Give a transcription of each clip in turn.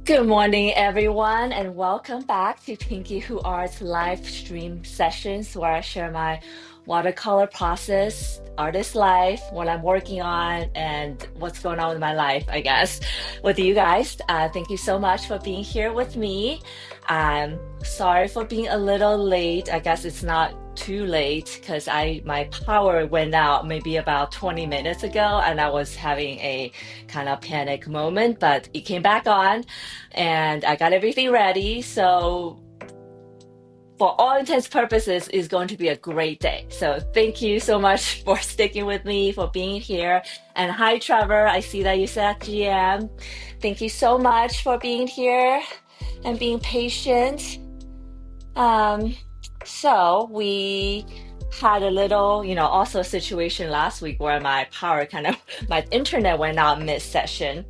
Good morning, everyone, and welcome back to Pinky Who Art's live stream sessions where I share my watercolor process, artist life, what I'm working on, and what's going on with my life, I guess, with you guys. Thank you so much for being here with me. Sorry for being a little late. I guess it's not too late because my power went out maybe about 20 minutes ago and I was having a kind of panic moment, but it came back on and I got everything ready. So, for all intents purposes, it's going to be a great day. So, thank you so much for sticking with me, for being here. And hi, Trevor. I see that you said GM. Thank you so much for being here and being patient. Um, so, we had a little, also situation last week where my power my internet went out mid session.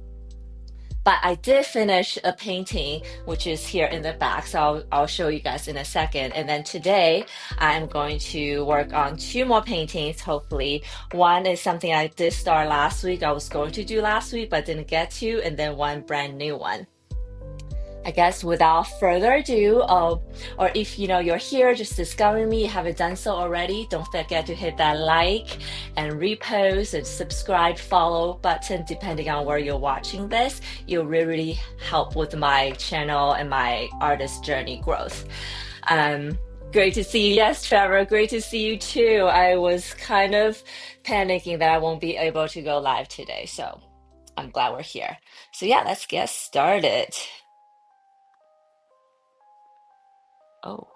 But I did finish a painting, which is here in the back. So I'll show you guys in a second. And then today I'm going to work on two more paintings, hopefully. One is something I did start last week. I was going to do last week, but didn't get to. And then one brand new one. I guess without further ado, or if you're here just discovering me, you haven't done so already, don't forget to hit that like and repost and subscribe, follow button, depending on where you're watching this. You'll really help with my channel and my artist journey growth. Um, Great to see you. Yes, Trevor, great to see you too. I was kind of panicking that I won't be able to go live today, so I'm glad we're here. So yeah, let's get started. Oh.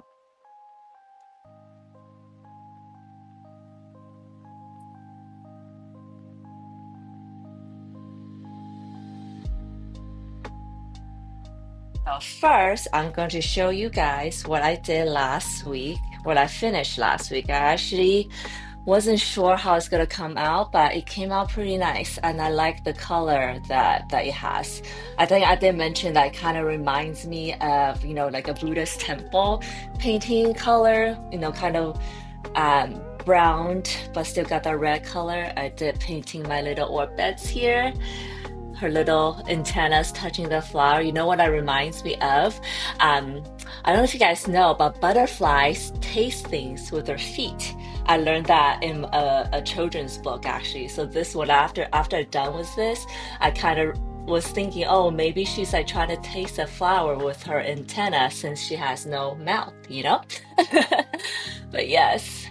So first, I'm going to show you guys what I did last week, what I finished last week. I actually wasn't sure how it's gonna come out, but it came out pretty nice, and I like the color that it has. I think I did mention that it kind of reminds me of, like a Buddhist temple painting color, kind of browned, but still got that red color. I did painting my little orb beds here, her little antennas touching the flower. You know what that reminds me of? Um, I don't know if you guys know, but butterflies taste things with their feet. I learned that in a children's book actually. So this one, after I'm done with this, I kind of was thinking, oh, maybe she's like trying to taste a flower with her antenna since she has no mouth. But yes.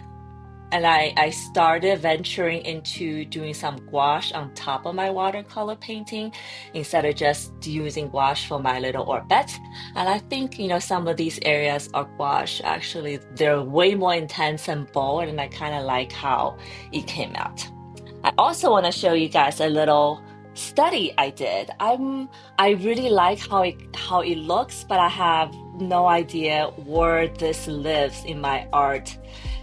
And I started venturing into doing some gouache on top of my watercolor painting instead of just using gouache for my little orbit. And I think, some of these areas are gouache. Actually, they're way more intense and bold, and I kind of like how it came out. I also want to show you guys a little study I did. I really like how it looks, but I have no idea where this lives in my art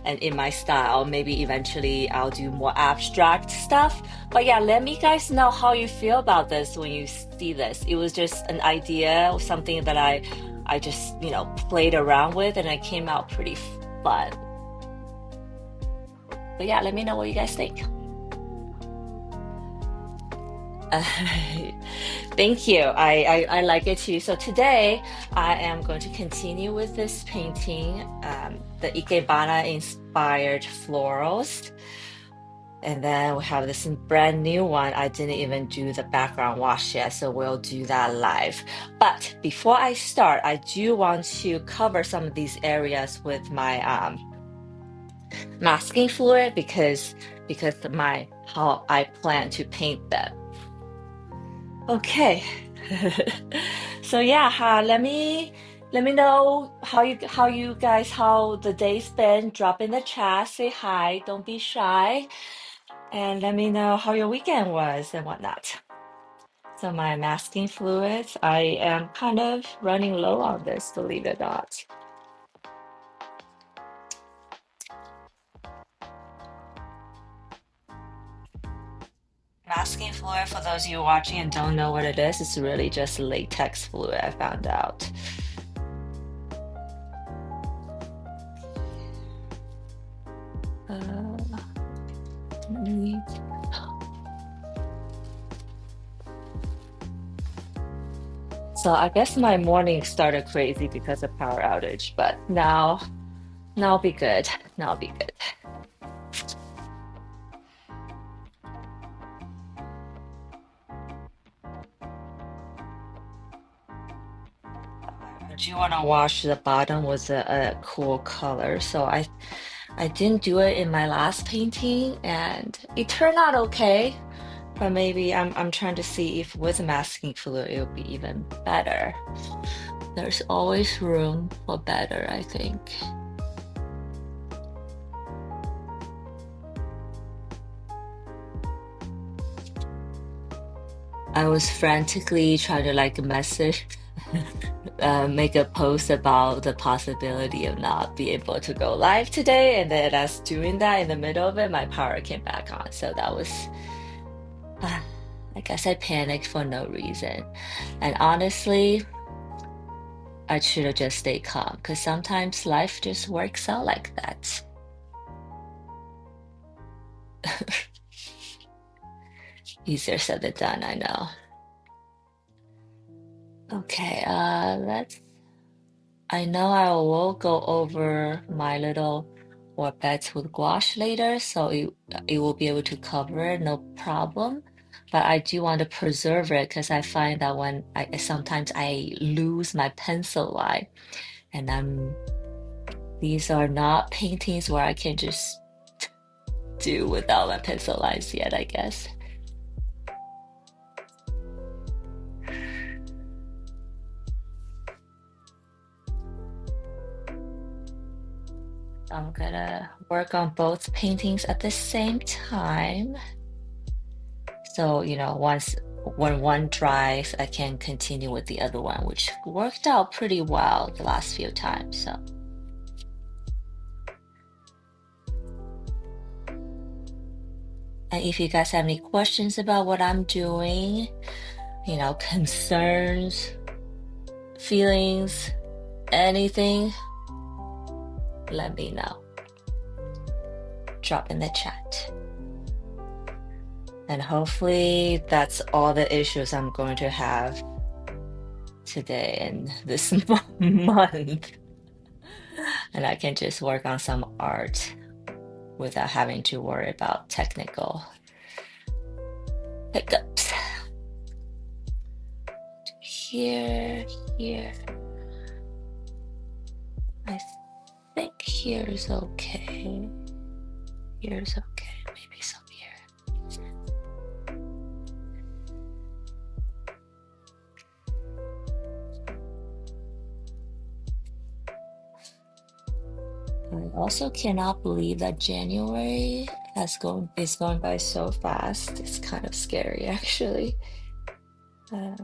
and in my style. Maybe eventually I'll do more abstract stuff. But yeah, let me guys know how you feel about this when you see this. It was just an idea, something that I just, played around with and it came out pretty fun. But yeah, let me know what you guys think. Thank you. I like it too. So today I am going to continue with this painting, the Ikebana inspired florals. And then we have this brand new one. I didn't even do the background wash yet, so we'll do that live. But before I start, I do want to cover some of these areas with my masking fluid because my how I plan to paint them. Okay. So yeah, let me know how you guys how the day's been. Drop in the chat, say hi, don't be shy, and let me know how your weekend was and whatnot. So my masking fluids, I am kind of running low on this, believe it or not. Masking fluid, for those of you watching and don't know what it is, it's really just latex fluid, I found out. Uh, So I guess my morning started crazy because of power outage, but now I'll be good. Now I'll be good. I do want to wash the bottom with a cool color. So I didn't do it in my last painting and it turned out okay. But maybe I'm trying to see if with masking fluid it will be even better. There's always room for better, I think. I was frantically trying to like message, make a post about the possibility of not be able to go live today, and then as doing that in the middle of it, my power came back on. So that was, I guess I panicked for no reason. And honestly, I should have just stayed calm because sometimes life just works out like that. Easier said than done, I know. Okay, I know I will go over my little beds with gouache later, so it will be able to cover it, no problem. But I do want to preserve it because I find that when I sometimes I lose my pencil line, and these are not paintings where I can just do without my pencil lines yet, I guess. I'm gonna work on both paintings at the same time. So, when one dries, I can continue with the other one, which worked out pretty well the last few times. So, and if you guys have any questions about what I'm doing, concerns, feelings, anything, let me know. Drop in the chat. And hopefully that's all the issues I'm going to have today and this month. And I can just work on some art without having to worry about technical hiccups. Here. I think here's okay. Here's okay. Maybe some here. I also cannot believe that January is going by so fast. It's kind of scary, actually. To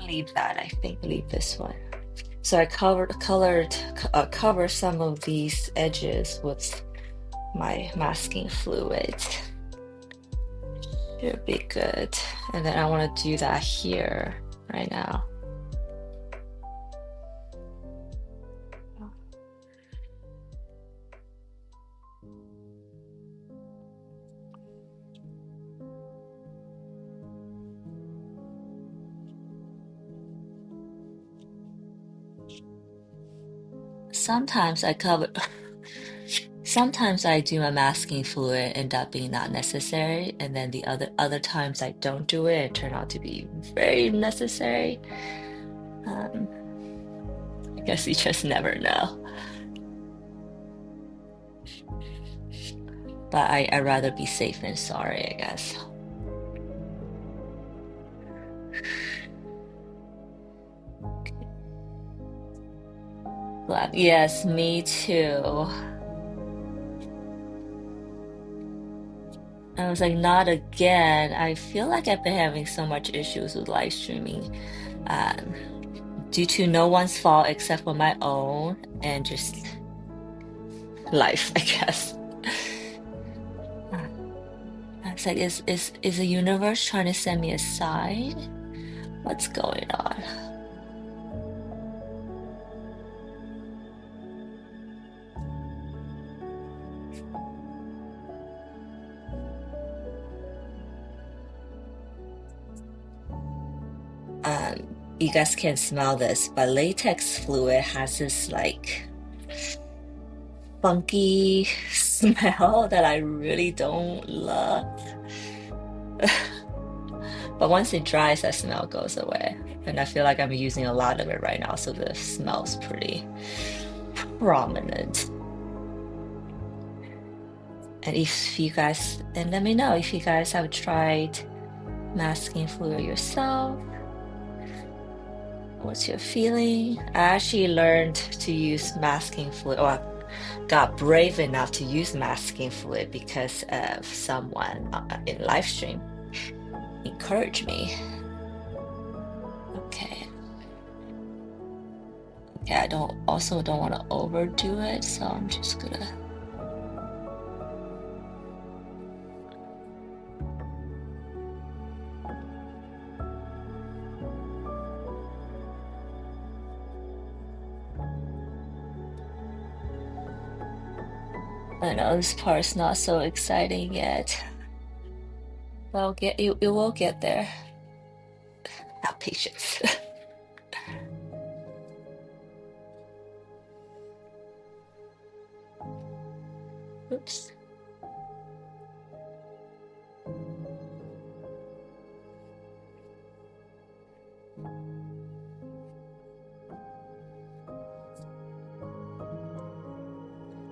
leave that, I think leave this one. So I cover some of these edges with my masking fluid. Should be good. And then I want to do that here right now. Sometimes I do a masking fluid end up being not necessary, and then the other times I don't do it and turn out to be very necessary. I guess you just never know. But I'd rather be safe than sorry, I guess. Glad. Yes, me too. I was like, not again. I feel like I've been having so much issues with live streaming, due to no one's fault except for my own and just life, I guess. I was like, is the universe trying to send me a sign? What's going on? you guys can't smell this, but latex fluid has this like funky smell that I really don't love. But once it dries, that smell goes away. And I feel like I'm using a lot of it right now, so the smell's pretty prominent. And if you guys, and let me know if you guys have tried masking fluid yourself. What's your feeling? I actually learned to use masking fluid, or got brave enough to use masking fluid because of someone in live stream encouraged me. Okay. Okay, I don't want to overdo it, so I'm just gonna. I know this part's not so exciting yet, but I'll get you. It will get there. Have patience. Oops.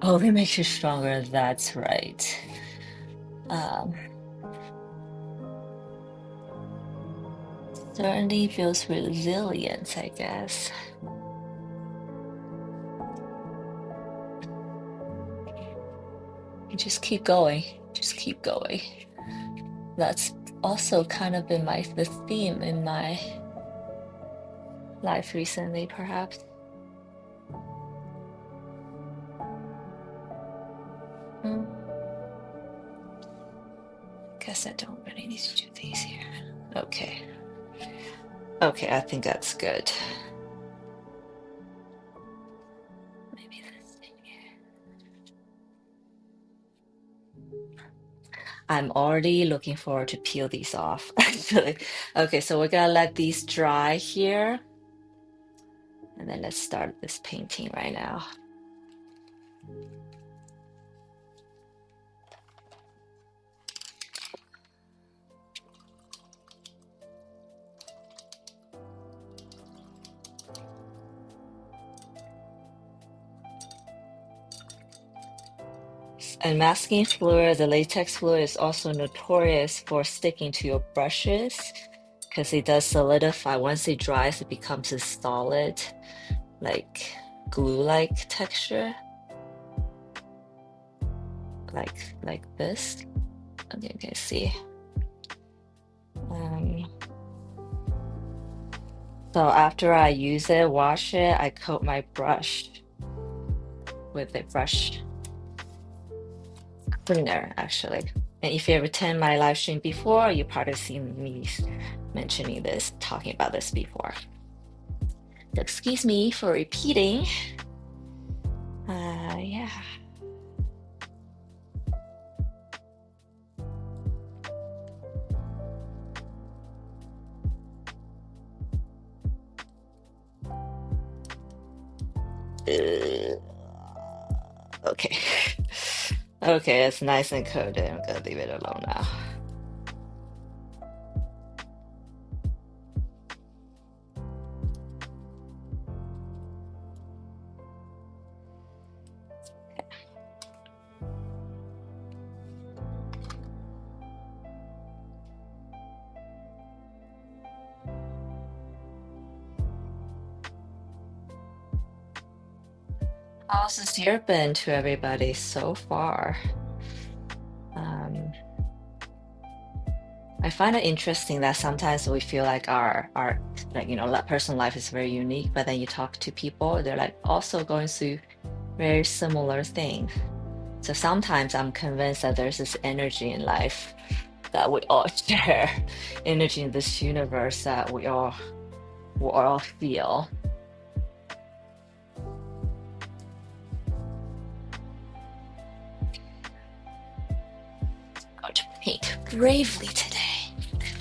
Oh, it makes you stronger. That's right. Certainly feels resilient, I guess. You just keep going. Just keep going. That's also kind of been the theme in my life recently, perhaps. Mm, guess I don't really need to do these here. Okay. Okay, I think that's good. Maybe this thing here. I'm already looking forward to peel these off, actually. Okay, so we're gonna let these dry here. And then let's start this painting right now. And masking fluid, the latex fluid is also notorious for sticking to your brushes because it does solidify. Once it dries, it becomes a solid, like glue-like texture, like this. Okay, you can see. So after I use it, wash it, I coat my brush with a brush cleaner, actually. And if you ever attend my live stream before, you probably seen me mentioning this, talking about this before. So excuse me for repeating. Yeah. Okay. Okay, it's nice and coated. I'm gonna leave it alone now. How's this year been to everybody so far? I find it interesting that sometimes we feel like our like personal life is very unique, but then you talk to people, they're like also going through very similar things. So sometimes I'm convinced that there's this energy in life that we all share, energy in this universe that we all feel. I'm going to paint bravely today.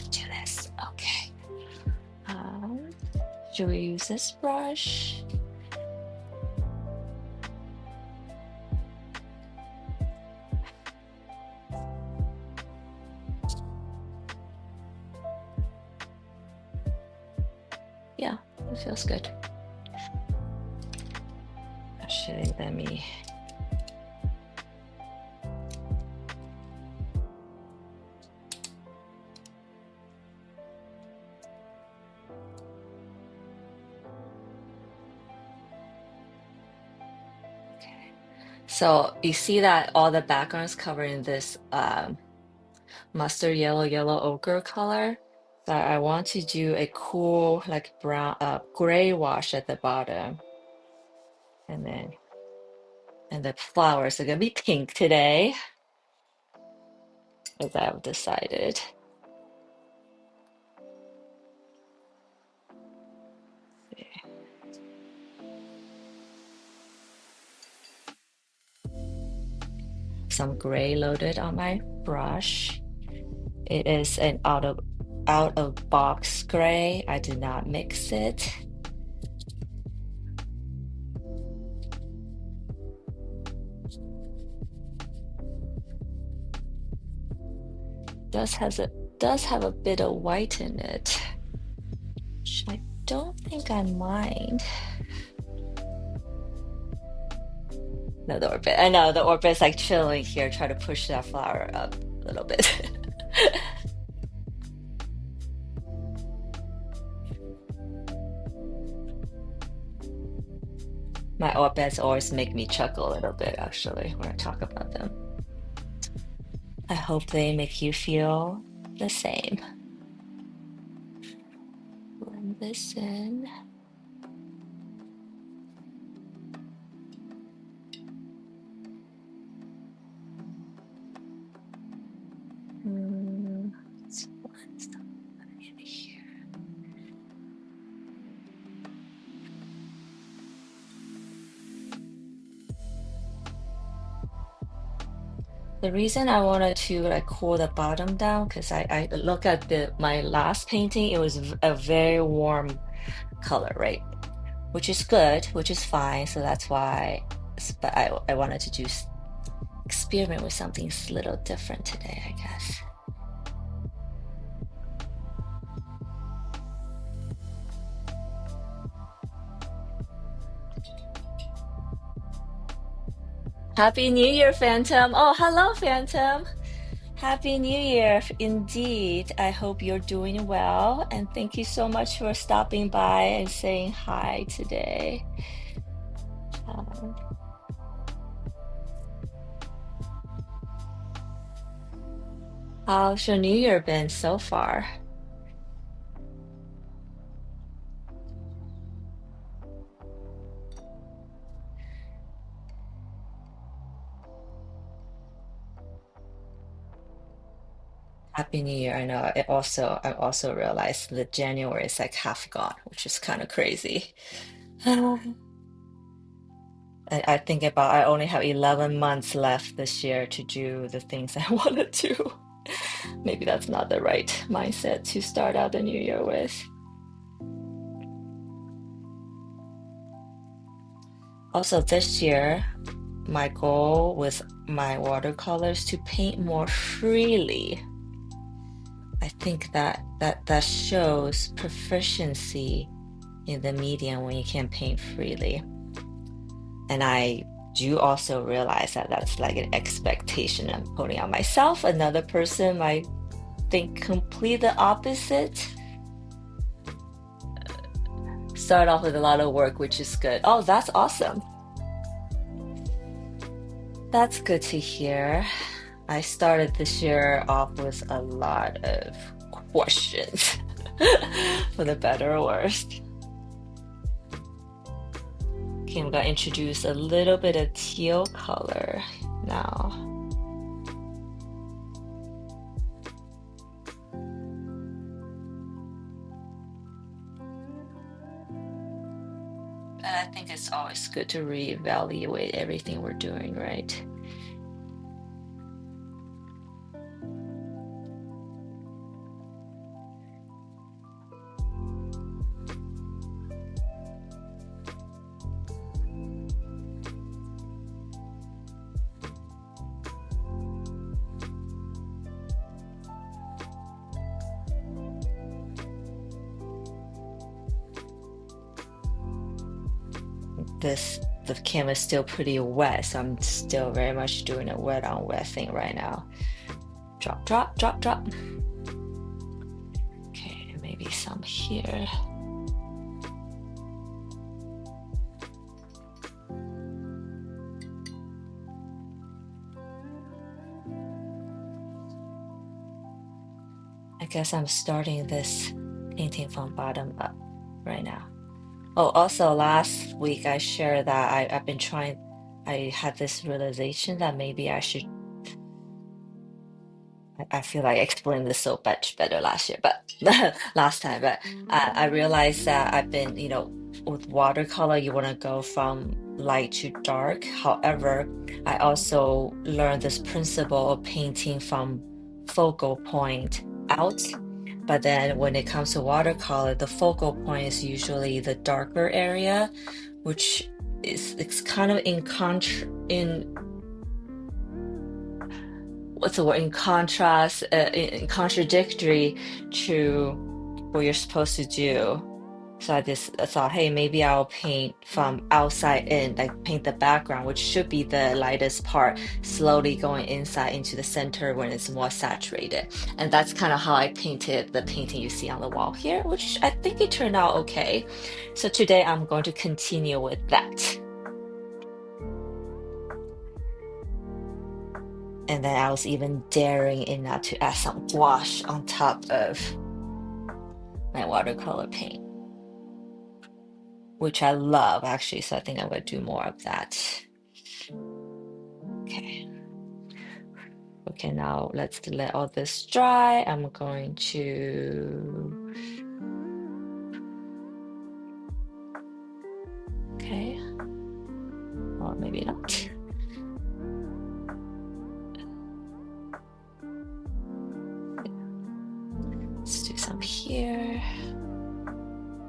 Do this. Okay. Should we use this brush? Yeah, it feels good. Actually, let me. So you see that all the background's covered in this mustard yellow ochre color. So I want to do a cool like brown gray wash at the bottom, and the flowers are gonna be pink today, as I've decided. Some gray loaded on my brush. It is an out of box gray. I did not mix it. Does have a bit of white in it, which I don't think I mind. No, the orbit. I know the orbit's like chilling here, try to push that flower up a little bit. My orbits always make me chuckle a little bit, actually, when I talk about them. I hope they make you feel the same. Blend this in. Let's blend some in here. The reason I wanted to like cool the bottom down, because I look at my last painting, it was a very warm color, right? Which is good, which is fine. So that's why, but I wanted to just experiment with something a little different today, I guess. Happy New Year, Phantom. Oh, hello, Phantom. Happy New Year, indeed. I hope you're doing well. And thank you so much for stopping by and saying hi today. How's your New Year been so far? Happy New Year. I know I also realized that January is like half gone, which is kind of crazy. I think about I only have 11 months left this year to do the things I want to do. Maybe that's not the right mindset to start out the new year with. Also, this year, my goal with my watercolors to paint more freely. I think that shows proficiency in the medium when you can paint freely. And I do also realize that that's like an expectation I'm putting on myself. Another person might think complete the opposite. Start off with a lot of work, which is good. Oh, that's awesome. That's good to hear. I started this year off with a lot of questions, for the better or worse. Okay, I'm gonna introduce a little bit of teal color now. And I think it's always good to reevaluate everything we're doing, right? the canvas still pretty wet, so I'm still very much doing a wet on wet thing right now. Drop, drop, drop, drop. Okay, maybe some here. I guess I'm starting this painting from bottom up right now. Oh, also last week I shared that I've been trying, I had this realization that maybe I should, I feel like I explained this so much better last year, but last time, but I realized that I've been, with watercolor, you want to go from light to dark. However, I also learned this principle of painting from focal point out. But then when it comes to watercolor, the focal point is usually the darker area, which is it's kind of in what's the word, in contrast, in contradictory to what you're supposed to do. So I just thought, hey, maybe I'll paint from outside in, like paint the background, which should be the lightest part, slowly going inside into the center when it's more saturated. And that's kind of how I painted the painting you see on the wall here, which I think it turned out okay. So today I'm going to continue with that. And then I was even daring enough to add some gouache on top of my watercolor paint, which I love actually. So I think I'm going to do more of that. Okay. Okay, now let's let all this dry. I'm going to, okay, or maybe not. Let's do some here.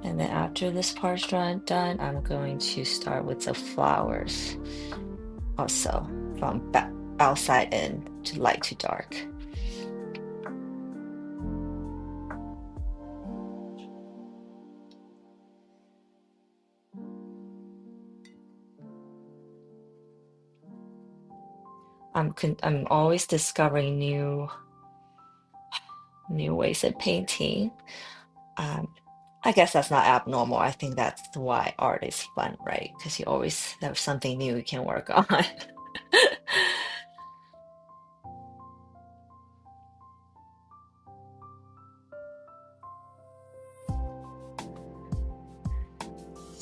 And then after this part's done, I'm going to start with the flowers. Also from outside in to light to dark. I'm always discovering new ways of painting. I guess that's not abnormal. I think that's why art is fun, right? Because you always there's something new you can work on. Let's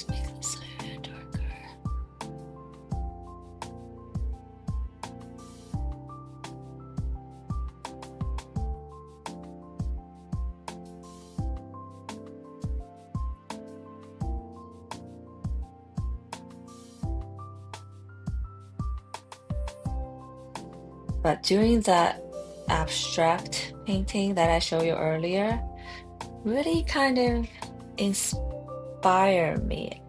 make this a little darker. But doing that abstract painting that I showed you earlier really kind of inspired me.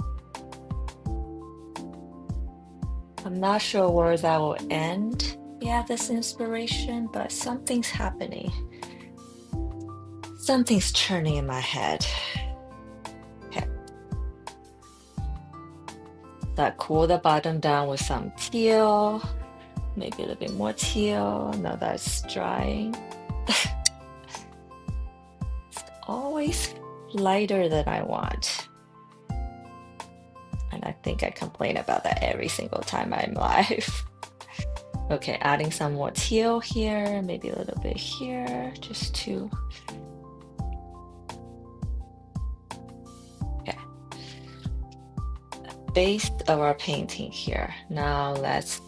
I'm not sure where that will end. Yeah, this inspiration, but something's happening. Something's churning in my head. Okay. So I cool the bottom down with some teal. Maybe a little bit more teal. Now that's drying. It's always lighter than I want. And I think I complain about that every single time I'm live. Okay, adding some more teal here, maybe a little bit here, just to. Okay. Base of our painting here. Now let's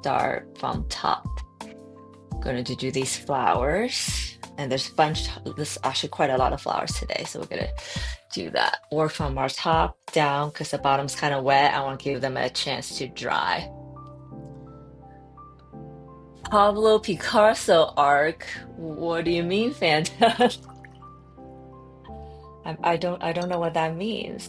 start from top. I'm going to do these flowers, and there's actually quite a lot of flowers today, so we're gonna do that. Work from our top down because the bottom's kind of wet. I want to give them a chance to dry. Pablo Picasso arc. What do you mean, Phantom? I don't know what that means.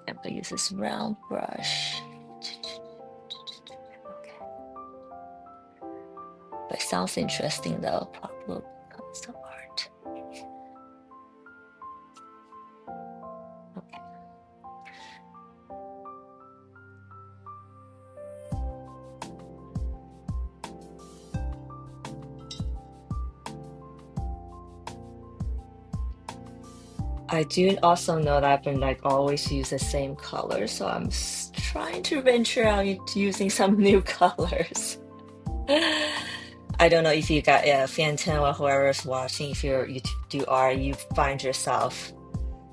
I'm gonna use this round brush. Okay. sounds interesting though. Probably becomes of art. Okay. I do also know that I've been like always use the same color, so I'm trying to venture out into using some new colors. I don't know if you got Phantom or whoever's watching, if you do art, you find yourself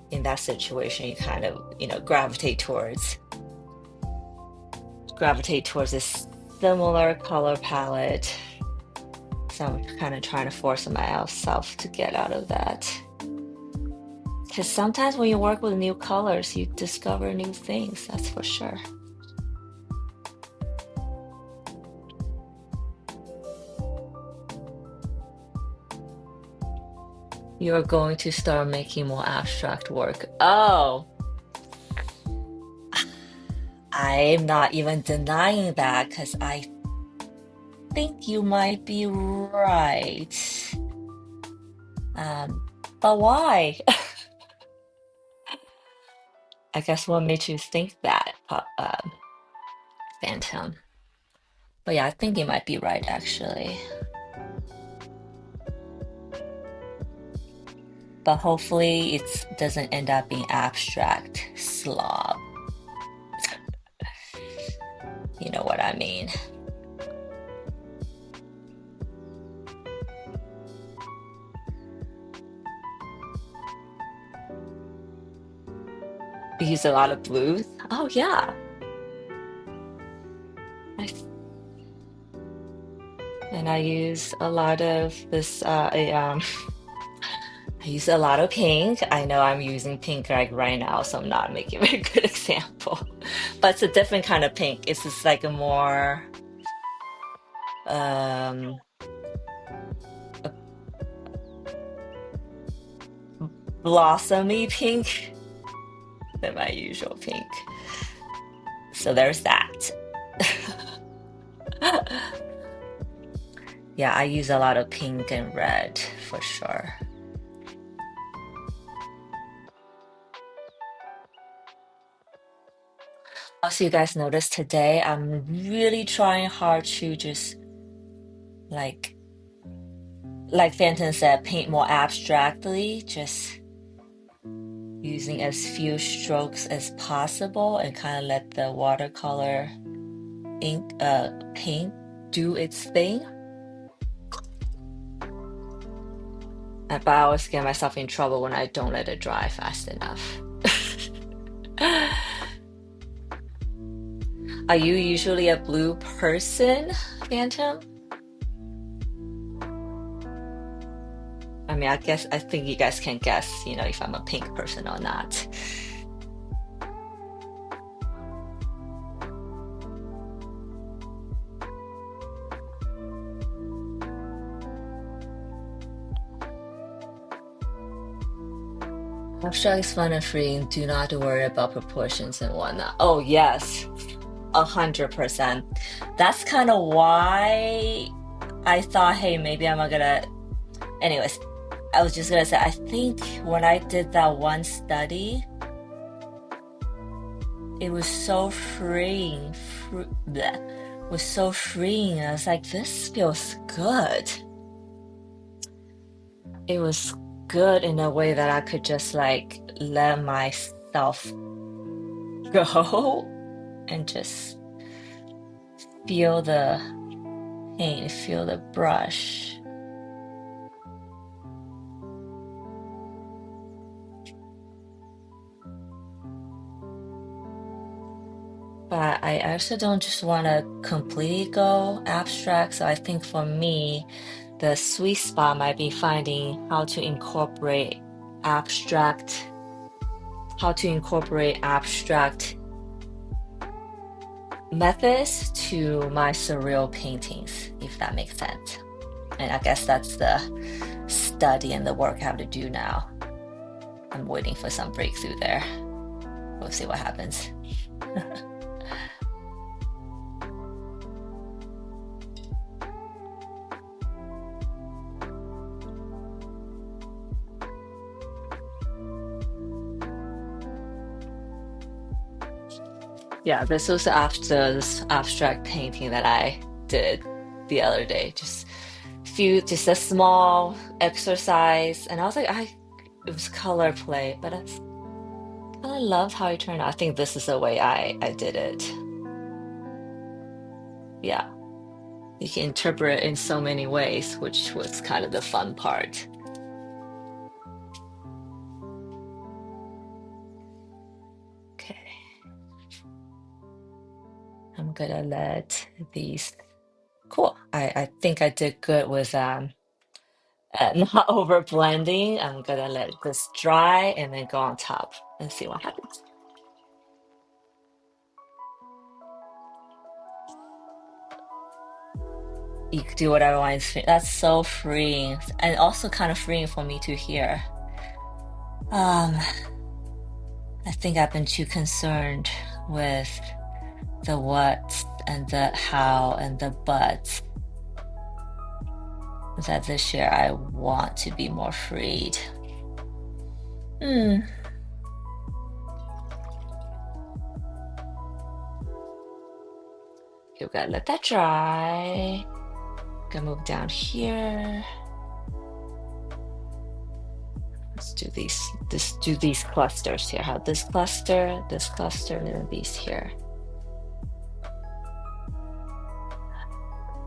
in that situation, you kind of, gravitate towards this similar color palette. So I'm kind of trying to force myself to get out of that. Because sometimes when you work with new colors, you discover new things, that's for sure. You're going to start making more abstract work. Oh, I'm not even denying that because I think you might be right. But why? I guess what made you think that, Phantom? But yeah, I think you might be right actually. But hopefully it doesn't end up being abstract slob. You know what I mean? You use a lot of blues. Oh yeah. I, and I use a lot of this I use a lot of pink. I know I'm using pink like right now, so I'm not making a very good example. But it's a different kind of pink. It's just like a more um a blossomy pink than my usual pink. So there's that. Yeah, I use a lot of pink and red for sure. Also, you guys noticed today, I'm really trying hard to just like like Phantom said, paint more abstractly, just using as few strokes as possible and kind of let the watercolor ink paint do its thing. But I always get myself in trouble when I don't let it dry fast enough. Are you usually a blue person, Phantom? I mean, I think you guys can guess, if I'm a pink person or not. Abstract is fun and free, and do not worry about proportions and whatnot. Oh, yes, 100%. That's kind of why I thought, hey, maybe I'm not gonna. Anyways, I was just gonna say, I think when I did that one study, it was so freeing. Was so freeing. I was like, this feels good. It was good in a way that I could just like let myself go and just feel the paint, feel the brush. But I also don't just want to completely go abstract. So I think for me, the sweet spot might be finding abstract, how to incorporate abstract methods to my surreal paintings, if that makes sense. And I guess that's the study and the work I have to do now. I'm waiting for some breakthrough there. We'll see what happens. Yeah, this was after this abstract painting that I did the other day. Just a small exercise, and I was like, it was color play, but I love how it turned out. I think this is the way I did it. Yeah, you can interpret it in so many ways, which was kind of the fun part. Okay, I'm gonna let these. Cool. I think I did good with not over blending. I'm gonna let this dry and then go on top and see what happens. You can do whatever one is free. That's so freeing and also kind of freeing for me to hear. Um, I think I've been too concerned with the what and the how and the but that this year I want to be more freed. Hmm. You gotta let that dry. Gonna move down here. Let's do these clusters here. Have this cluster, and then these here.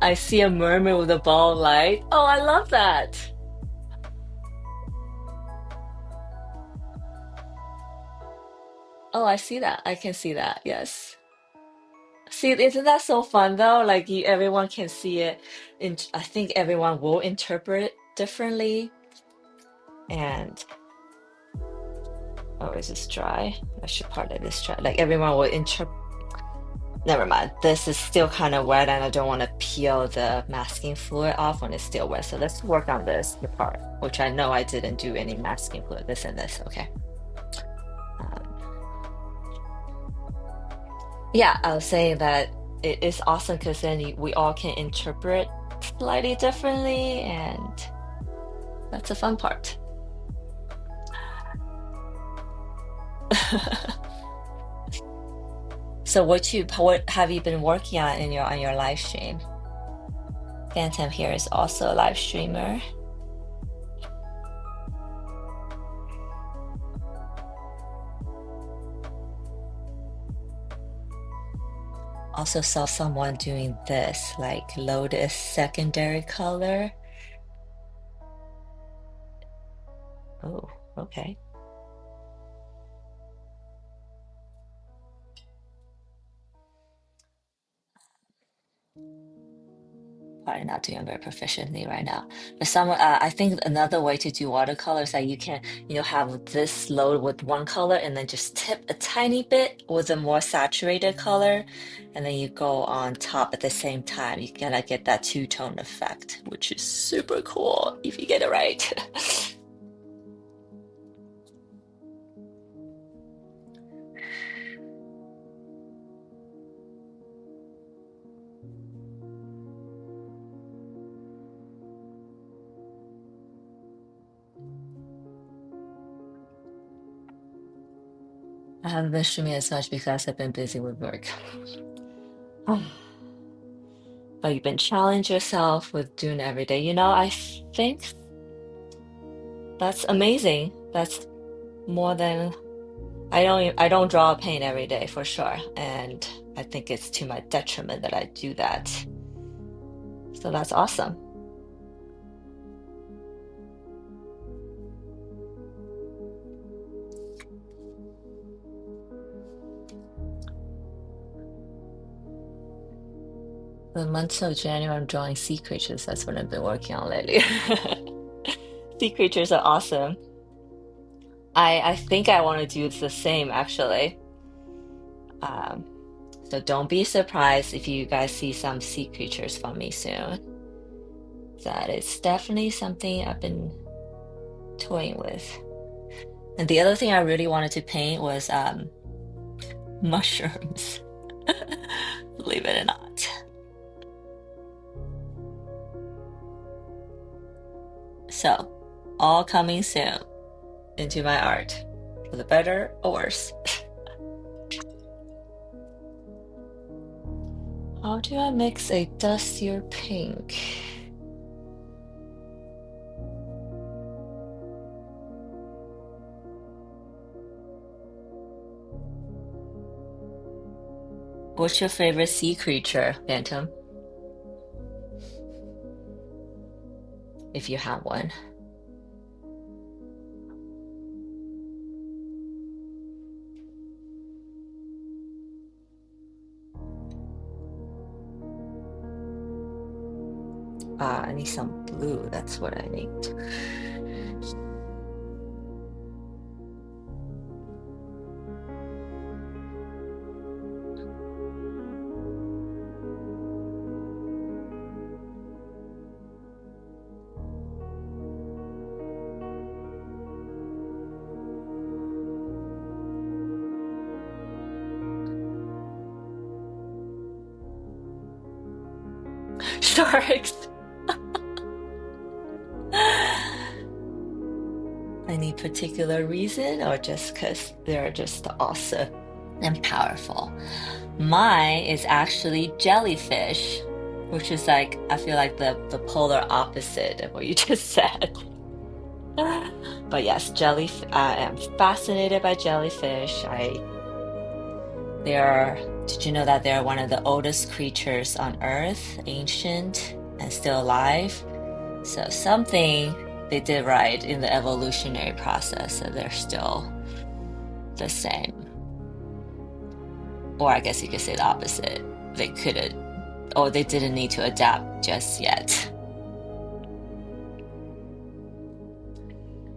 I see a mermaid with a ball of light. Oh, I love that. Oh, I see that. I can see that. Yes. See, isn't that so fun though? Like everyone can see it. I think everyone will interpret it differently. And oh, is this dry? I should part of this dry. Like everyone will interpret. Never mind. This is still kind of wet, and I don't want to peel the masking fluid off when it's still wet. So let's work on this part, which I know I didn't do any masking fluid. This and this. Okay. Um, yeah, I was saying that it is awesome because then we all can interpret slightly differently, and that's a fun part. So what have you been working on in your live stream? Phantom here is also a live streamer. Also saw someone doing this, like lotus secondary color. Oh, okay. Probably not doing very proficiently right now. But I think another way to do watercolor is that you can, have this load with one color and then just tip a tiny bit with a more saturated color, and then you go on top at the same time. You kind of get that two-tone effect, which is super cool if you get it right. I haven't been streaming as much because I've been busy with work. But you've been challenge yourself with doing every day. I think that's amazing. That's more than I don't draw a paint every day for sure, and I think it's to my detriment that I do that. So that's awesome. The month of January, I'm drawing sea creatures. That's what I've been working on lately. Sea creatures are awesome. I think I want to do the same actually. Um, so don't be surprised if you guys see some sea creatures from me soon. That is definitely something I've been toying with. And the other thing I really wanted to paint was mushrooms, believe it or not. So, all coming soon into my art, for the better or worse. How do I mix a dustier pink? What's your favorite sea creature, Phantom? If you have one. I need some blue. That's what I need. Sharks. Any particular reason or just because they're just awesome and powerful? Mine is actually jellyfish, which is like, I feel like the polar opposite of what you just said. But yes, I am fascinated by jellyfish. Did you know that they're one of the oldest creatures on Earth, ancient and still alive? So something they did right in the evolutionary process, so they're still the same. Or I guess you could say the opposite. They couldn't, or they didn't need to adapt just yet.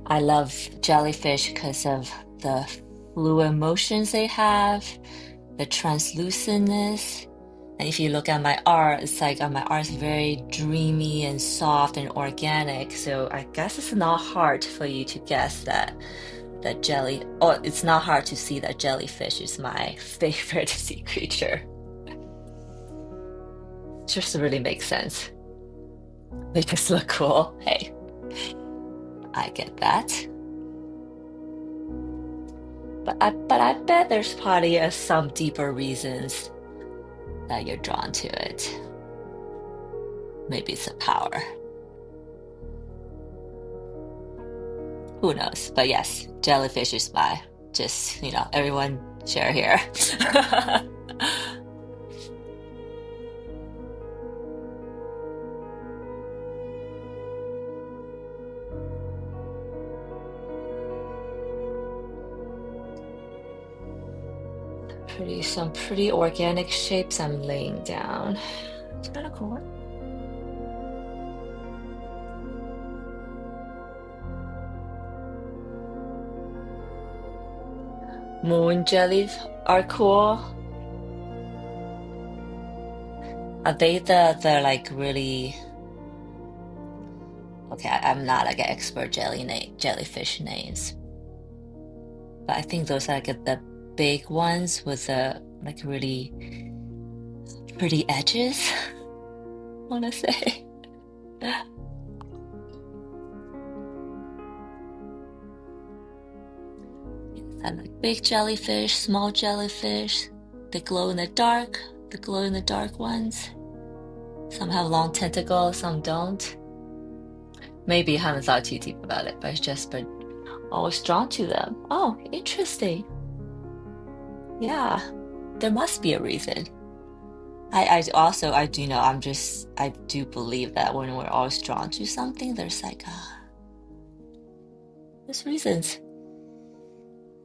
I love jellyfish because of the fluid motions they have, the translucentness. And if you look at my art, it's like my art is very dreamy and soft and organic. So I guess it's not hard for you to guess or it's not hard to see that jellyfish is my favorite sea creature. Just really makes sense. They just look cool. Hey, I get that. But I bet there's probably some deeper reasons that you're drawn to it. Maybe it's a power. Who knows? But yes, jellyfish is my just, everyone share here. Some pretty organic shapes I'm laying down. It's kind of cool. Moon jellies are cool. Are they the like really okay? I'm not like an expert jellyfish names, but I think those are like the big ones with the like really pretty edges. I want to say. I like big jellyfish, small jellyfish. They glow in the dark. The glow in the dark ones. Some have long tentacles, some don't. Maybe I haven't thought too deep about it, but it's just been always drawn to them. Oh, interesting. Yeah, there must be a reason. I do know, I do believe that when we're always drawn to something, there's like, there's reasons.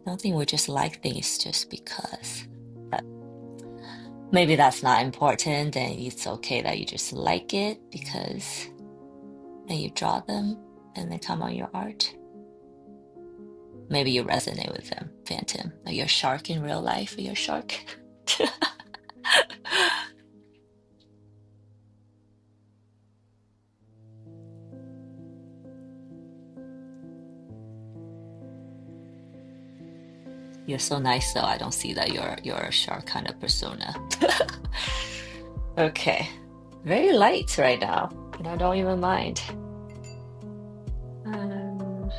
I don't think we just like things just because. But maybe that's not important, and it's okay that you just like it because then you draw them and they come on your art. Maybe you resonate with them, Phantom. Are you a shark in real life? Are you a shark? You're so nice though. I don't see that you're a shark kind of persona. Okay. Very light right now, and I don't even mind. Um,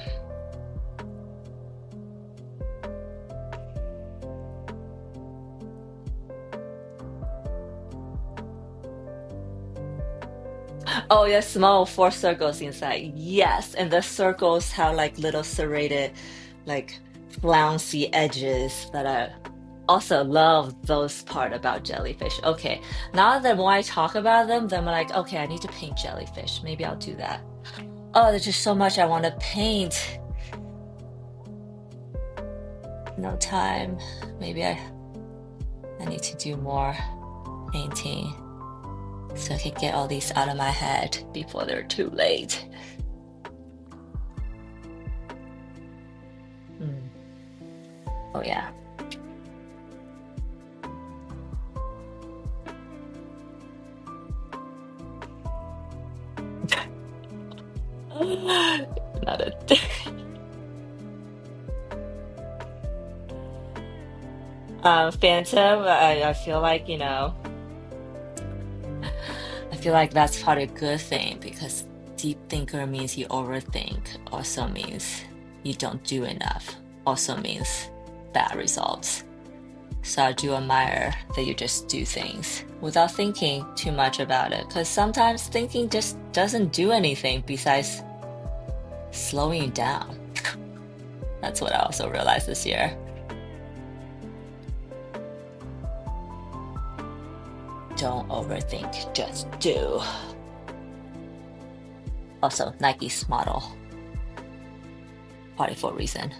Oh, yeah, small four circles inside. Yes, and the circles have like little serrated, like flouncy edges that I also love those part about jellyfish. Okay, now the more I talk about them, then I'm like, okay, I need to paint jellyfish. Maybe I'll do that. Oh, there's just so much I want to paint. No time. Maybe I need to do more painting so I can get all these out of my head before they're too late. Hmm. Oh yeah. Not a Phantom. I feel like, I feel like that's probably a good thing because deep thinker means you overthink, also means you don't do enough, also means bad results. So I do admire that you just do things without thinking too much about it because sometimes thinking just doesn't do anything besides slowing you down. That's what I also realized this year. Don't overthink, just do. Also, Nike's model, probably for a reason.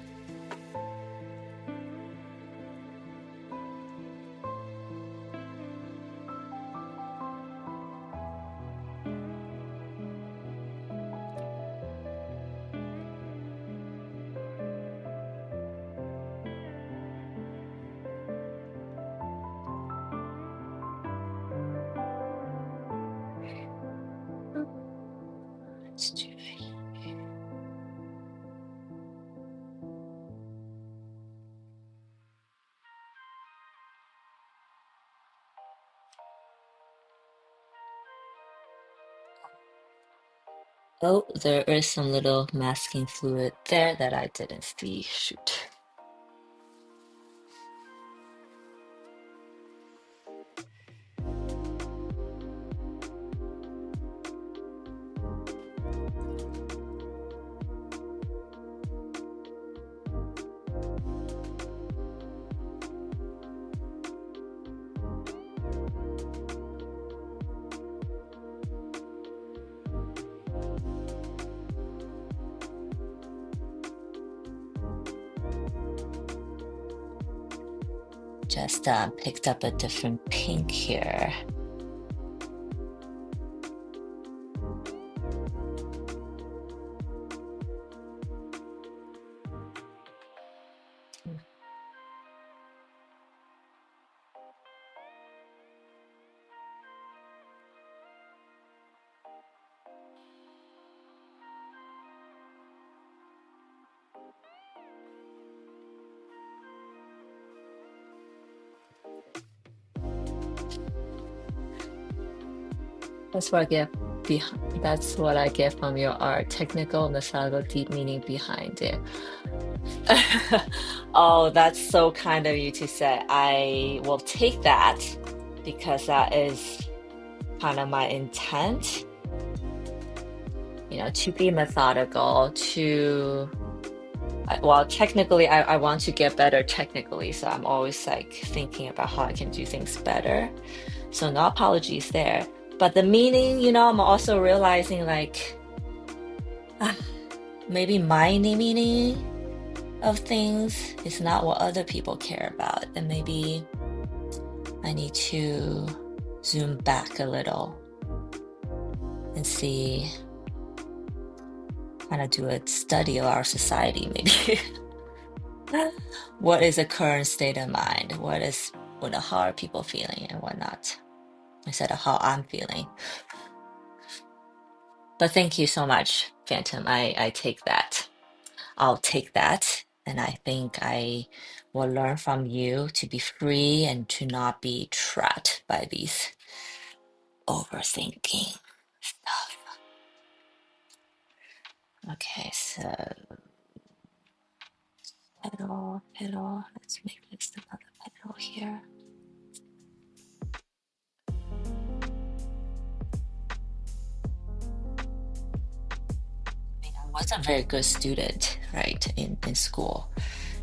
Let's do it. Oh, there is some little masking fluid there that I didn't see. Shoot. Just picked up a different pink here. That's what I get that's what I get from your art. Technical, nostalgic, deep meaning behind it. Oh, that's so kind of you to say. I will take that because that is kind of my intent, to be methodical, well, technically, I want to get better technically, so I'm always like thinking about how I can do things better. So no apologies there. But the meaning, I'm also realizing like ah, maybe my meaning of things is not what other people care about. And maybe I need to zoom back a little and see, kind of do a study of our society, maybe. What is the current state of mind? How are people feeling and whatnot, instead of how I'm feeling. But thank you so much, Phantom. I take that. I'll take that. And I think I will learn from you to be free and to not be trapped by these overthinking stuff. Okay, so petal. Let's make this another petal here. wasn't a very good student, right, in school.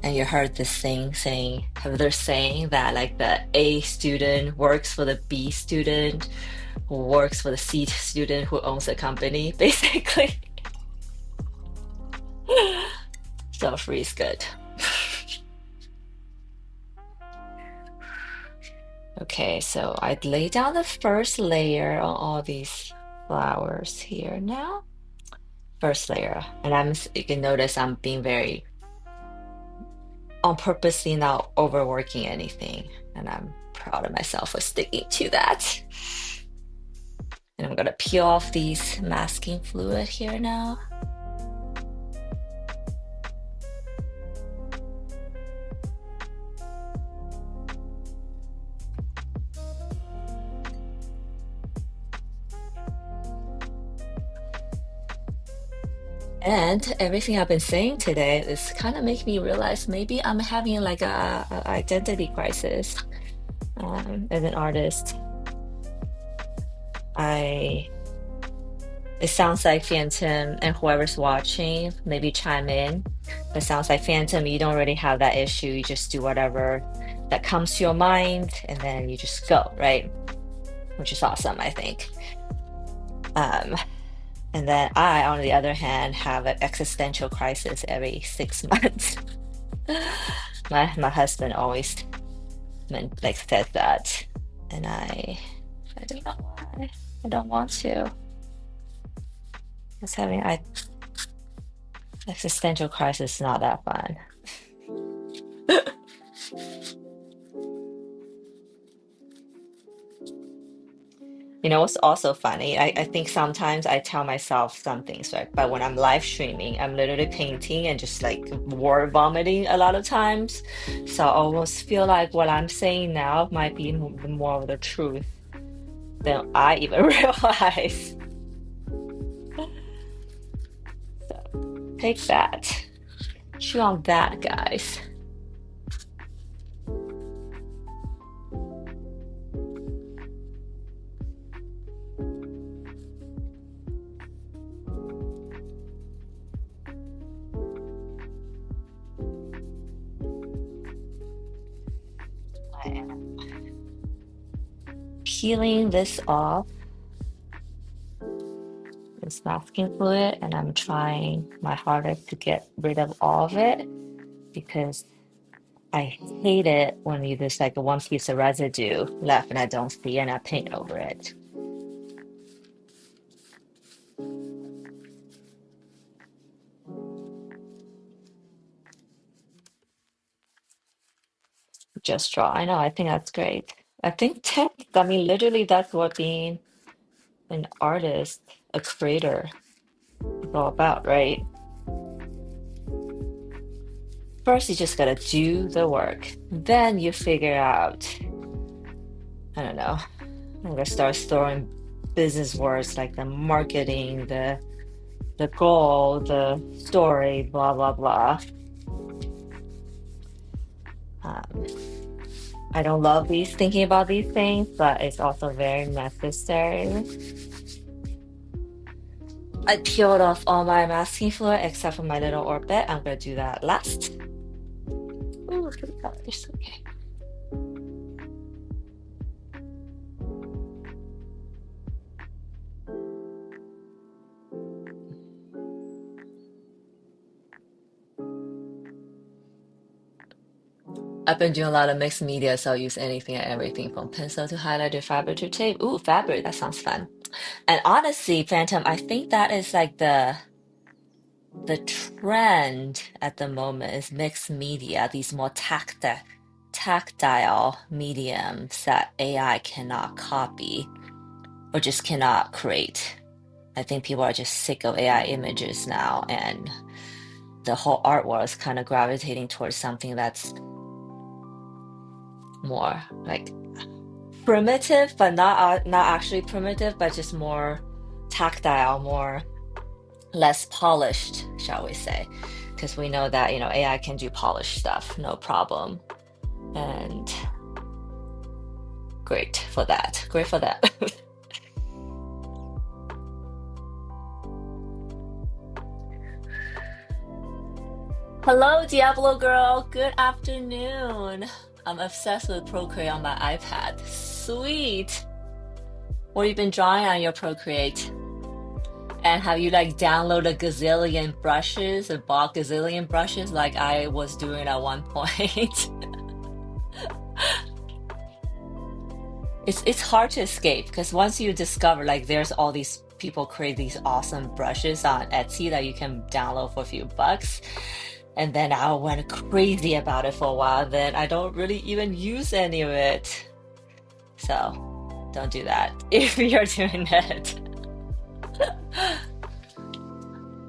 And you heard this thing saying, they're saying that like the A student works for the B student, who works for the C student who owns a company, basically. So free is good. Okay, so I'd lay down the first layer on all these flowers here now. First layer, and you can notice I'm being very on purposely not overworking anything, and I'm proud of myself for sticking to that. And I'm gonna peel off these masking fluid here now. And everything I've been saying today is kind of making me realize maybe I'm having like a identity crisis as an artist. I It sounds like Phantom and whoever's watching, maybe chime in. It sounds like Phantom, you don't really have that issue. You just do whatever that comes to your mind and then you just go, right? Which is awesome, I think. Um, and then I, on the other hand, have an existential crisis every 6 months. My husband always like said that, and I don't know why. I don't want to. Just having I existential crisis is not that fun. You know, what's also funny, I think sometimes I tell myself some things, right? But when I'm live streaming, I'm literally painting and just like word vomiting a lot of times. So I almost feel like what I'm saying now might be more of the truth than I even realize. So take that. Chew on that, guys. I am peeling this off, this masking fluid, and I'm trying my hardest to get rid of all of it because I hate it when you just like one piece of residue left and I don't see and I paint over it. Just draw. I know, I think that's great. I think I mean, literally, that's what being an artist, a creator is all about, right? First, you just gotta do the work. Then you figure out, I don't know, I'm gonna start throwing business words like the marketing, the goal, the story, blah, blah, blah. Um, I don't love thinking about these things, but it's also very necessary. I peeled off all my masking fluid except for my little orbit. I'm gonna do that last. Ooh, three colors. Okay. I've been doing a lot of mixed media, so I'll use anything and everything from pencil to highlighter, fabric to tape. Ooh, fabric, that sounds fun. And honestly, Phantom, I think that is like the trend at the moment is mixed media, these more tactile mediums that AI cannot copy or just cannot create. I think people are just sick of AI images now, and the whole art world is kind of gravitating towards something that's more like primitive, but not actually primitive, but just more tactile, more less polished, shall we say? Because we know that AI can do polished stuff, no problem, and great for that. Great for that. Hello, Diablo girl. Good afternoon. I'm obsessed with Procreate on my iPad. Sweet. What have you been drawing on your Procreate? And have you like downloaded a gazillion brushes and bought gazillion brushes like I was doing at one point? It's hard to escape because once you discover like there's all these people create these awesome brushes on Etsy that you can download for a few bucks. And then I went crazy about it for a while. Then I don't really even use any of it. So don't do that if you're doing it.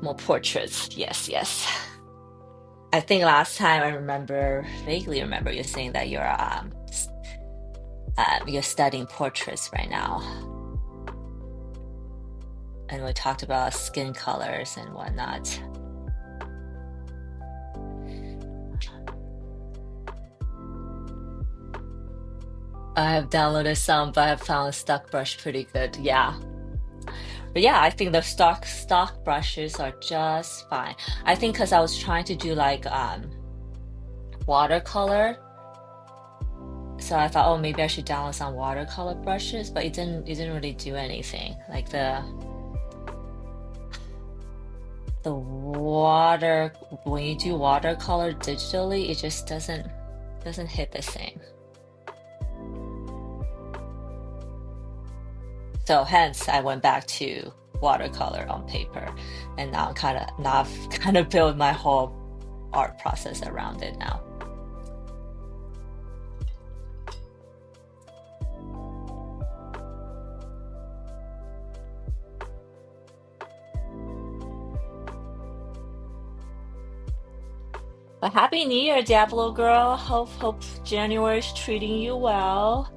More portraits. Yes, yes. I think last time I remember, vaguely remember you saying that you're studying portraits right now. And we talked about skin colors and whatnot. I have downloaded some, but I have found stock brush pretty good. Yeah. But yeah, I think the stock brushes are just fine. I think because I was trying to do like watercolor, so I thought, oh, maybe I should download some watercolor brushes, but it didn't really do anything. Like the water when you do watercolor digitally, it just doesn't hit the same. So hence I went back to watercolor on paper, and now I've kind of built my whole art process around it now. But happy New Year, Diablo girl. Hope January's treating you well.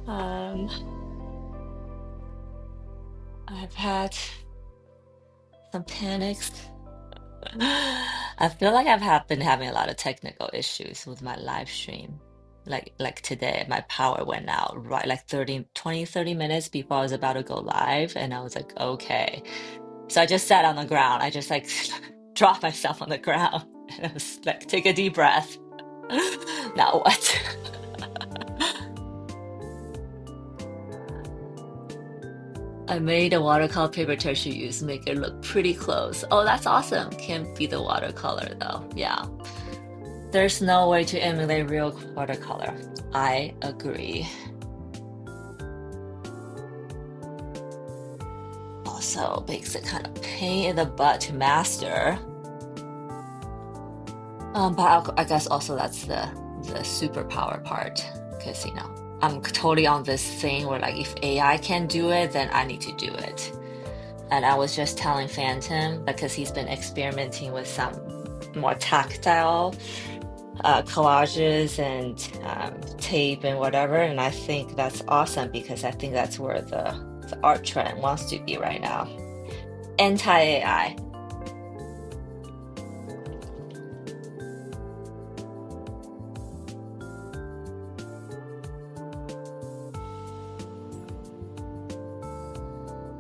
Um, I've had some panics. I feel like been having a lot of technical issues with my live stream. Like today, my power went out right like 30 minutes before I was about to go live, and I was like, okay. So I just sat on the ground. I just like dropped myself on the ground, and I was like, take a deep breath. Now what? I made a watercolor paper tissue use, make it look pretty close. Oh, that's awesome. Can't be the watercolor though. Yeah. There's no way to emulate real watercolor. I agree. Also makes it kind of pain in the butt to master. But I guess also that's the superpower part, because I'm totally on this thing where like if AI can do it, then I need to do it. And I was just telling Phantom because he's been experimenting with some more tactile collages and tape and whatever, and I think that's awesome because I think that's where the art trend wants to be right now. Anti-AI.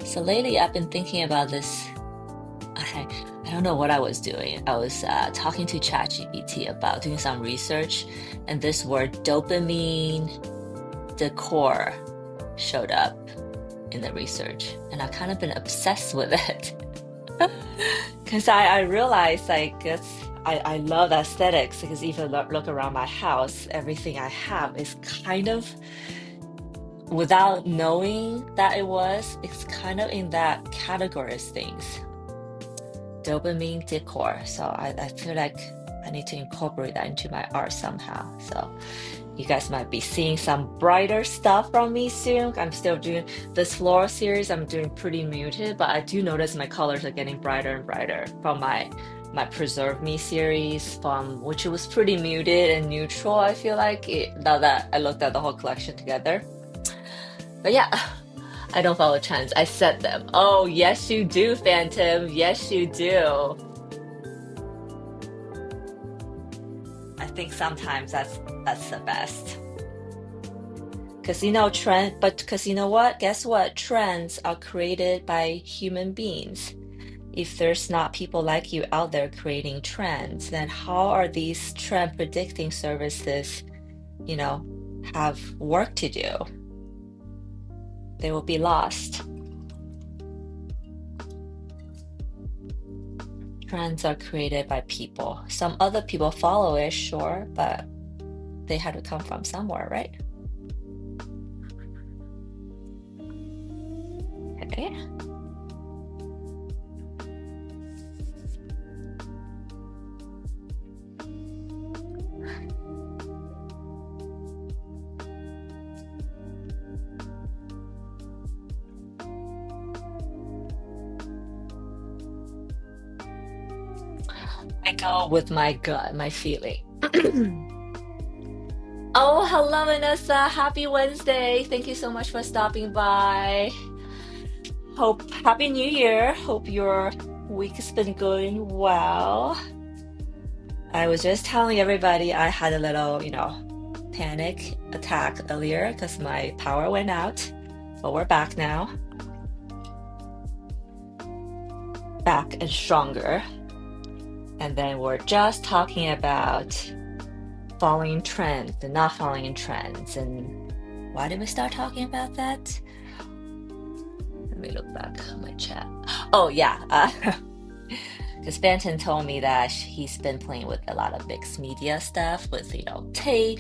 So lately I've been thinking about this. I don't know what I was doing. I was talking to ChatGPT about doing some research, and this word dopamine decor showed up in the research, and I've kind of been obsessed with it. Because I realized like I love aesthetics, because if you look around my house, everything I have is kind of, without knowing that it's kind of in that category of things. Dopamine decor. So I feel like I need to incorporate that into my art somehow. So you guys might be seeing some brighter stuff from me soon. I'm still doing this floral series. I'm doing pretty muted, but I do notice my colors are getting brighter and brighter from my Preserve Me series, from which it was pretty muted and neutral. I feel like it, now that I looked at the whole collection together. But yeah, I don't follow trends. I set them. Oh, yes, you do, Phantom. Yes, you do. I think sometimes that's the best. Because trend, but because you know what? Guess what? Trends are created by human beings. if there's not people like you out there creating trends, then how are these trend predicting services, you know, have work to do? They will be lost. Trends are created by people. Some other people follow it, sure, but they had to come from somewhere, right? Okay. I go with my gut, my feeling. Oh, hello, Vanessa. Happy Wednesday. Thank you so much for stopping by. Hope Happy New Year. Hope your week has been going well. I was just telling everybody I had a little, panic attack earlier because my power went out, but we're back now, back and stronger. And then we're just talking about following trends and not following trends. And why did we start talking about that? Let me look back on my chat. Oh, yeah. Because Benton told me that he's been playing with a lot of mixed media stuff with, tape,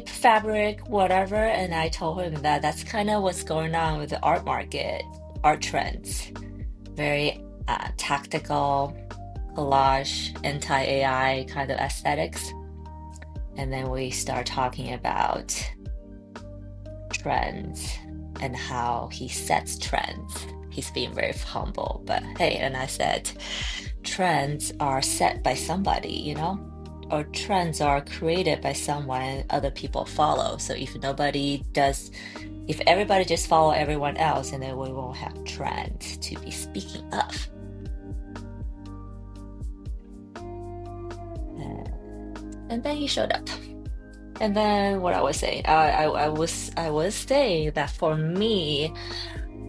fabric, whatever. And I told him that that's kind of what's going on with the art market, art trends. Very tactical, collage, anti-AI kind of aesthetics. And then we start talking about trends and how he sets trends. He's being very humble, but hey, and I said, trends are set by somebody, or trends are created by someone other people follow. So if everybody just follow everyone else, and then we won't have trends to be speaking of. And then he showed up. And then what I was saying, I was saying that for me,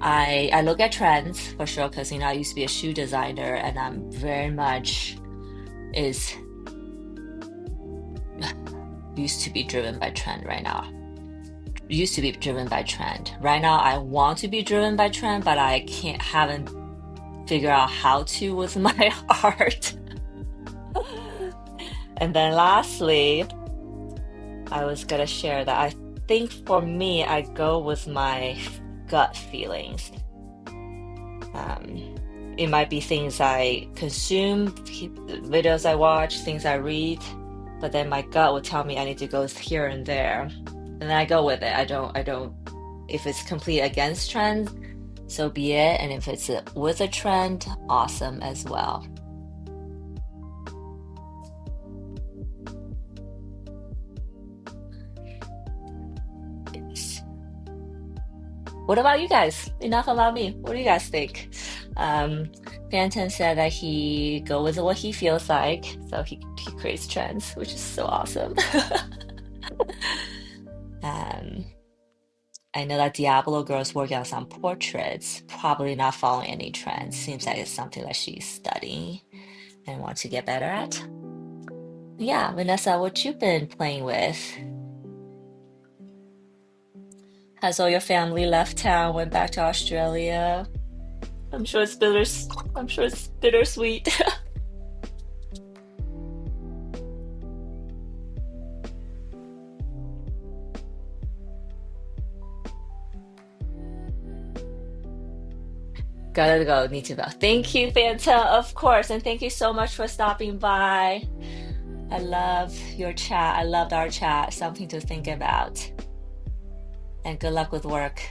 I look at trends for sure because I used to be a shoe designer, and I'm very much used to be driven by trend right now. Used to be driven by trend. Right now, I want to be driven by trend, but I haven't figured out how to with my art. And then lastly, I was gonna share that I think for me, I go with my gut feelings. It might be things I consume, videos I watch, things I read, but then my gut will tell me I need to go here and there, and then I go with it. I don't. If it's completely against trend, so be it. And if it's with a trend, awesome as well. What about you guys? Enough about me. What do you guys think? Phantom said that he go with what he feels like, so he creates trends, which is so awesome. I know that Diablo girl's working on some portraits, probably not following any trends. Seems like it's something that she's studying and wants to get better at. Yeah, Vanessa, what you been playing with? Has all your family left town, went back to Australia? I'm sure it's bittersweet. Gotta go, need to go. Thank you, Fanta, of course, and thank you so much for stopping by. I love your chat. I loved our chat. Something to think about. And good luck with work.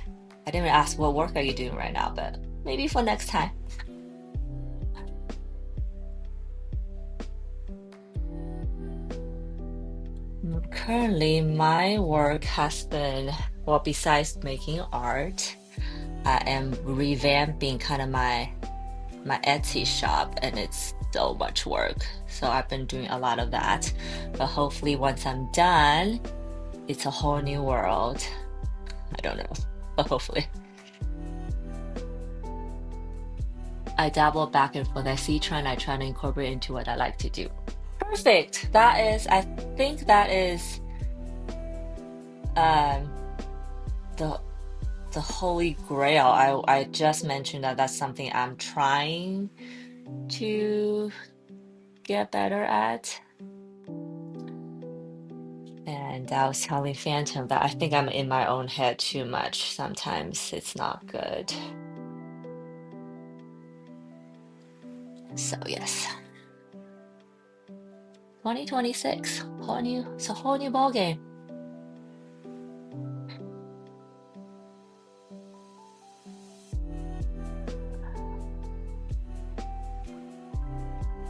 I didn't even ask what work are you doing right now, but maybe for next time. Currently, my work has been, well, besides making art, I am revamping kind of my Etsy shop, and it's so much work. So I've been doing a lot of that. But hopefully once I'm done, it's a whole new world. I don't know, but hopefully. I dabble back and forth. I see trend, I try to incorporate into what I like to do. Perfect. That is, I think that is um the the holy grail. I just mentioned that that's something I'm trying to get better at. And I was telling Phantom that I think I'm in my own head too much. Sometimes it's not good. So yes, 2026, it's a whole new ball game.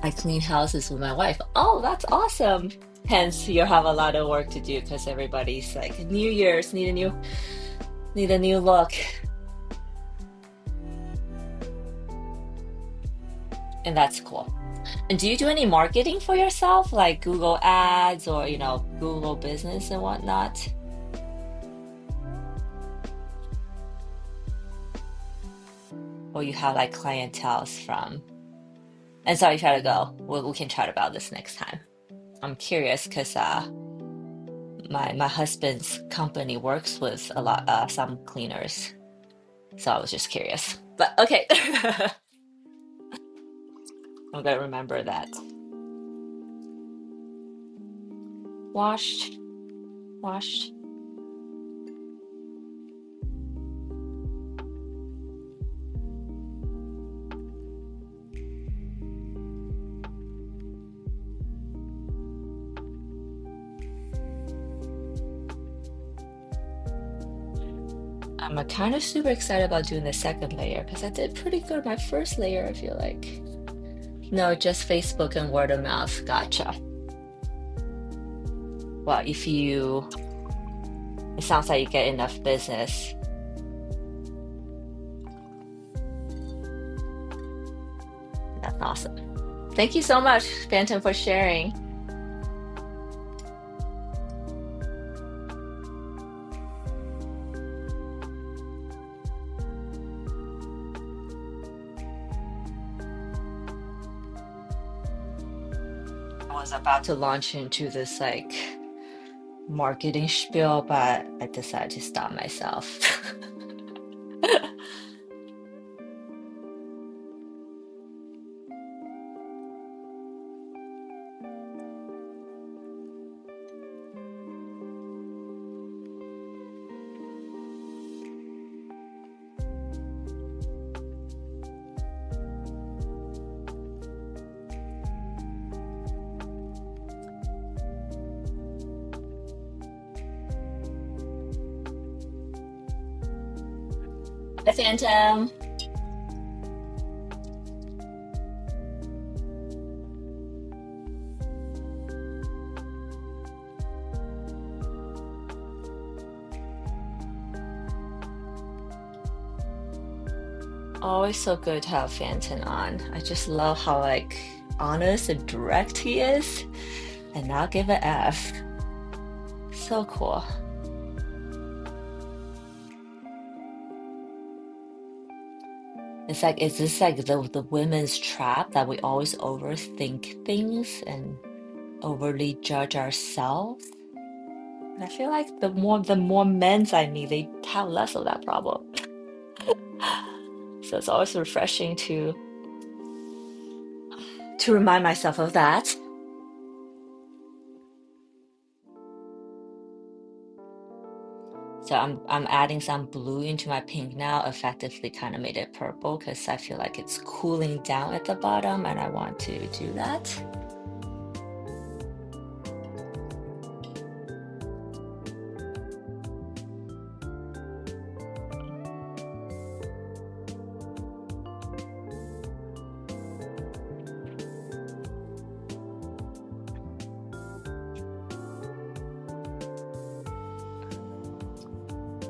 I clean houses with my wife. Oh, that's awesome. Hence, you have a lot of work to do because everybody's like, New Year's, need a new look. And that's cool. And do you do any marketing for yourself, like Google Ads or, Google Business and whatnot? Or you have like clienteles from? And sorry, try to go. We can chat about this next time. I'm curious because my husband's company works with a lot some cleaners, so I was just curious. But okay, I'm gonna remember that. Washed, washed. I'm kind of super excited about doing the second layer because I did pretty good my first layer, I feel like. No, just Facebook and word of mouth. Gotcha. Well, it sounds like you get enough business. That's awesome. Thank you so much, Phantom, for sharing. I was about to launch into this like marketing spiel, but I decided to stop myself. Hi, Phantom. Always so good to have Phantom on. I just love how like honest and direct he is, and not give a F. So cool. It's like, is this like the women's trap that we always overthink things and overly judge ourselves? And I feel like the more men's I meet, they have less of that problem. So it's always refreshing to remind myself of that. So I'm adding some blue into my pink now, effectively kind of made it purple because I feel like it's cooling down at the bottom and I want to do that.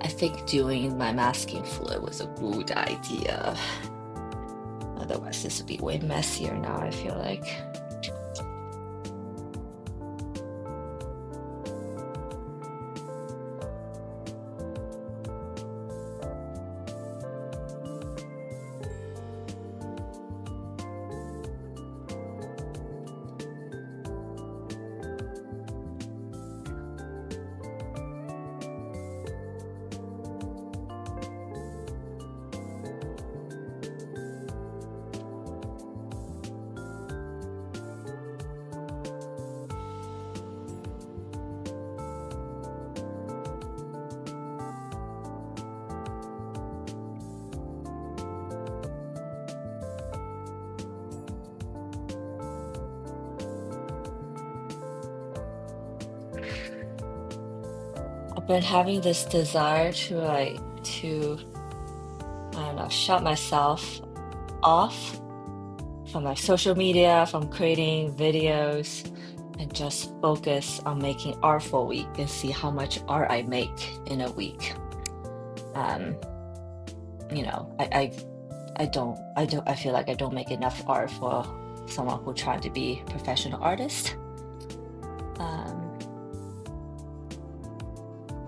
I think doing my masking fluid was a good idea. Otherwise, this would be way messier now, I feel like. I've been having this desire to I don't know, shut myself off from like social media, from creating videos, and just focus on making art for a week and see how much art I make in a week. Um, you know, I feel like I don't make enough art for someone who trying to be a professional artist. Um,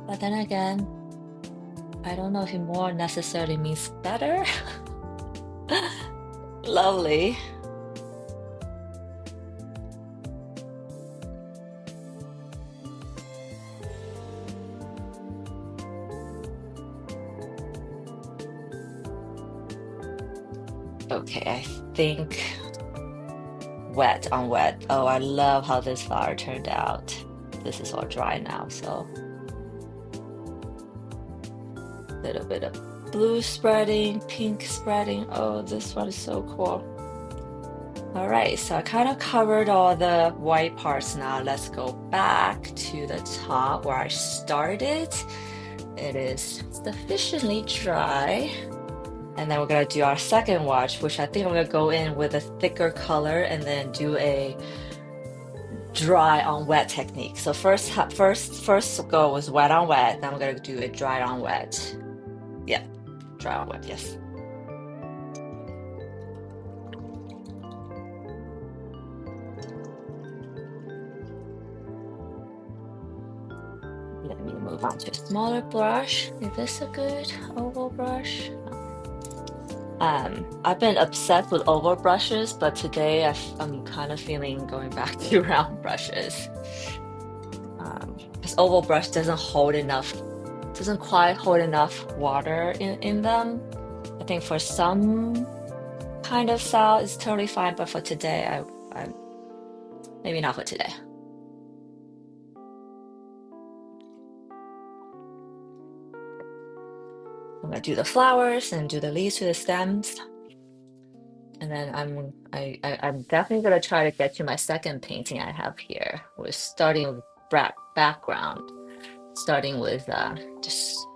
but then again, I don't know if more necessarily means better. Lovely. Okay, I think wet on wet. Oh, I love how this flower turned out. This is all dry now, so a little bit of blue spreading, pink spreading. Oh, this one is so cool. All right, so I kind of covered all the white parts now. Let's go back to the top where I started. It is sufficiently dry. And then we're gonna do our second wash, which I think I'm gonna go in with a thicker color and then do a dry on wet technique. So first go was wet on wet. Then I'm gonna do a dry on wet. Yeah, dry on wet. Yes. Let me move on to a smaller brush. Is this a good oval brush? I've been obsessed with oval brushes, but today I'm kind of feeling going back to round brushes. Because oval brush doesn't quite hold enough water in them. I think for some kind of style it's totally fine, but for today, I maybe not for today. I'm gonna do the flowers and do the leaves to the stems. And then I'm definitely gonna try to get to my second painting I have here. We're starting with background, starting with just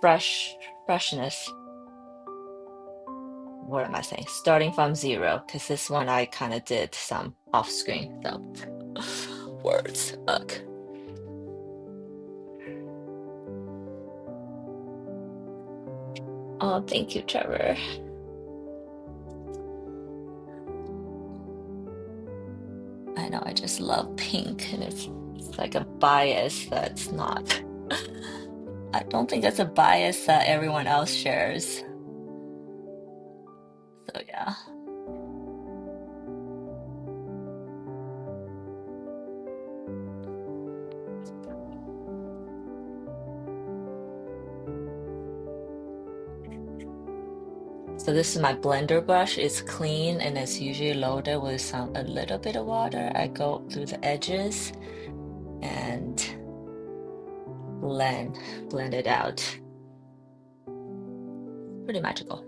brushness. What am I saying? Starting from zero, because this one I kind of did some off screen. So words. Ugh. Oh, thank you, Trevor. I know I just love pink, and it's like a bias that's not. I don't think it's a bias that everyone else shares. So yeah. So this is my blender brush. It's clean and it's usually loaded with a little bit of water. I go through the edges and blend it out. Pretty magical.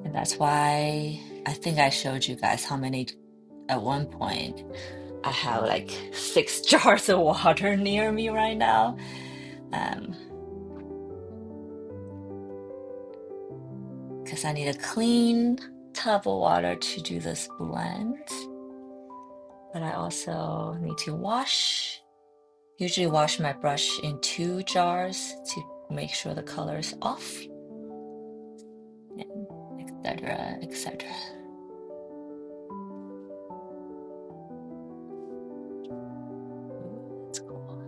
And that's why I think I showed you guys how many at one point. I have like 6 jars of water near me right now. Because I need a clean tub of water to do this blend. But I also need to usually wash my brush in 2 jars to make sure the color is off, etc., etc. That's cool.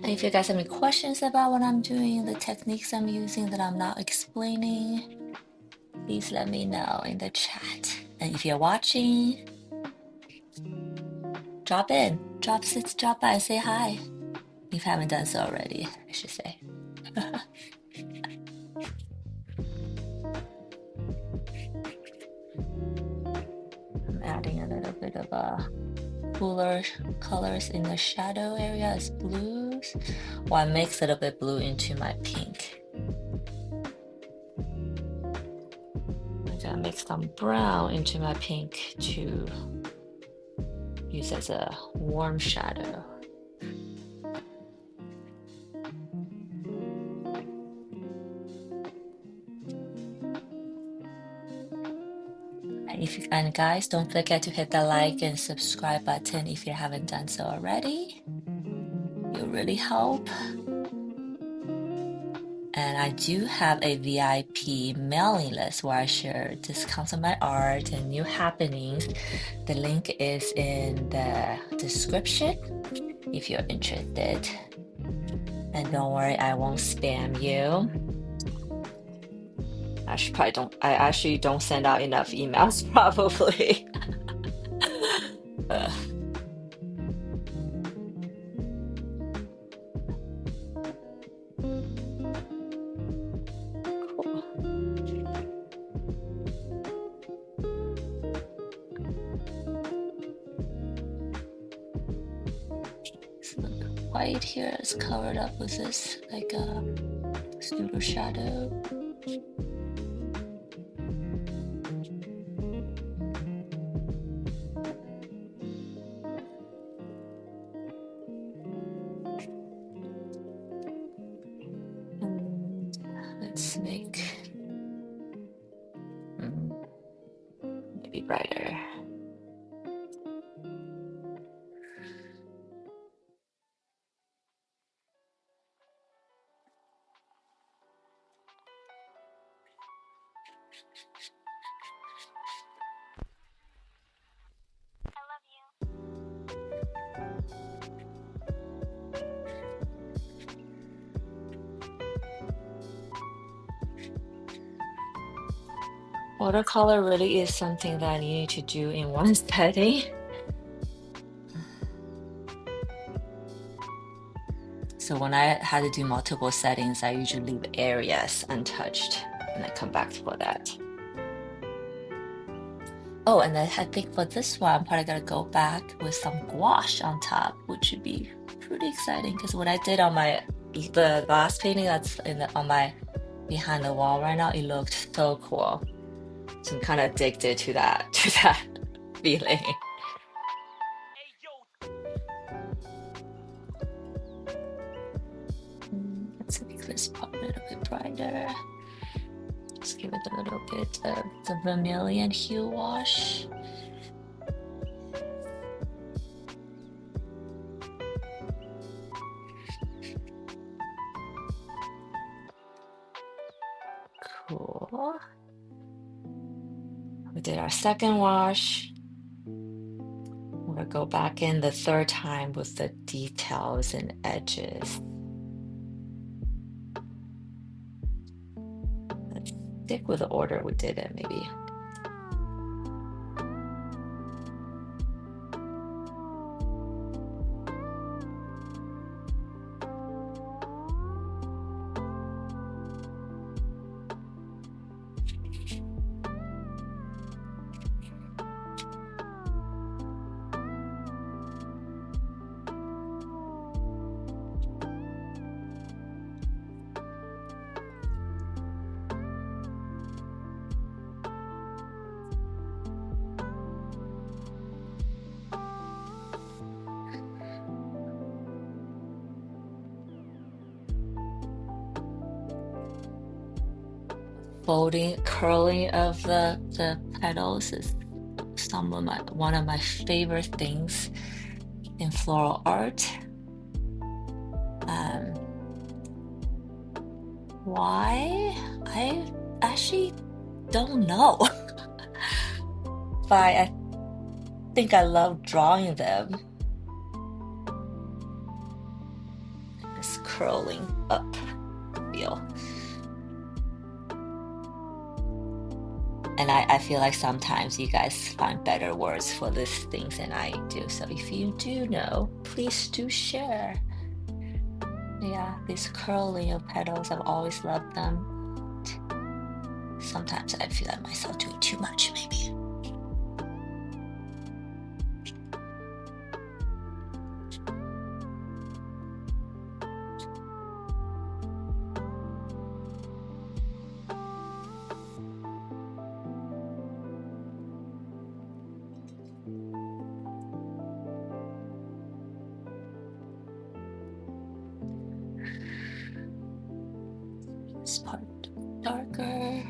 And if you guys have any questions about what I'm doing, the techniques I'm using that I'm not explaining, please let me know in the chat. And if you're watching, drop in, drop by and say hi. If you haven't done so already, I should say. I'm adding a little bit of cooler colors in the shadow area as blues. Well, I mix a little bit blue into my pink. I'm gonna mix some brown into my pink to use as a warm shadow. And guys, don't forget to hit the like and subscribe button if you haven't done so already. You'll really help. And I do have a VIP mailing list where I share discounts on my art and new happenings. The link is in the description if you're interested. And don't worry, I won't spam you. I actually don't send out enough emails, probably. Cool. So the white here is covered up with this like a pseudo shadow. And let's make maybe brighter. Watercolor really is something that I need to do in one setting. So when I had to do multiple settings, I usually leave areas untouched and I come back for that. Oh, and then I think for this one, I'm probably gonna go back with some gouache on top, which would be pretty exciting because what I did on the last painting that's on my behind the wall right now, it looked so cool. So I'm kind of addicted to that feeling. Let's make this part a little bit brighter. Let's give it a little bit of the vermilion hue wash. Cool. We did our second wash. We're gonna go back in the third time with the details and edges. Let's stick with the order we did it, maybe. Curling of the petals is one of my favorite things in floral art. Why? I actually don't know. But I think I love drawing them. curling up feel. And I feel like sometimes you guys find better words for these things than I do. So if you do know, please do share. Yeah, these curling of petals, I've always loved them. Sometimes I feel like myself doing too much, maybe. This part darker.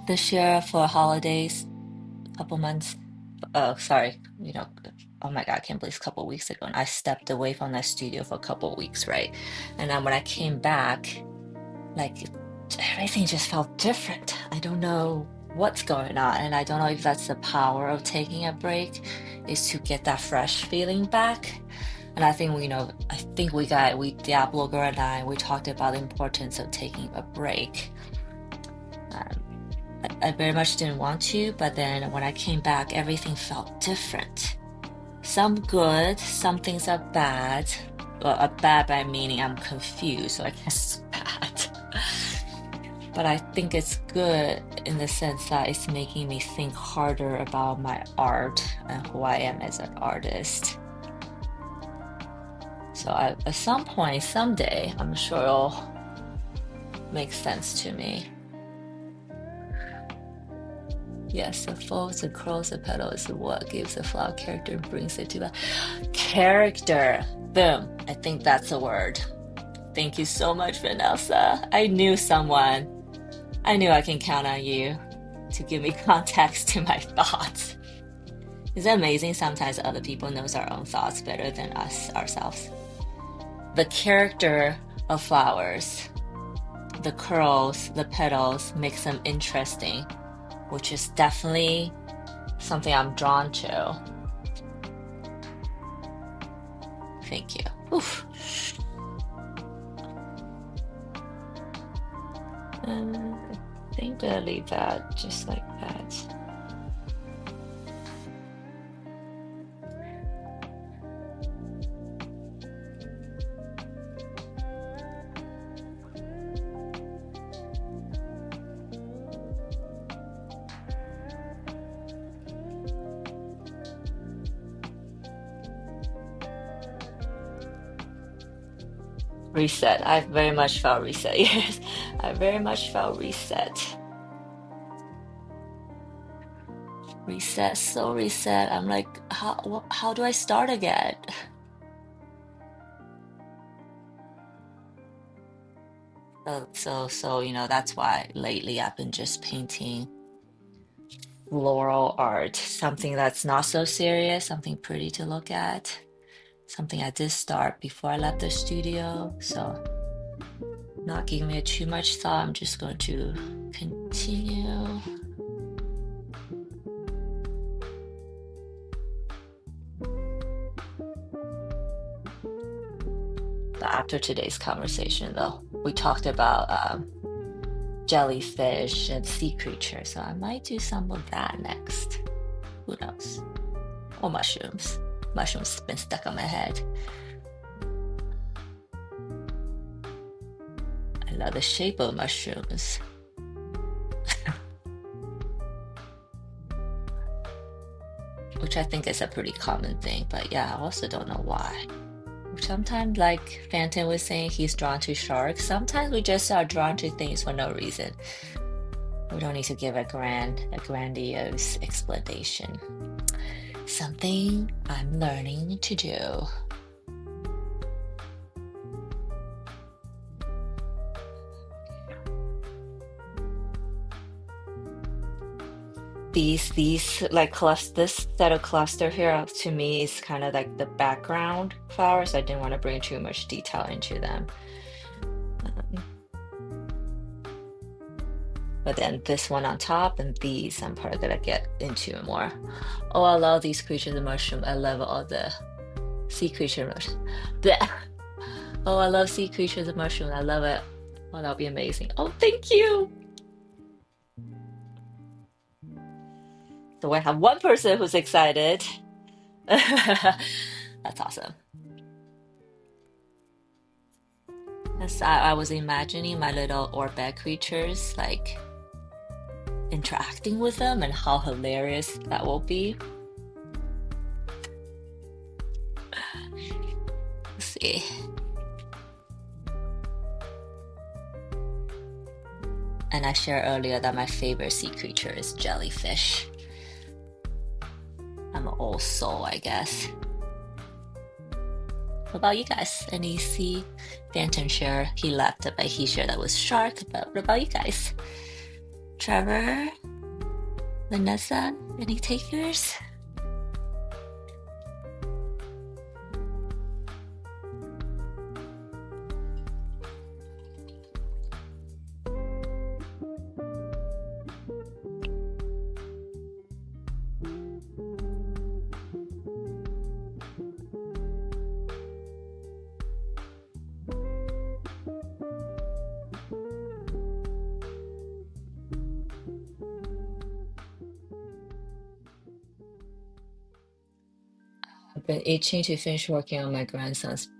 This year for holidays, couple months, sorry, oh my God, I can't believe it's a couple weeks ago, and I stepped away from that studio for a couple weeks, right? And then when I came back, like everything just felt different. I don't know what's going on, and I don't know if that's the power of taking a break, is to get that fresh feeling back. And I think Diablo girl and we talked about the importance of taking a break. I very much didn't want to, but then when I came back, everything felt different. Some good, some things are bad. Well, bad by meaning I'm confused, so I guess it's bad. But I think it's good in the sense that it's making me think harder about my art and who I am as an artist. So at some point, someday, I'm sure it'll make sense to me. Yes, the folds and curls of petal is what gives the flower character and brings it to the character. Boom. I think that's a word. Thank you so much, Vanessa. I knew I can count on you to give me context to my thoughts. Isn't it amazing? Sometimes other people knows our own thoughts better than us ourselves. The character of flowers, the curls, the petals makes them interesting, which is definitely something I'm drawn to. Thank you. Oof. I think I'll leave that just like that. Reset. I very much felt reset. Yes, I very much felt reset. Reset, so reset. I'm like, how do I start again? So, that's why lately I've been just painting floral art, something that's not so serious, something pretty to look at, something I did start before I left the studio. So, not giving it too much thought. I'm just going to continue. But after today's conversation, though, we talked about jellyfish and sea creatures, so I might do some of that next. Who knows? Or mushrooms. Mushrooms have been stuck on my head. I love the shape of mushrooms. Which I think is a pretty common thing, but yeah, I also don't know why. Sometimes, like Phantom was saying, he's drawn to sharks. Sometimes we just are drawn to things for no reason. We don't need to give a grandiose explanation. Something I'm learning to do. these like cluster, this set of cluster here to me is kind of like the background flowers. I didn't want to bring too much detail into them. Um, but then this one on top and these I'm probably gonna get into more. Oh, I love these creatures of mushroom. I love all the sea creature mushroom. Blech. Oh, I love sea creatures of mushroom. I love it. Oh, that'll be amazing. Oh, thank you. So I have one person who's excited. That's awesome. Yes, I was imagining my little orbit creatures like interacting with them and how hilarious that will be. Let's see. And I shared earlier that my favorite sea creature is jellyfish. I'm an old soul, I guess. What about you guys? Any sea? Danton share he left it, but he shared that was shark. But what about you guys? Trevor, Vanessa, any takers? I've been itching to finish working on my grandson's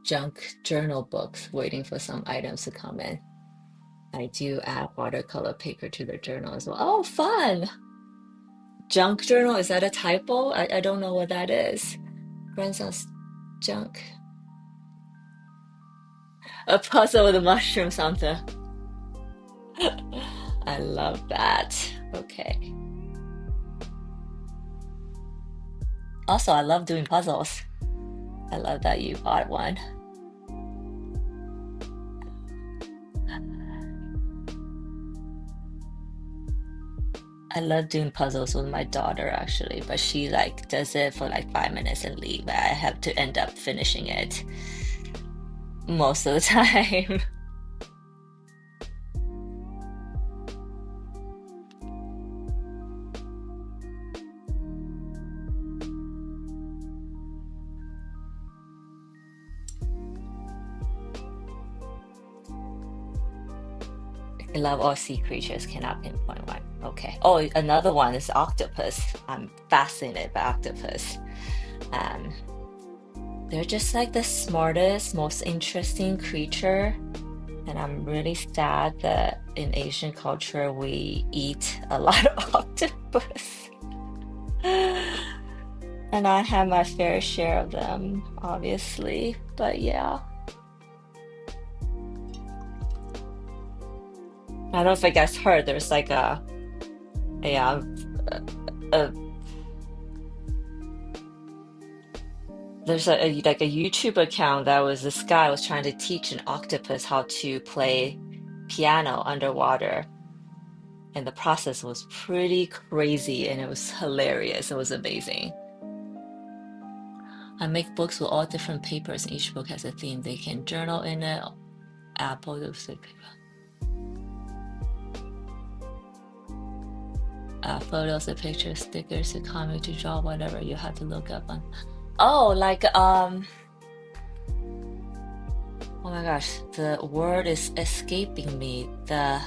junk journal books, waiting for some items to come in. I do add watercolor paper to the journal as well. Oh, fun! Junk journal, is that a typo? I don't know what that is. Grandson's junk. A puzzle with a mushroom something. I love that. Okay. Also, I love doing puzzles. I love that you bought one. I love doing puzzles with my daughter actually, but she like does it for like 5 minutes and leave. I have to end up finishing it most of the time. I love all sea creatures, cannot pinpoint one. Okay. Oh, another one is octopus. I'm fascinated by octopus. Um, they're just like the smartest, most interesting creature. And I'm really sad that in Asian culture we eat a lot of octopus. And I have my fair share of them, obviously. But yeah. I don't know if you guys heard, there's like a, a there's like a YouTube account that was this guy was trying to teach an octopus how to play piano underwater. And the process was pretty crazy and it was hilarious. It was amazing. I make books with all different papers and each book has a theme. They can journal in it, apple, photos, and pictures, stickers, a comic to draw, whatever you have to look up on. Oh, like oh my gosh, the word is escaping me. The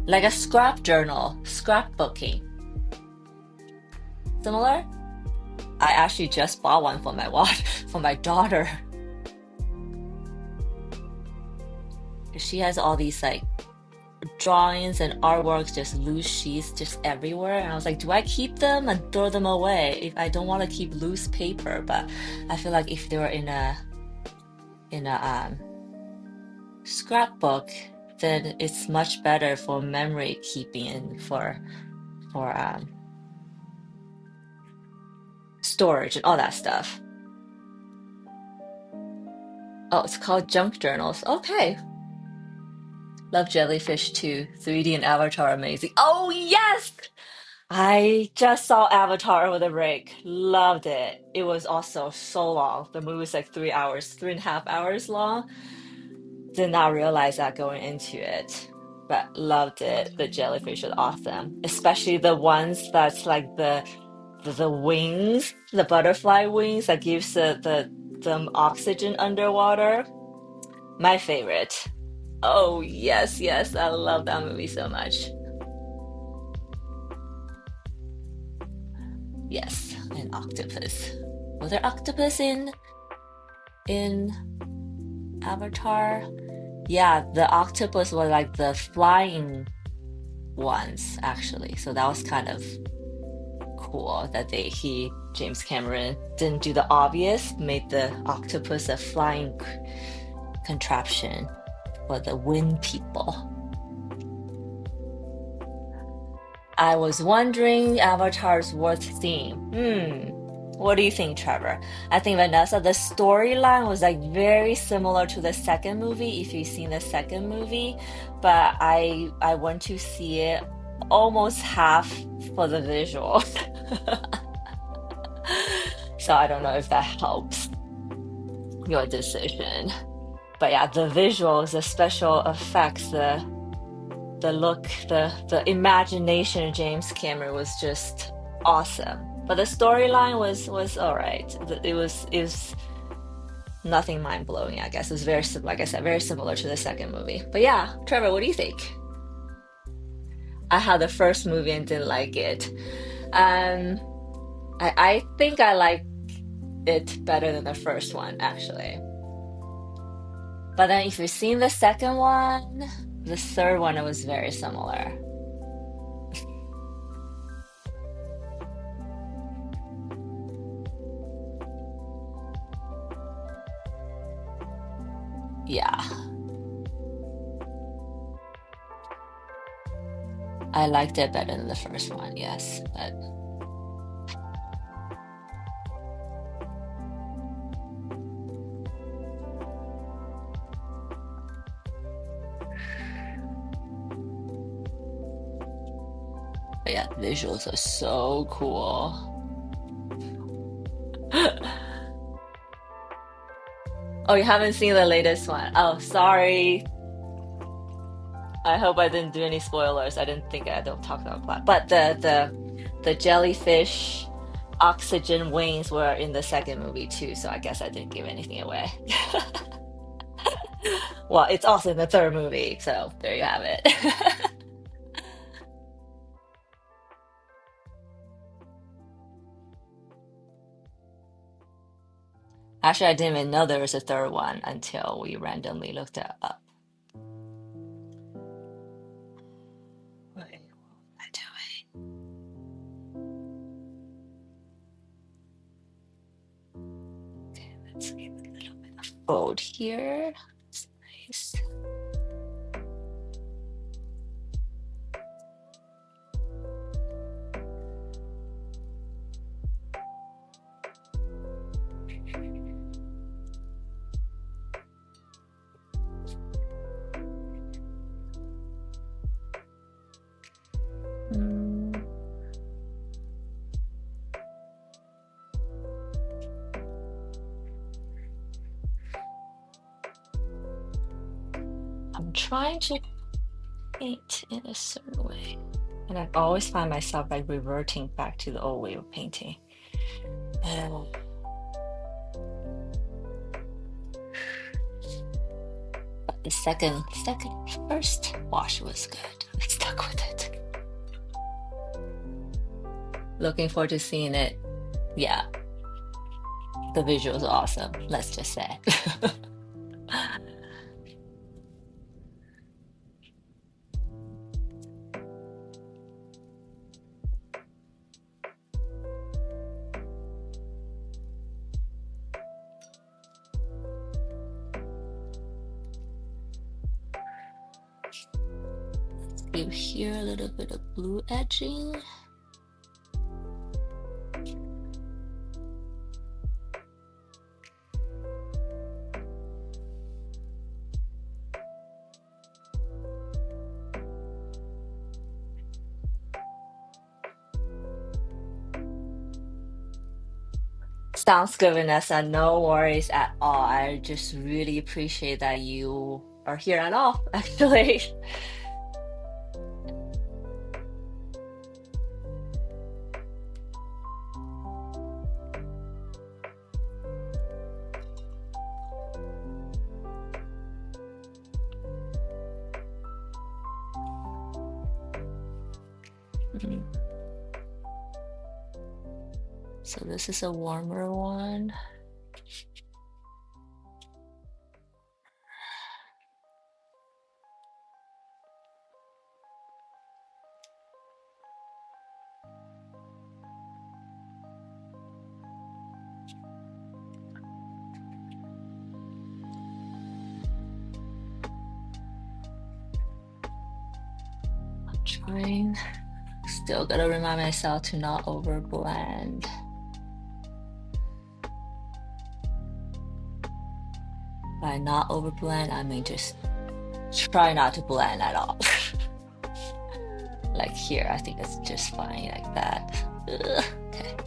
like a scrap journal, scrapbooking. Similar? I actually just bought one for my for my daughter. She has all these like drawings and artworks, just loose sheets just everywhere. And I was like, do I keep them and throw them away? If I don't want to keep loose paper, but I feel like if they were in a scrapbook, then it's much better for memory keeping and for storage and all that stuff. Oh, it's called junk journals. Okay. Love Jellyfish too. 3D and Avatar amazing. Oh yes! I just saw Avatar over the break. Loved it. It was also so long. The movie was like 3 hours, 3.5 hours long. Did not realize that going into it, but loved it. The jellyfish was awesome, especially the ones that's like the wings, the butterfly wings that gives the them oxygen underwater. My favorite. Oh yes, yes, I love that movie so much. Yes, an octopus. Was there octopus in Avatar? Yeah, the octopus were like the flying ones actually. So that was kind of cool that James Cameron didn't do the obvious, made the octopus a flying contraption for the wind people. I was wondering Avatar's worth theme. What do you think, Trevor? I think Vanessa, the storyline was like very similar to the second movie, if you've seen the second movie, but I want to see it almost half for the visual. So I don't know if that helps your decision. But yeah, the visuals, the special effects, the look, the imagination of James Cameron was just awesome. But the storyline was all right. It was nothing mind blowing. I guess it was like I said, very similar to the second movie. But yeah, Trevor, what do you think? I had the first movie and didn't like it. Um, I think I like it better than the first one actually. But then if you've seen the second one, the third one, it was very similar. Yeah, I liked it better than the first one, yes. But yeah, the visuals are so cool. Oh, you haven't seen the latest one. Oh, sorry. I hope I didn't do any spoilers. I didn't think I don't talk about that. But the jellyfish oxygen wings were in the second movie too, so I guess I didn't give anything away. Well, it's also in the third movie, so there you have it. Actually, I didn't even know there was a third one until we randomly looked it up. What am I doing? Okay, let's give it a little bit of fold here. That's nice. Mm, I'm trying to paint in a certain way, and I always find myself like reverting back to the old way of painting. Uh, but the first wash was good. I stuck with it. Looking forward to seeing it. Yeah, the visuals are awesome. Let's just say. Give here a little bit of blue edging. Sounds good, Vanessa. No worries at all. I just really appreciate that you are here at all, actually. Mhm. So this is a warmer one. I'm trying. Still gotta remind myself to not over blend. By not over blend, I mean just try not to blend at all. Like here, I think it's just fine like that. Ugh, okay.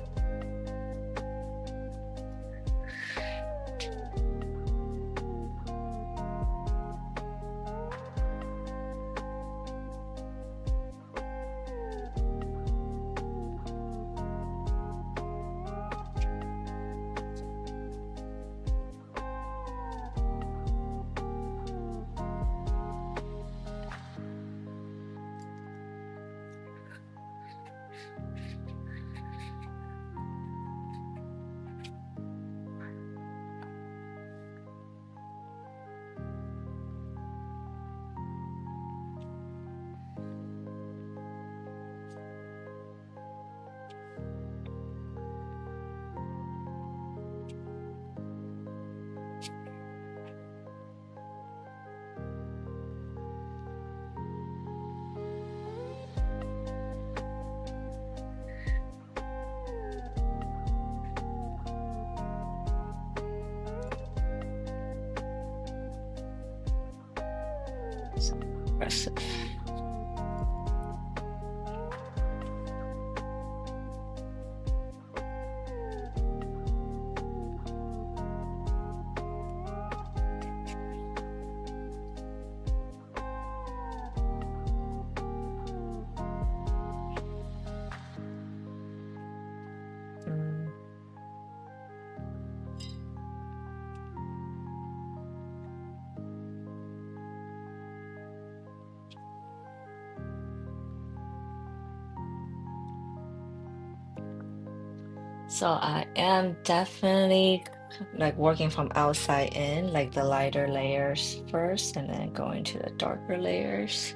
So aggressive. Mm. So I am definitely like working from outside in, like the lighter layers first, and then going to the darker layers.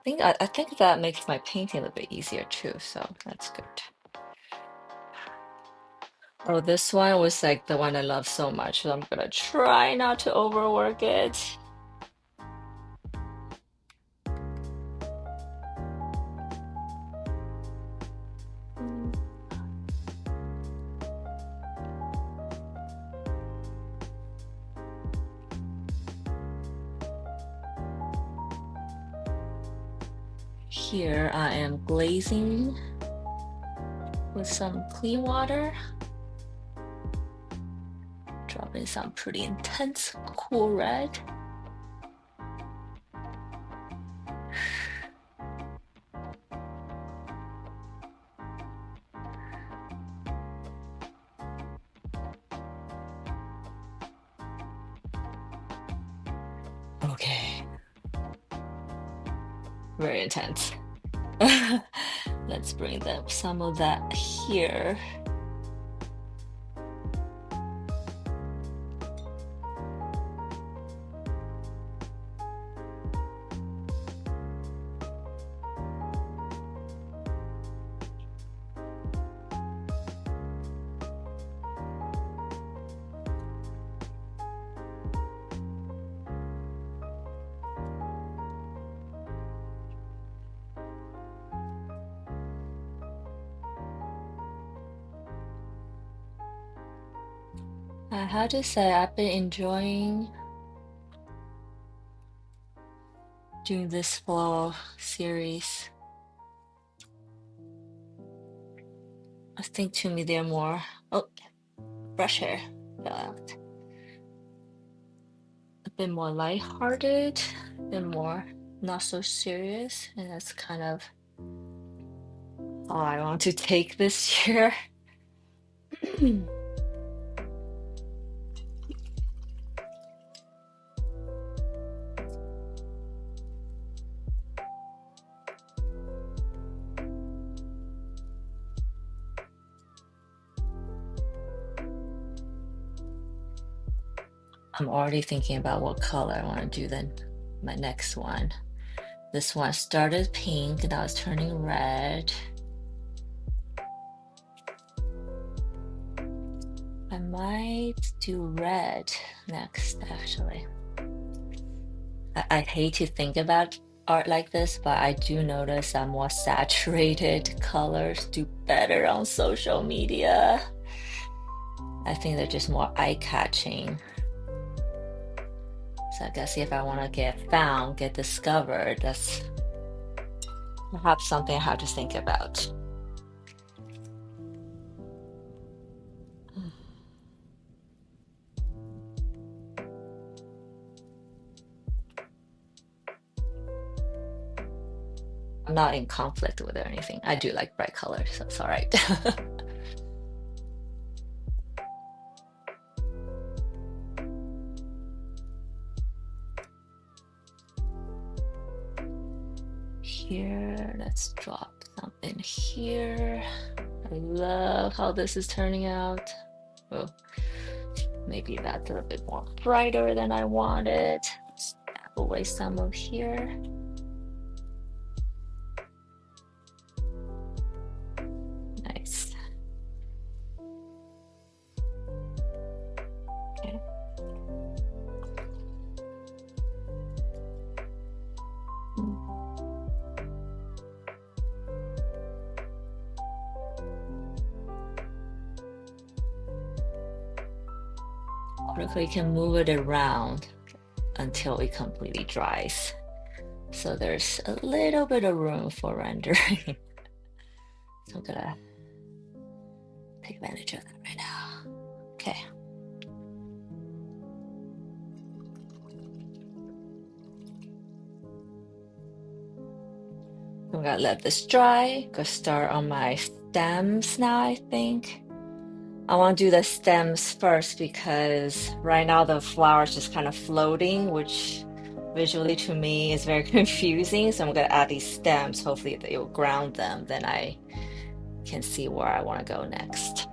I think that makes my painting a little bit easier too, so that's good. Oh, this one was like the one I love so much, so I'm gonna try not to overwork it. Mm. Here I am glazing with some clean water, dropping some pretty intense cool red. Okay, very intense. Let's bring some of that here. I have to say, I've been enjoying doing this flow series. I think to me they're more, oh, brush hair fell out. A bit more lighthearted, a bit more not so serious, and that's kind of how I want to take this year. I'm already thinking about what color I want to do then my next one. This one started pink, now it's turning red. I might do red next, actually. I hate to think about art like this, but I do notice that more saturated colors do better on social media. I think they're just more eye-catching. So I guess if I want to get found, get discovered, that's perhaps something I have to think about. I'm not in conflict with it or anything. I do like bright colors, so it's all right. Here, let's drop something here. I love how this is turning out. Oh, maybe that's a little bit more brighter than I wanted. Snap away some of here. Nice. Okay. Or if we can move it around until it completely dries. So there's a little bit of room for rendering. So I'm gonna take advantage of that right now. Okay. I'm gonna let this dry. Go start on my stems now, I think. I want to do the stems first because right now the flower is just kind of floating, which visually to me is very confusing. So I'm gonna add these stems. Hopefully it will ground them. Then I can see where I want to go next.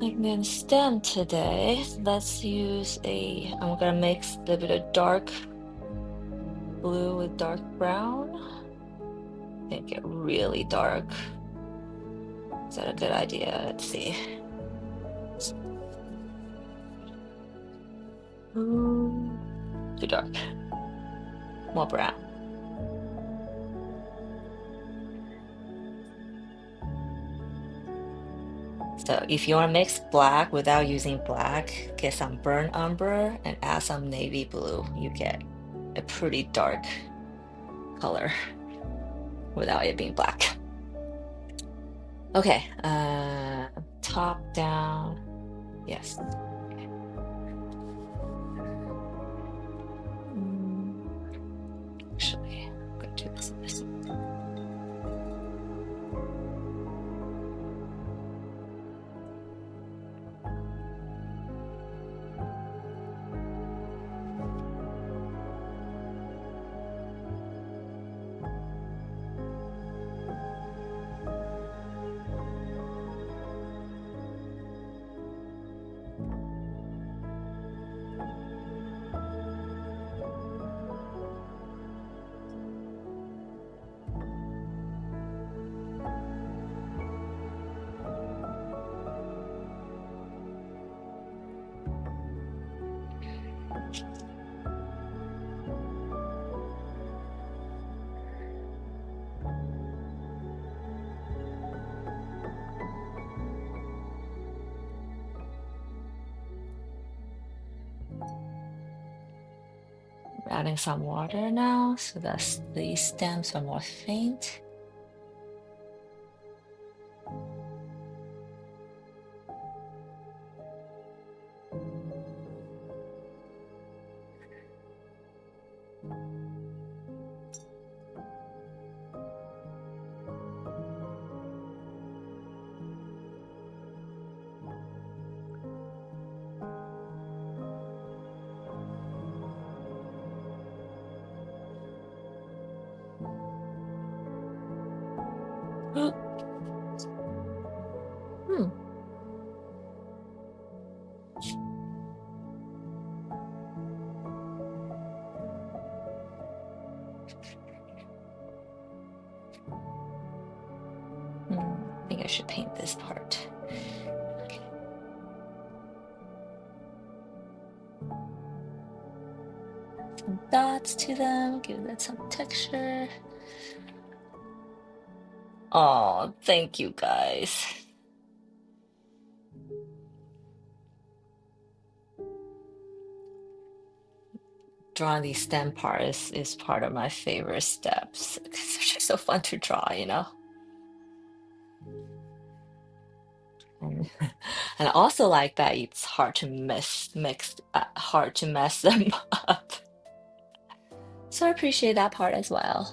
Like the stem today, let's use I'm gonna mix a little bit of dark blue with dark brown. Make it really dark. Is that a good idea? Let's see. Too dark. More brown. So if you want to mix black without using black, get some burnt umber and add some navy blue. You get a pretty dark color without it being black. Okay, top down. Yes. Okay. Actually, I'm going to do this. adding some water now so that the stems are more faint. Hmm. I think I should paint this part. Some dots to them, give that some texture. Oh, thank you guys. Drawing these stem parts is part of my favorite steps because they're just so fun to draw, you know? And, and I also like that it's hard to hard to mess them up. So I appreciate that part as well.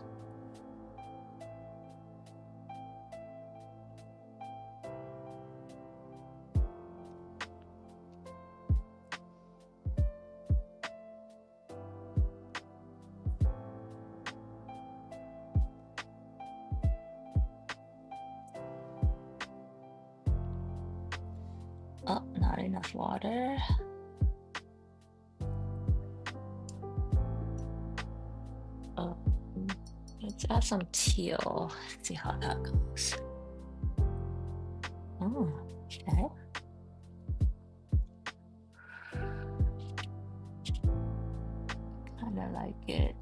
Oh, not enough water. Oh, let's add some teal. See how that goes. Oh, okay. Kind of like it.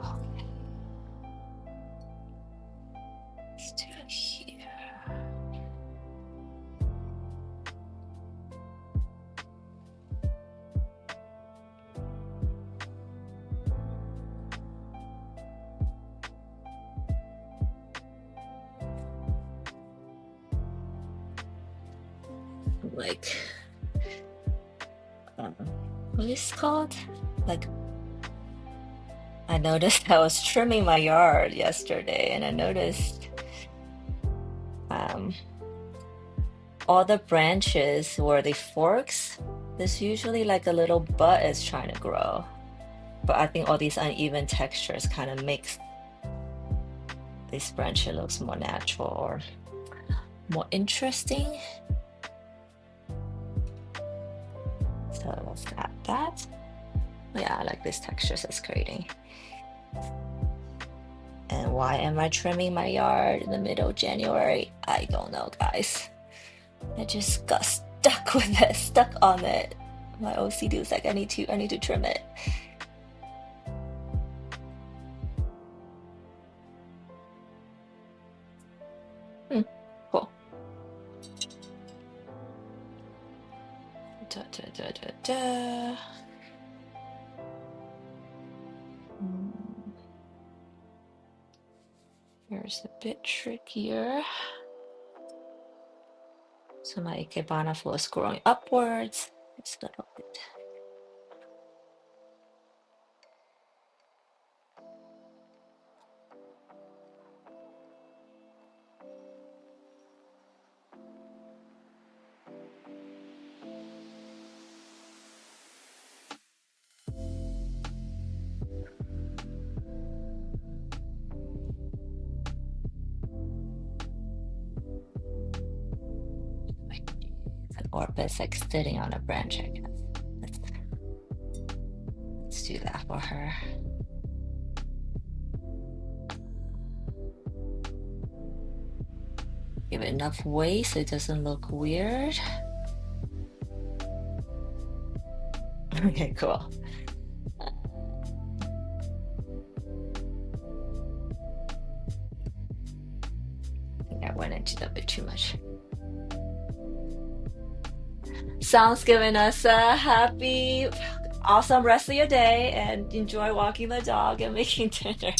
Okay. Let's do it here. Like, what is it called? Like, I noticed I was trimming my yard yesterday, and I noticed um, all the branches where the forks, there's usually like a little bud is trying to grow. But I think all these uneven textures kind of makes this branch looks more natural or more interesting. So let's add that. Yeah, I like this texture it's creating. And why am I trimming my yard in the middle of January? I don't know, guys. I just got stuck with it, stuck on it. My OCD was like, I need to trim it. Cool. Da, da, da, da, da. Here's a bit trickier. So my Ikebana flow is growing upwards. It's a little bit. or but it's like sitting on a branch, I guess. Let's, let's do that for her. Give it enough weight so it doesn't look weird. Okay, cool. I think I went into that a bit too much. Sounds good, Vanessa. Happy, awesome rest of your day and enjoy walking the dog and making dinner.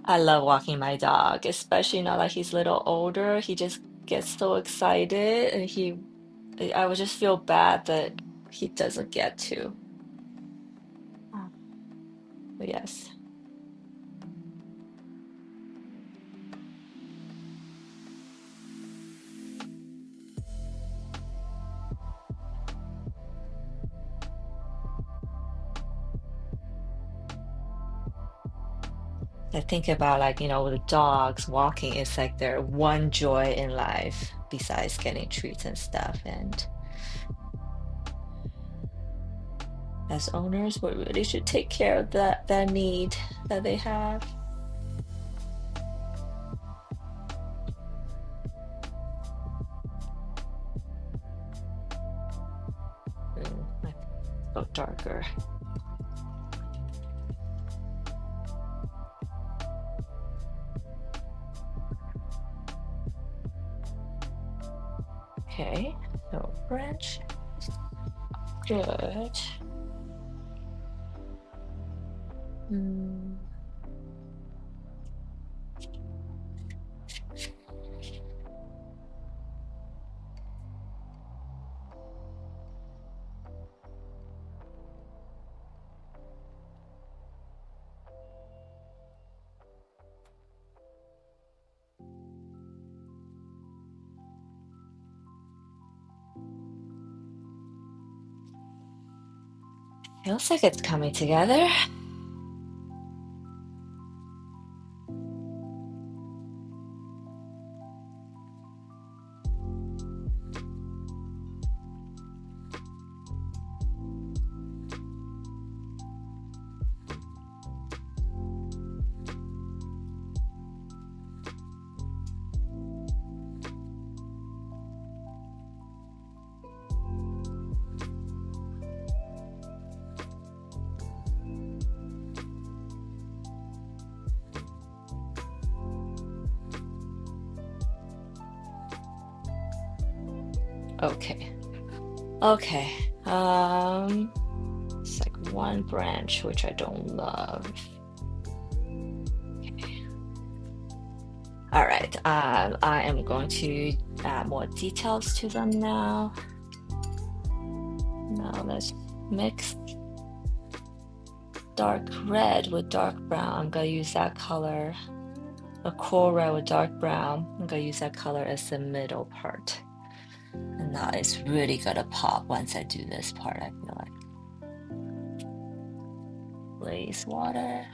I love walking my dog, especially now that he's a little older. He just gets so excited and I would just feel bad that he doesn't get to. Oh, but yes. I think about like, with the dogs walking, it's like their one joy in life besides getting treats and stuff. And as owners, we really should take care of that need that they have. I go darker. Okay, so branch, good. Mm, feels like it's coming together. Okay, okay. It's like one branch, which I don't love. Okay. All right, I am going to add more details to them now. Now let's mix dark red with dark brown. I'm gonna use that color, a cool red with dark brown. I'm gonna use that color as the middle part. And now it's really gonna pop once I do this part, I feel like. Glaze water.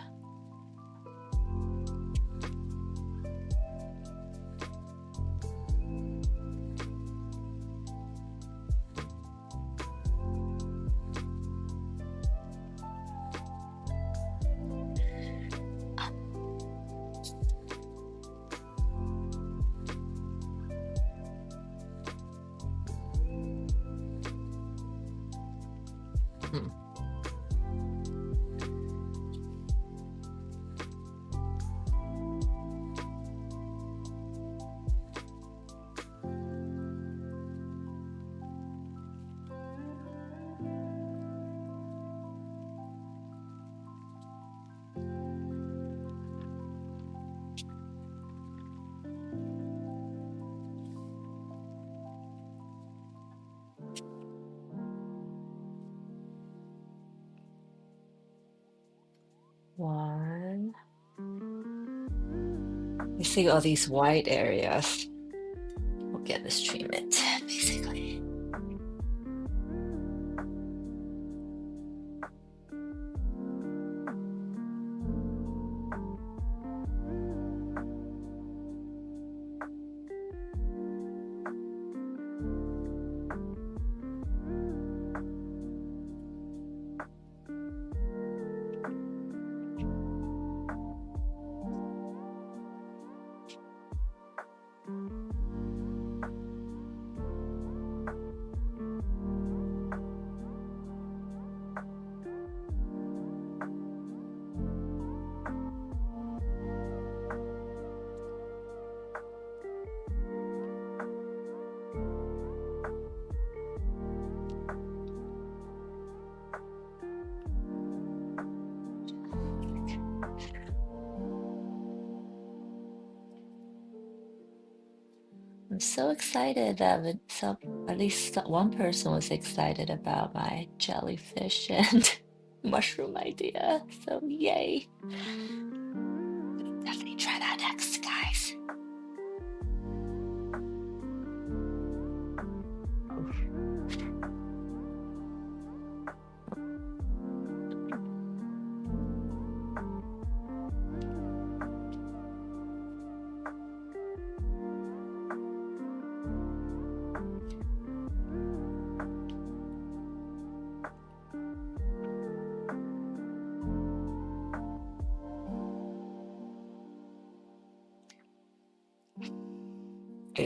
Hmm. One. You see all these white areas. We'll get this treatment, basically. I'm so excited that at least one person was excited about my jellyfish and mushroom idea. So yay. Definitely try that next, guys. I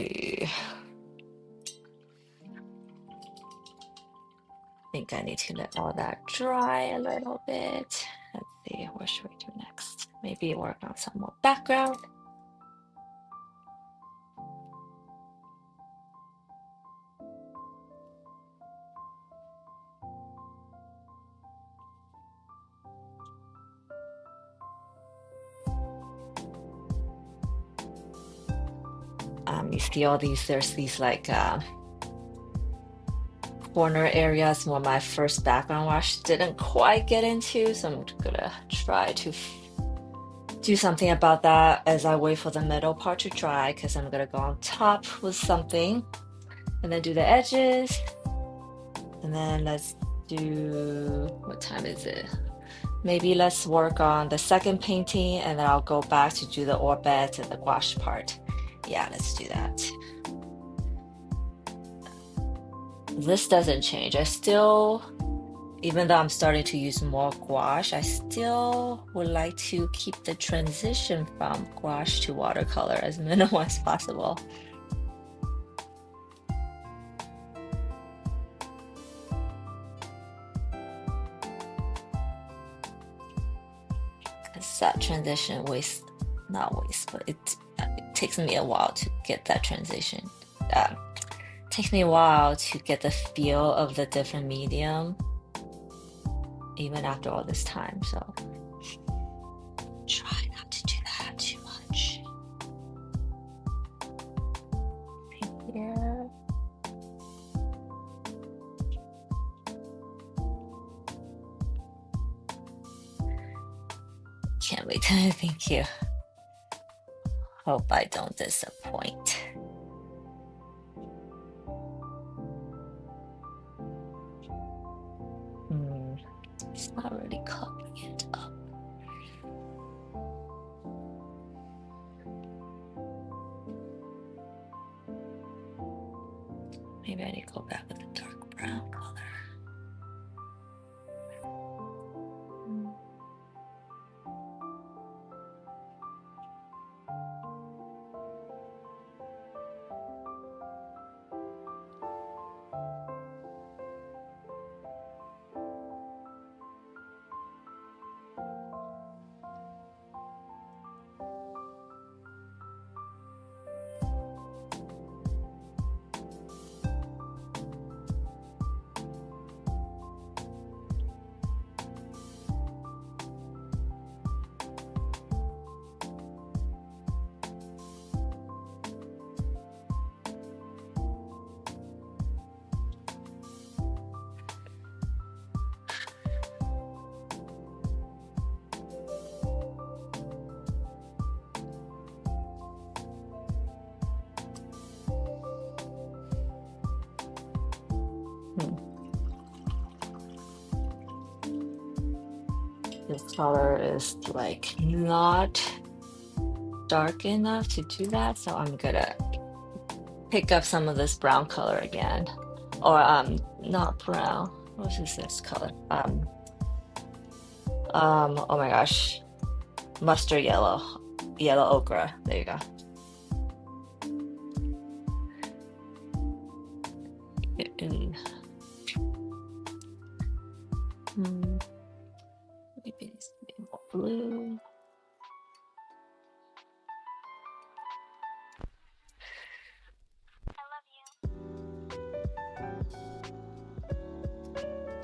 think I need to let all that dry a little bit. Let's see, what should we do next? Maybe work on some more background. You see all these, there's these like corner areas where my first background wash didn't quite get into, so I'm gonna try to do something about that as I wait for the middle part to dry, because I'm gonna go on top with something and then do the edges. And then let's do, what time is it? Maybe let's work on the second painting and then I'll go back to do the orbit and the gouache part. Yeah, let's do that. This doesn't change. I still, even though I'm starting to use more gouache, I still would like to keep the transition from gouache to watercolor as minimal as possible. Because that transition not waste, but it takes me a while to get that transition. Takes me a while to get the feel of the different medium, even after all this time. So try not to do that too much. Right here. Can't wait. Thank you. Hope I don't disappoint. It's not really covering it up. Maybe I need to go back with the dark brown color. This color is like not dark enough to do that, so I'm gonna pick up some of this brown color again. Or not brown. What is this color? Oh my gosh. Mustard yellow. Yellow ochre. There you go. Maybe it's a bit more blue.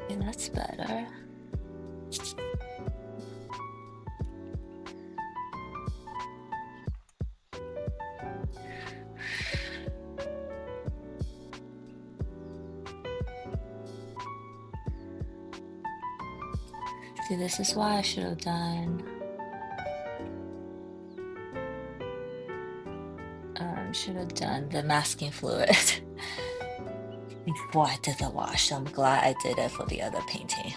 Okay, that's better. See, this is why I should have done. Should have done the masking fluid before I did the wash. So I'm glad I did it for the other painting.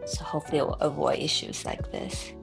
So hopefully it will avoid issues like this.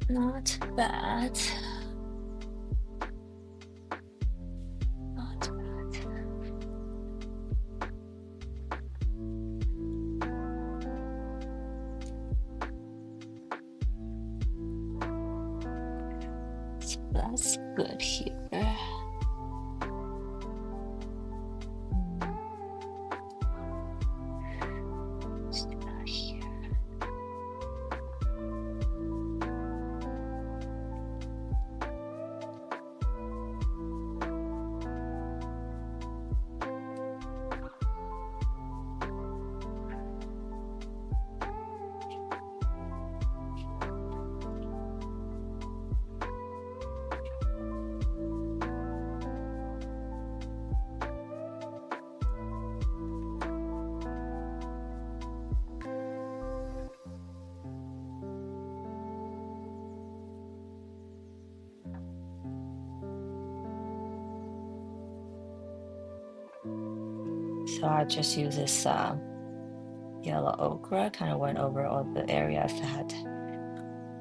Not bad. Not bad. So that's good here. Let's do that here. So I just use this yellow ochre, kind of went over all the areas that had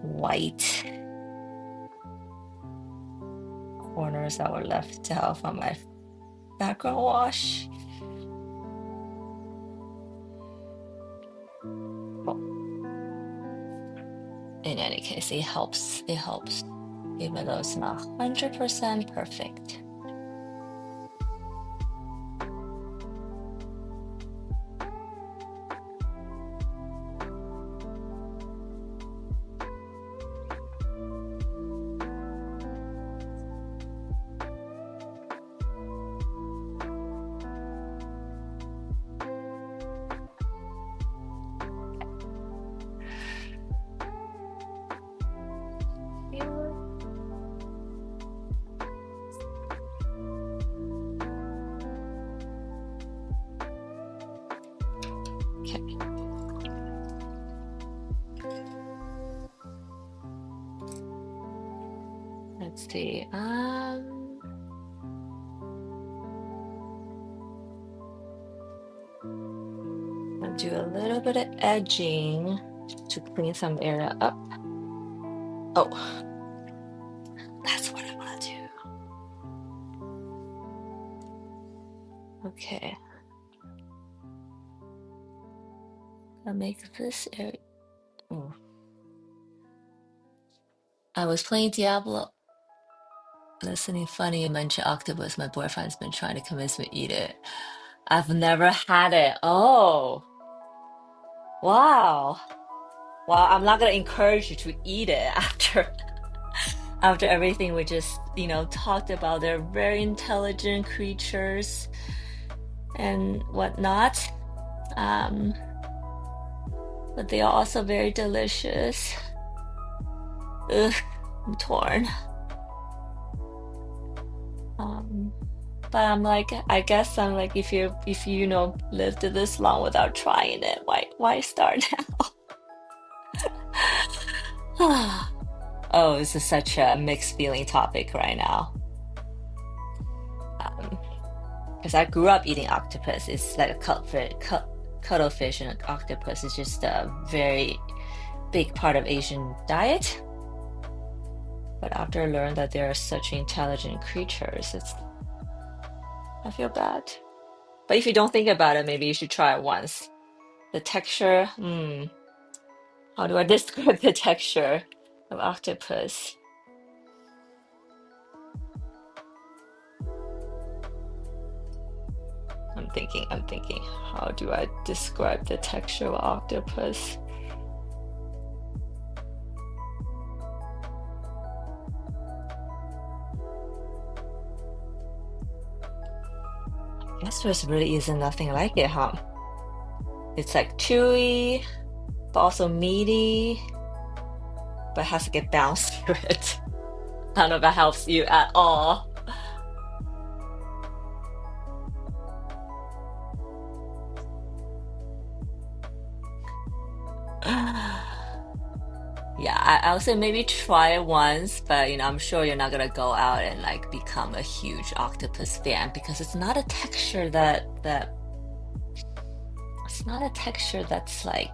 white corners that were left out from my background wash. Well, in any case, it helps. It helps, even though it's not 100% perfect. Okay. Let's see. I'll do a little bit of edging to clean some area up. Oh, that's what I want to do. Okay. I'll make this area. Ooh. I was playing Diablo. Listening funny, you mentioned octopus. My boyfriend's been trying to convince me to eat it. I've never had it. Oh, wow. Well, I'm not gonna encourage you to eat it after everything we just, talked about. They're very intelligent creatures and whatnot. But they are also very delicious. Ugh, I'm torn. But I'm like, I guess I'm like, if you lived this long without trying it, why start now? Oh, this is such a mixed feeling topic right now. Because I grew up eating octopus. It's like a cuttlefish and octopus is just a very big part of Asian diet. But after I learned that they are such intelligent creatures, I feel bad. But if you don't think about it, maybe you should try it once. The texture, how do I describe the texture of octopus? I'm thinking, how do I describe the texture of octopus? I guess there's really isn't nothing like it, huh? It's like chewy, but also meaty, but has to get bounce through it. I don't know if that helps you at all. Yeah, I would say maybe try it once, but I'm sure you're not gonna go out and like become a huge octopus fan because it's not a texture that it's not a texture that's like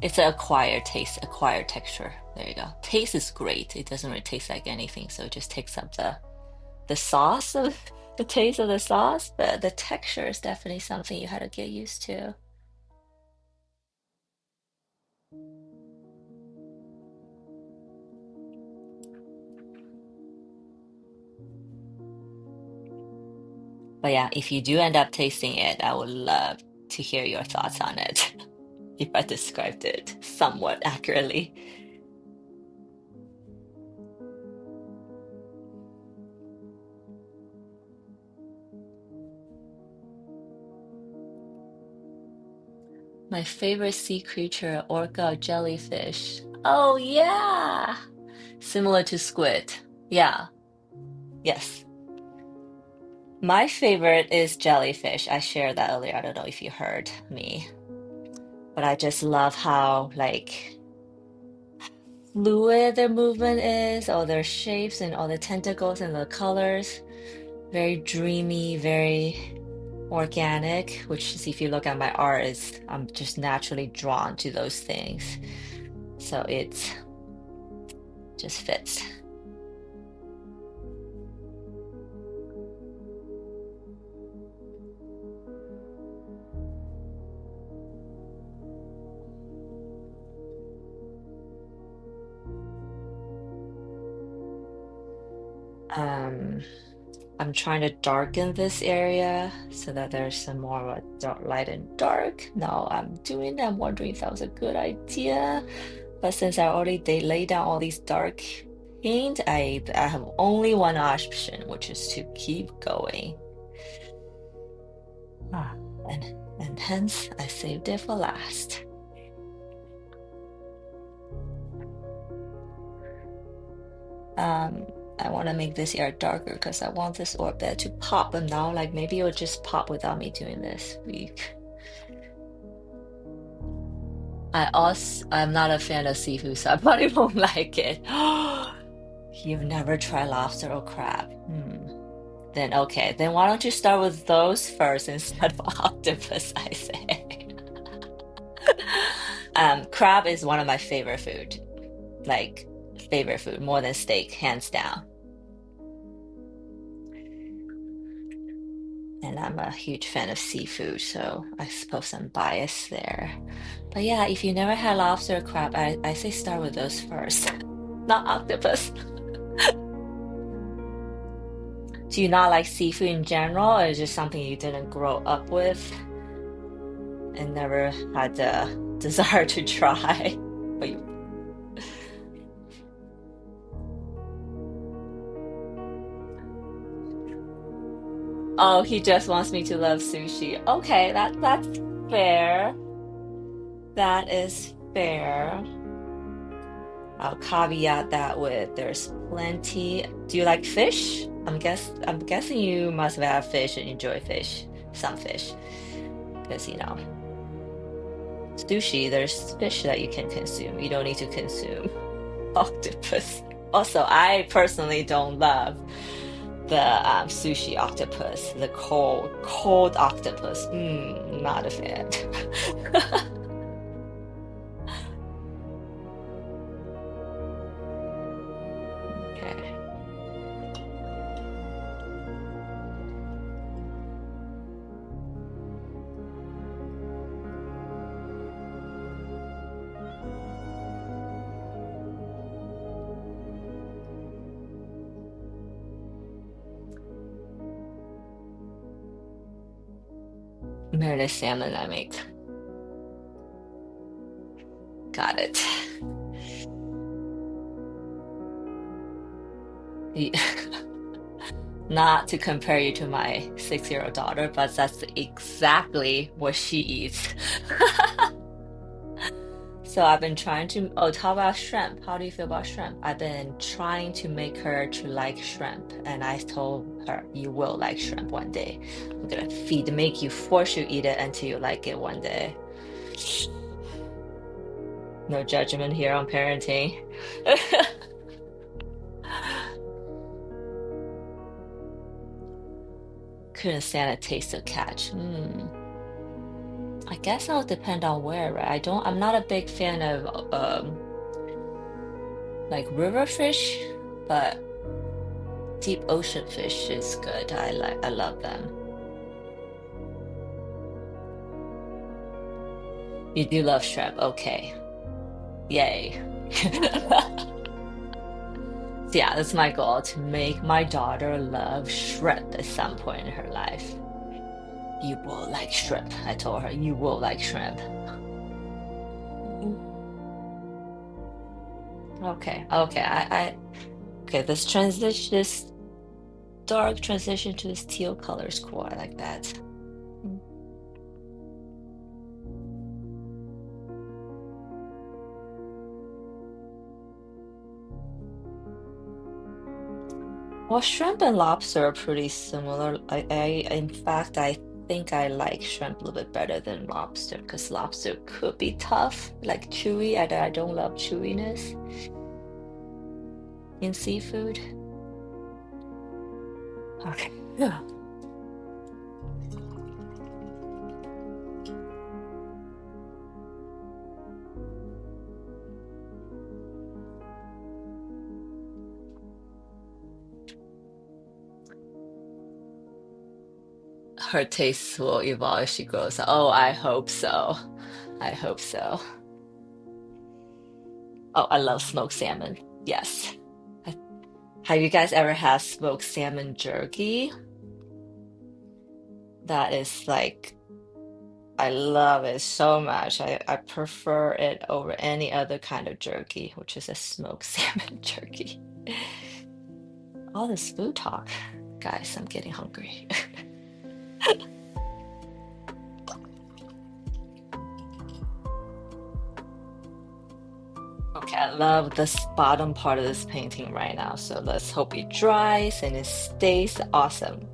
it's an acquired taste, acquired texture. There you go. Taste is great. It doesn't really taste like anything, so it just takes up the sauce of the taste of the sauce, but the texture is definitely something you had to get used to. But yeah, if you do end up tasting it, I would love to hear your thoughts on it. If I described it somewhat accurately. My favorite sea creature, orca or jellyfish. Oh yeah, similar to squid. Yeah, yes. My favorite is jellyfish. I shared that earlier. I don't know if you heard me, but I just love how like fluid their movement is, all their shapes and all the tentacles and the colors. Very dreamy, very organic, which is if you look at my art, is I'm just naturally drawn to those things. So it just fits. Um, I'm trying to darken this area so that there's some more of a dark, light and dark. No, I'm doing that. I'm wondering if that was a good idea. But since I already laid down all these dark paint, I have only one option, which is to keep going. Ah, and hence I saved it for last. Um, I want to make this area darker because I want this orbit to pop. But now, like maybe it'll just pop without me doing this week. I'm not a fan of seafood, so I probably won't like it. You've never tried lobster or crab? Then okay, then why don't you start with those first instead of octopus, I say. Crab is one of my favorite food, like favorite food, more than steak, hands down. And I'm a huge fan of seafood, so I suppose I'm biased there. But yeah, if you never had lobster or crab, I say start with those first, not octopus. Do you not like seafood in general, or is it just something you didn't grow up with and never had the desire to try? But you, oh, he just wants me to love sushi. Okay, that's fair. That is fair. I'll caveat that with there's plenty. Do you like fish? I'm guessing you must have had fish and enjoy fish, some fish, because sushi. There's fish that you can consume. You don't need to consume octopus. Also, I personally don't love the sushi octopus, the cold octopus. Not a fan. Okay. Marinated salmon I make. Got it. Ye- Not to compare you to my 6-year-old daughter, but that's exactly what she eats. So I've been trying to, oh, how about shrimp? How do you feel about shrimp? I've been trying to make her to like shrimp, and I told her, you will like shrimp one day. I'm gonna make you, force you eat it until you like it one day. No judgment here on parenting. Couldn't stand a taste of catch. I guess it'll depend on where, right? I'm not a big fan of like river fish, but deep ocean fish is good. I love them. You do love shrimp. Okay. Yay. So yeah, that's my goal to make my daughter love shrimp at some point in her life. You will like shrimp. I told her, you will like shrimp. Okay, okay. Okay, this dark transition to this teal color is cool. I like that. Mm. Well, shrimp and lobster are pretty similar. In fact, I think I like shrimp a little bit better than lobster because lobster could be tough, like chewy. I don't love chewiness in seafood. Okay. Yeah. Her tastes will evolve as she grows up. Oh, I hope so. I hope so. Oh, I love smoked salmon. Yes. I- Have you guys ever had smoked salmon jerky? That is like, I love it so much. I prefer it over any other kind of jerky, which is a smoked salmon jerky. All this food talk. Guys, I'm getting hungry. Okay, I love this bottom part of this painting right now. So let's hope it dries and it stays awesome.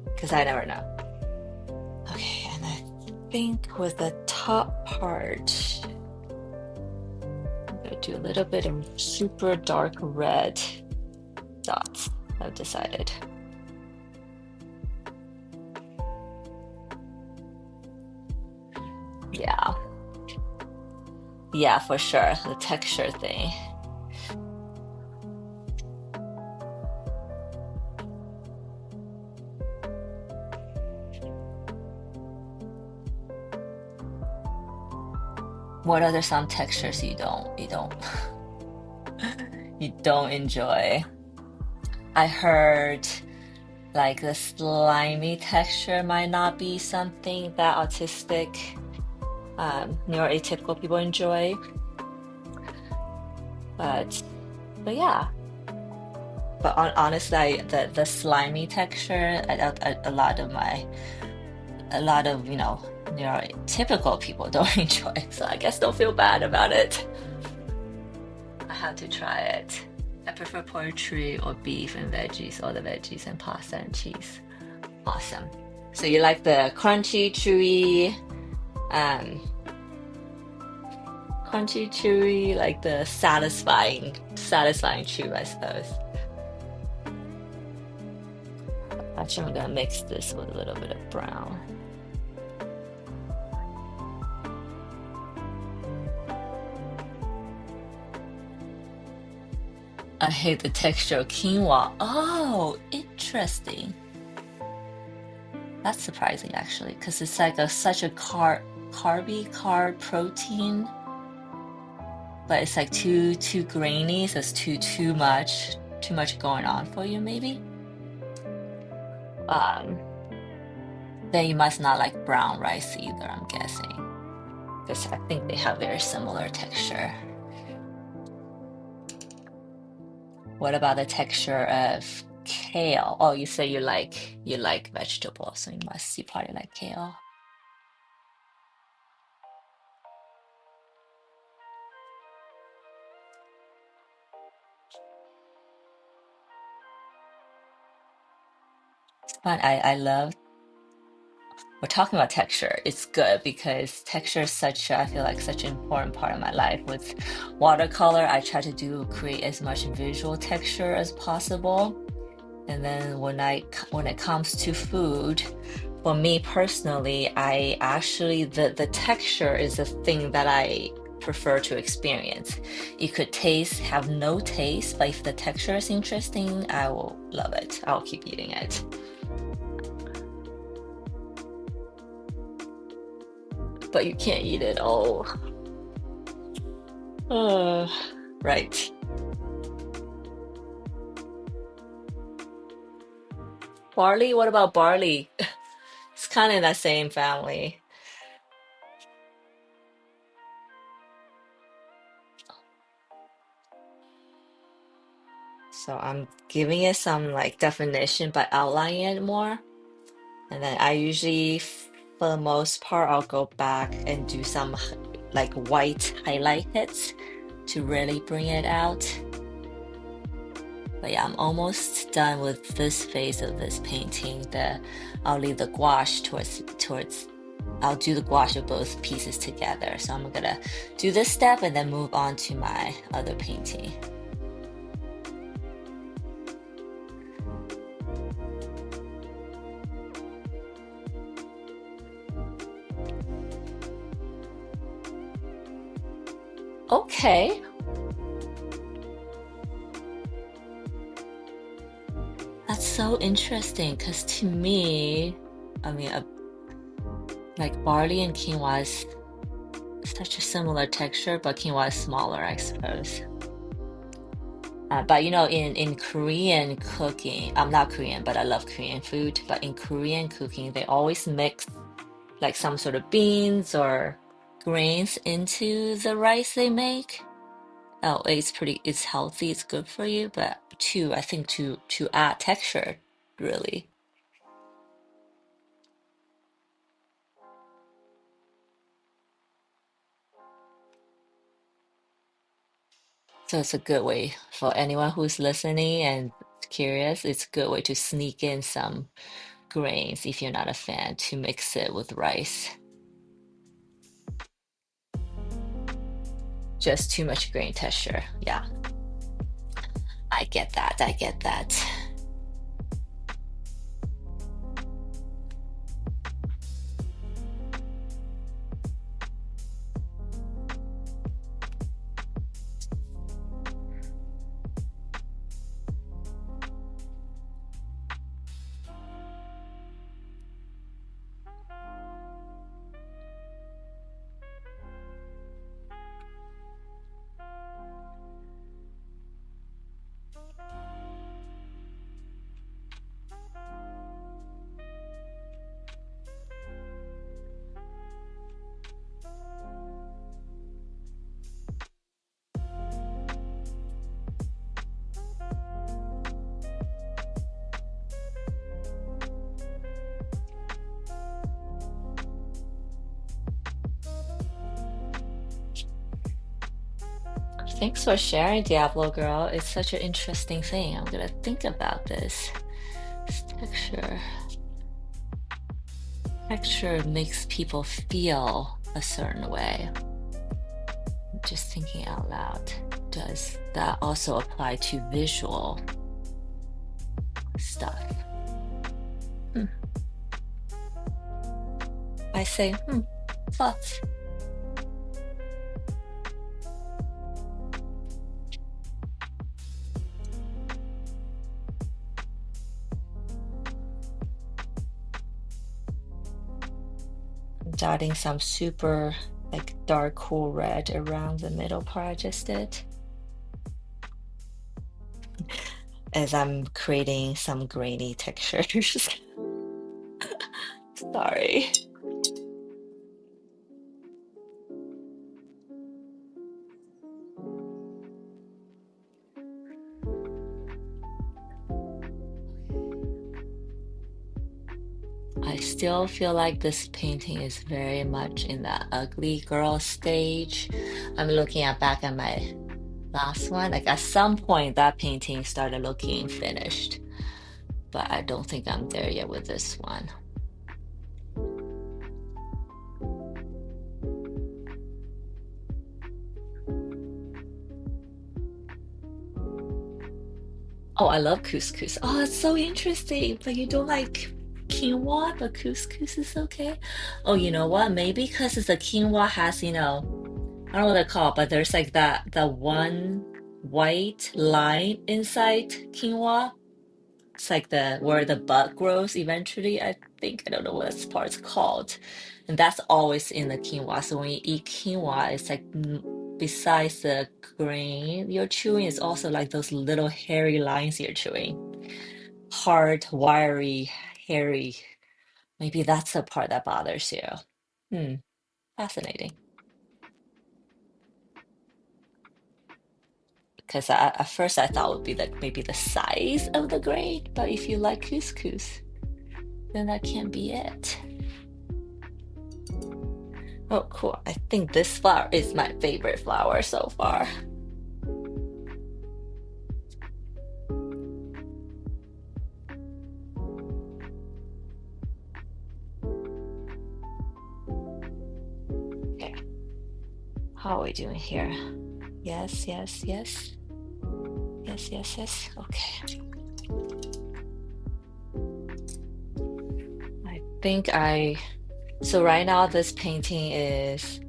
Because I never know. Okay, and I think with the top part, I'm gonna do a little bit of super dark red dots, I've decided. Yeah, yeah, for sure. The texture thing. What other some textures you don't enjoy? I heard like the slimy texture might not be something that autistic neuroatypical people enjoy, but yeah. But honestly, the slimy texture, a lot of neurotypical people don't enjoy. So I guess don't feel bad about it. I have to try it. I prefer poultry or beef and veggies, all the veggies and pasta and cheese. Awesome. So you like the um, crunchy, chewy, like the satisfying chew, I suppose. Actually, I'm gonna mix this with a little bit of brown. I hate the texture of quinoa. Oh, interesting. That's surprising actually, because it's like such a carb protein, but it's like too grainy, so it's too much going on for you maybe. Um, Then you must not like brown rice either, I'm guessing, because I think they have very similar texture. What about the texture of kale? Oh, you say you like vegetables, so you probably like kale. But I love we're talking about texture. It's good because texture is I feel like such an important part of my life. With watercolor, I try to create as much visual texture as possible. And then when it comes to food, for me personally, I actually the texture is the thing that I prefer to experience. You could have no taste, but if the texture is interesting, I will love it. I'll keep eating it. But you can't eat it all. Uh, right. Barley, what about barley? It's kind of in that same family. So I'm giving it some like definition, but outlining it more. And then I usually, for the most part, I'll go back and do some like white highlight hits to really bring it out. But yeah, I'm almost done with this phase of this painting. I'll leave the gouache towards I'll do the gouache of both pieces together. So I'm gonna do this step and then move on to my other painting. Okay. That's so interesting because to me, I mean, like barley and quinoa is such a similar texture, but quinoa is smaller, I suppose. But in Korean cooking, I'm not Korean, but I love Korean food. But in Korean cooking, they always mix like some sort of beans or grains into the rice they make. Oh, it's healthy, it's good for you, but I think to add texture, really. So it's a good way for anyone who's listening and curious. It's a good way to sneak in some grains if you're not a fan to mix it with rice. Just too much grain texture. Yeah, I get that. I get that. Thanks for sharing, Diablo girl. It's such an interesting thing. I'm gonna think about this. This texture. Texture makes people feel a certain way. I'm just thinking out loud. Does that also apply to visual stuff? Hmm. I say, thoughts. Dotting some super like dark cool red around the middle part I just did as I'm creating some grainy textures. Sorry. I still feel like this painting is very much in the ugly girl stage. I'm looking at back at my last one. Like at some point that painting started looking finished, but I don't think I'm there yet with this one. Oh, I love couscous. Oh, it's so interesting. But you don't like quinoa, but couscous is okay. Oh, you know what? Maybe because it's a quinoa has, I don't know what they're called, but there's like that one white line inside quinoa. It's like the where the bud grows eventually, I think. I don't know what this part's called. And that's always in the quinoa. So when you eat quinoa, it's like besides the grain you're chewing, it's also like those little hairy lines you're chewing. Hard, wiry, hairy. Maybe that's the part that bothers you. Hmm, fascinating. Because at first I thought it would be like maybe the size of the grain, but if you like couscous, then that can't be it. Oh, cool. I think this flower is my favorite flower so far. Okay, how are we doing here? Yes, yes, yes. Yes, yes, yes. Okay. I think so right now this painting is,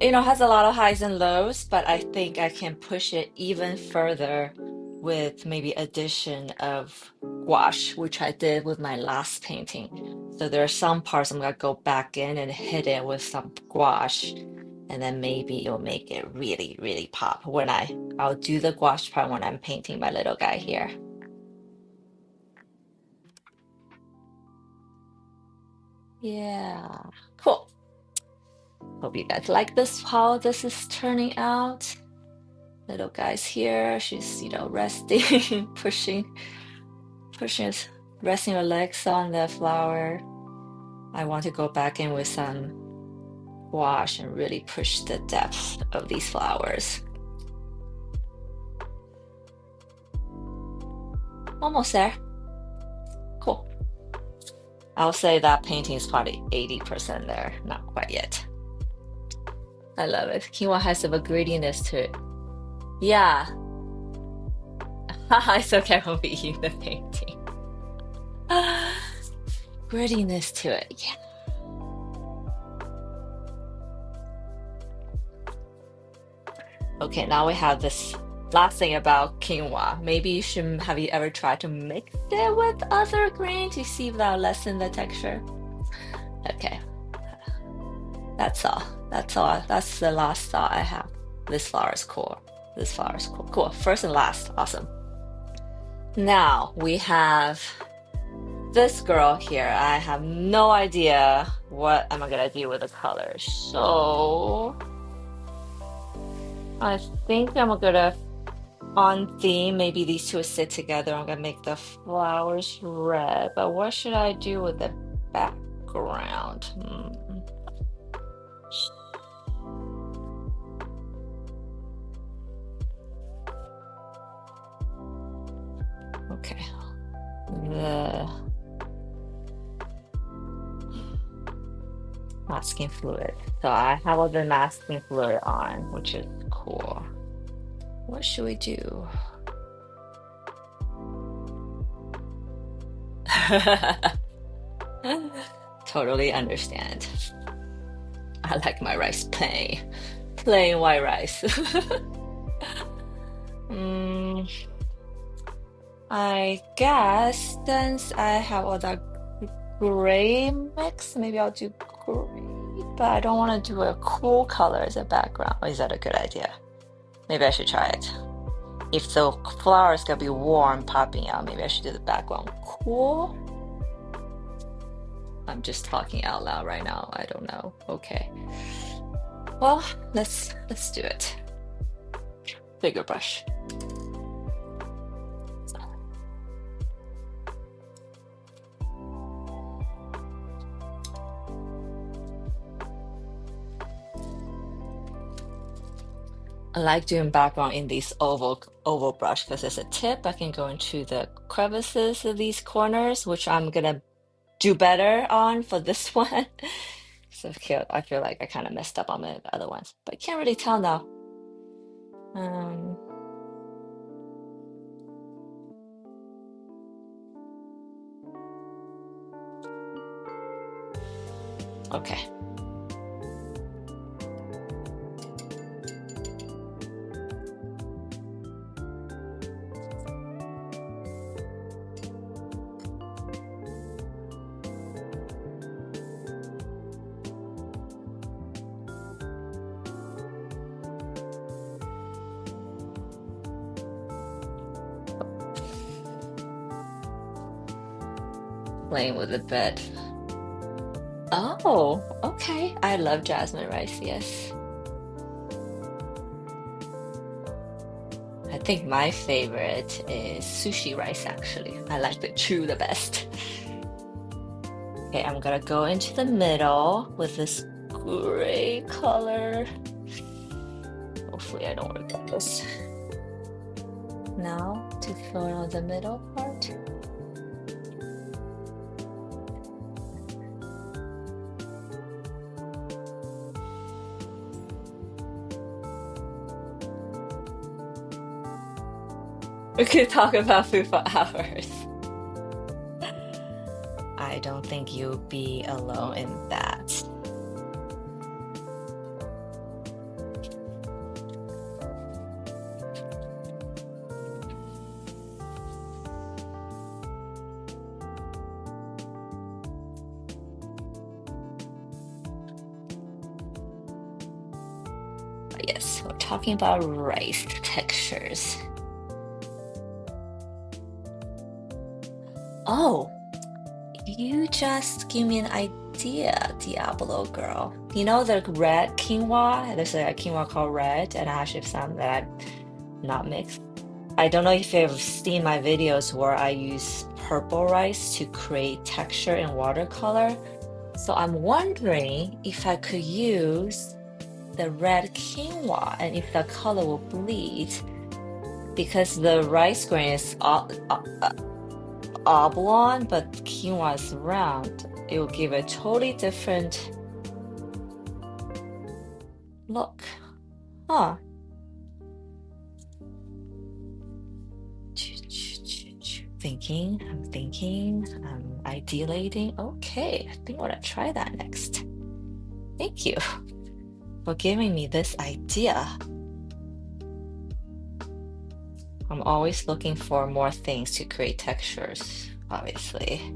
has a lot of highs and lows, but I think I can push it even further with maybe addition of gouache, which I did with my last painting. So there are some parts I'm gonna go back in and hit it with some gouache, and then maybe it'll make it really, really pop when I'll do the gouache part when I'm painting my little guy here. Yeah, cool. Hope you guys like this, how this is turning out. Little guy's here. She's, resting, pushing, resting her legs on the flower. I want to go back in with some wash and really push the depth of these flowers. Almost there. Cool. I'll say that painting is probably 80% there. Not quite yet. I love it. Quinoa has a grittiness to it. Yeah. It's okay when we eat the painting. Grittiness to it. Yeah. Okay, now we have this last thing about quinoa. Maybe have you ever tried to mix it with other grain to see if that'll lessen the texture? Okay, that's all. That's all. That's the last thought I have. This flower is cool. This flower is cool. Cool. First and last. Awesome. Now we have this girl here. I have no idea what am I gonna do with the colors. So I think I'm gonna on theme, maybe these two sit together. I'm gonna make the flowers red, but what should I do with the background? Okay, the masking fluid. So I have all the masking fluid on, which is cool. What should we do? Totally understand. I like my rice plain white rice. Mm, I guess since I have all that gray mix, maybe I'll do gray, but I don't want to do a cool color as a background. Or is that a good idea? Maybe I should try it. If the flower is gonna be warm, popping out, maybe I should do the background cool. I'm just talking out loud right now. I don't know. Okay. Well, let's do it. Bigger brush. I like doing background in these oval brush because as a tip, I can go into the crevices of these corners, which I'm gonna do better on for this one. So I feel like I kind of messed up on the other ones, but I can't really tell now. Okay. Playing with the bed. Oh, okay. I love jasmine rice, yes. I think my favorite is sushi rice, actually. I like the chew the best. Okay, I'm gonna go into the middle with this gray color. Hopefully I don't regret this. Now to fill out the middle part. We could talk about food for hours. I don't think you'll be alone in that. But yes, we're talking about rice textures. Oh, you just give me an idea, Diablo girl. You know the red quinoa? There's a quinoa called red, and I actually have some that I've not mixed. I don't know if you've seen my videos where I use purple rice to create texture in watercolor. So I'm wondering if I could use the red quinoa and if the color will bleed because the rice grain is oblong, but quinoa is round. It will give a totally different look. Huh. I'm thinking, I'm ideating. Okay, I think I'm gonna try that next. Thank you for giving me this idea. I'm always looking for more things to create textures, obviously.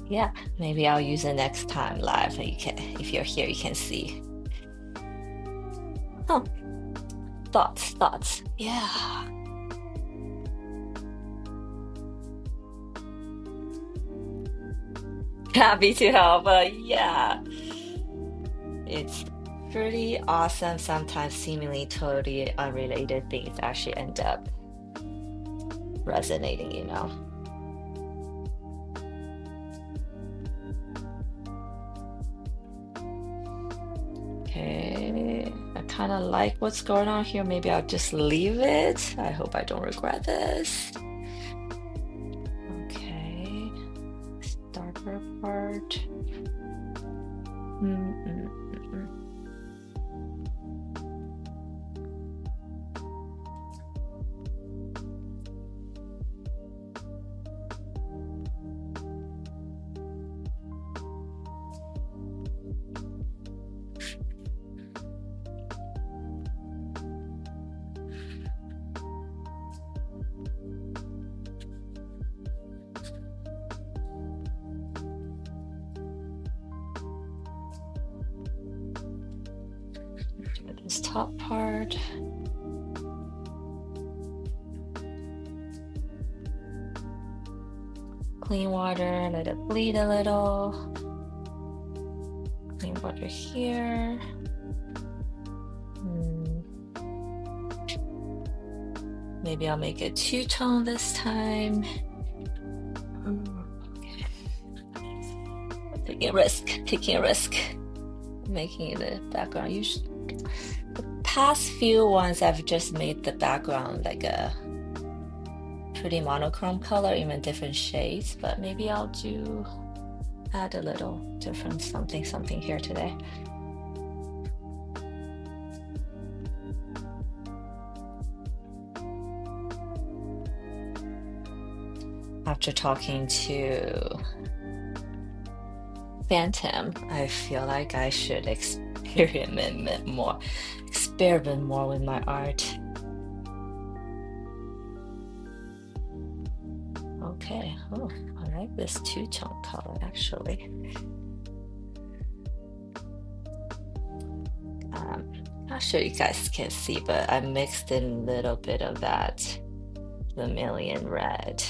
Yeah, maybe I'll use it next time live. You can, if you're here, you can see. Oh, thoughts. Yeah. Happy to help. Yeah, it's pretty awesome. Sometimes seemingly totally unrelated things actually end up resonating, you know. Okay, I kind of like what's going on here. Maybe I'll just leave it. I hope I don't regret this. Okay, this darker part. top part. Clean water, let it bleed a little. Clean water here. Maybe I'll make it two-tone this time. Taking a risk, making the background. Usually, the past few ones I've just made the background like a pretty monochrome color, even different shades, but maybe I'll add a little different something here today. After talking to Phantom, I feel like I should experiment more with my art. Okay, oh, I like this two-tone color actually. Not sure you guys can see, but I mixed in a little bit of that vermilion red.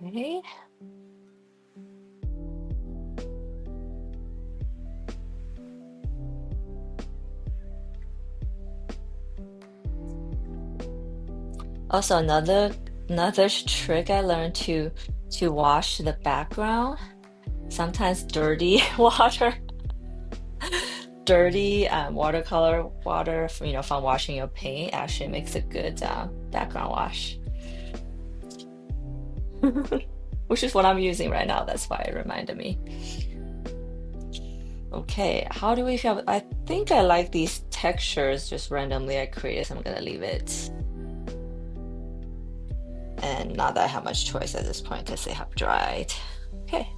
Okay. Also, another trick I learned to wash the background. Sometimes dirty watercolor water from washing your paint actually makes a good background wash. Which is what I'm using right now. That's why it reminded me. Okay, how do we feel? I think I like these textures just randomly I created, so I'm gonna leave it. And not that I have much choice at this point because they have dried. Okay.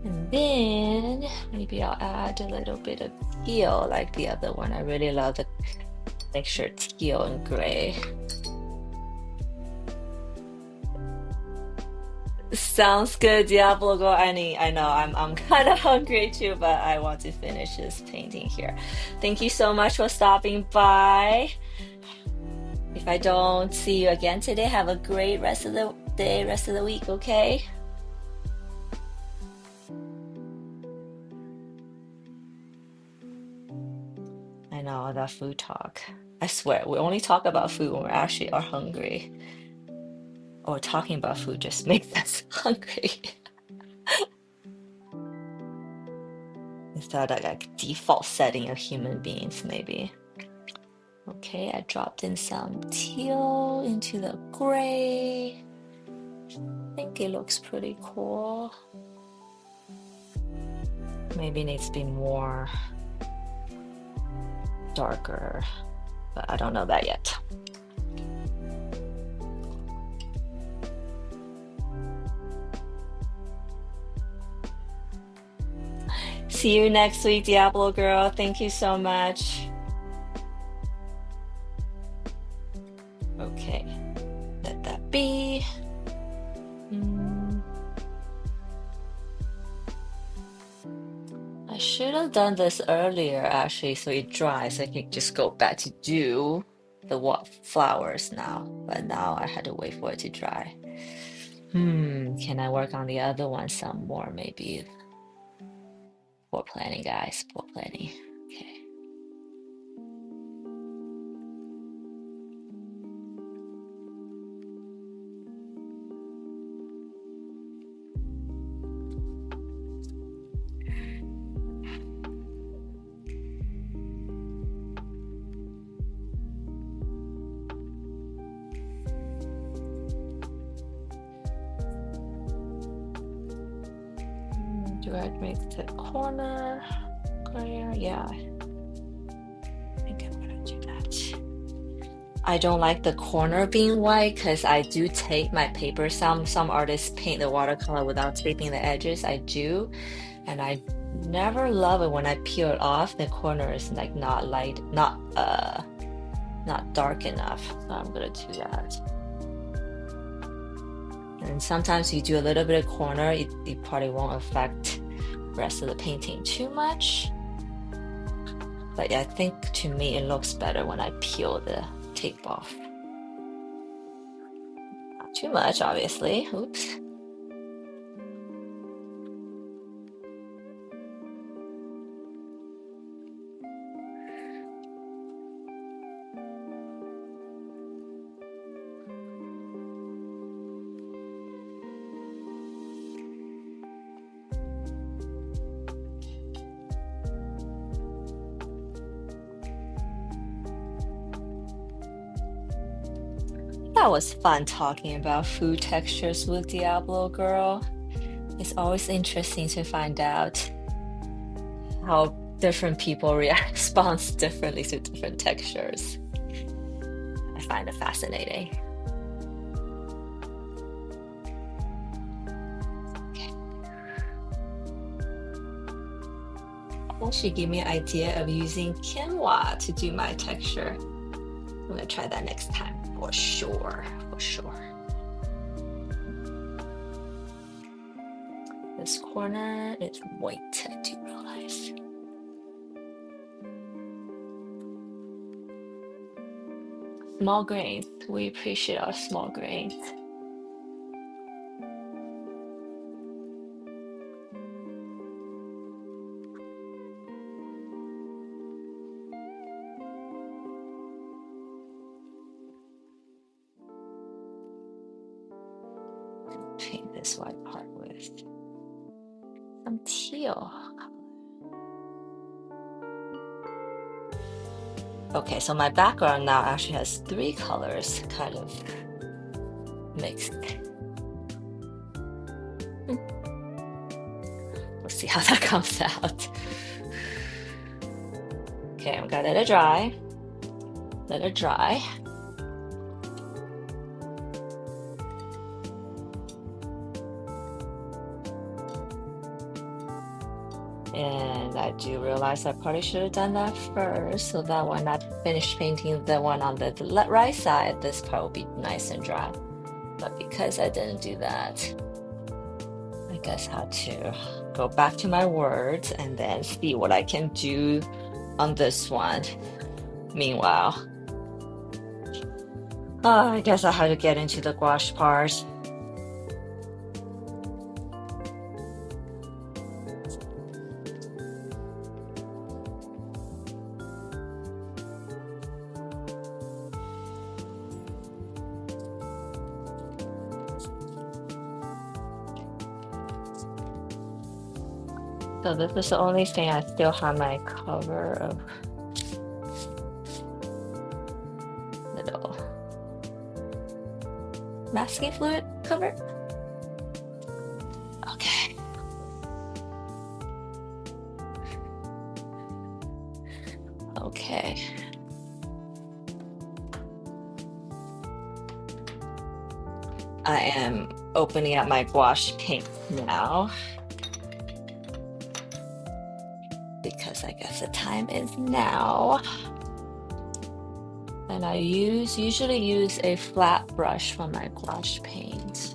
And then maybe I'll add a little bit of teal like the other one. I really love the mixture teal and gray. Sounds good, Diablo Go. I know I'm kind of hungry too, but I want to finish this painting here. Thank you so much for stopping by. If I don't see you again today, have a great rest of the day, rest of the week, okay? I know that food talk. I swear, we only talk about food when we actually are hungry. Or talking about food just makes us hungry. Instead of like default setting of human beings, maybe. Okay, I dropped in some teal into the gray. I think it looks pretty cool. Maybe needs to be more darker, but I don't know that yet. See you next week, Diablo girl. Thank you so much. Okay, let that be. I should have done this earlier actually, so it dries. I can just go back to do the flowers now, but now I had to wait for it to dry. Can I work on the other one some more maybe? Poor planning, guys, poor planning. Okay. Do I make the corner clear? Yeah, I I don't like the corner being white because I do tape my paper. Some artists paint the watercolor without taping the edges. I do, and I never love it when I peel it off. The corner is like not light, not dark enough. So I'm gonna do that. And sometimes you do a little bit of corner, it probably won't affect the rest of the painting too much. But yeah, I think to me it looks better when I peel the tape off. Not too much, obviously. Oops. That was fun talking about food textures with Diablo Girl. It's always interesting to find out how different people respond differently to different textures. I find it fascinating. Okay. That should give me an idea of using quinoa to do my texture. I'm gonna try that next time for sure, for sure. This corner is white, I do realize. Small grains, we appreciate our small grains. Paint this white part with some teal. Okay, so my background now actually has 3 colors kind of mixed. We'll see how that comes out. Okay, I'm gonna let it dry. Let it dry. And I do realize I probably should have done that first, so that when I finish painting the one on the right side, this part will be nice and dry. But because I didn't do that, I guess I had to go back to my words and then see what I can do on this one. Meanwhile, I guess I had to get into the gouache part. So this is the only thing I still have my cover of little masking fluid cover. Okay. Okay. I am opening up my gouache paint now, because I guess the time is now. And I usually use a flat brush for my gouache paint.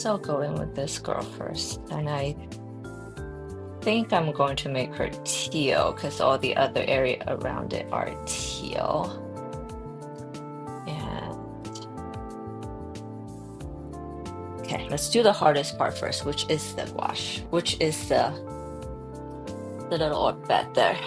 I'll go in with this girl first, and I think I'm going to make her teal because all the other area around it are teal. And okay, let's do the hardest part first, which is the gouache, which is the little orb bed there.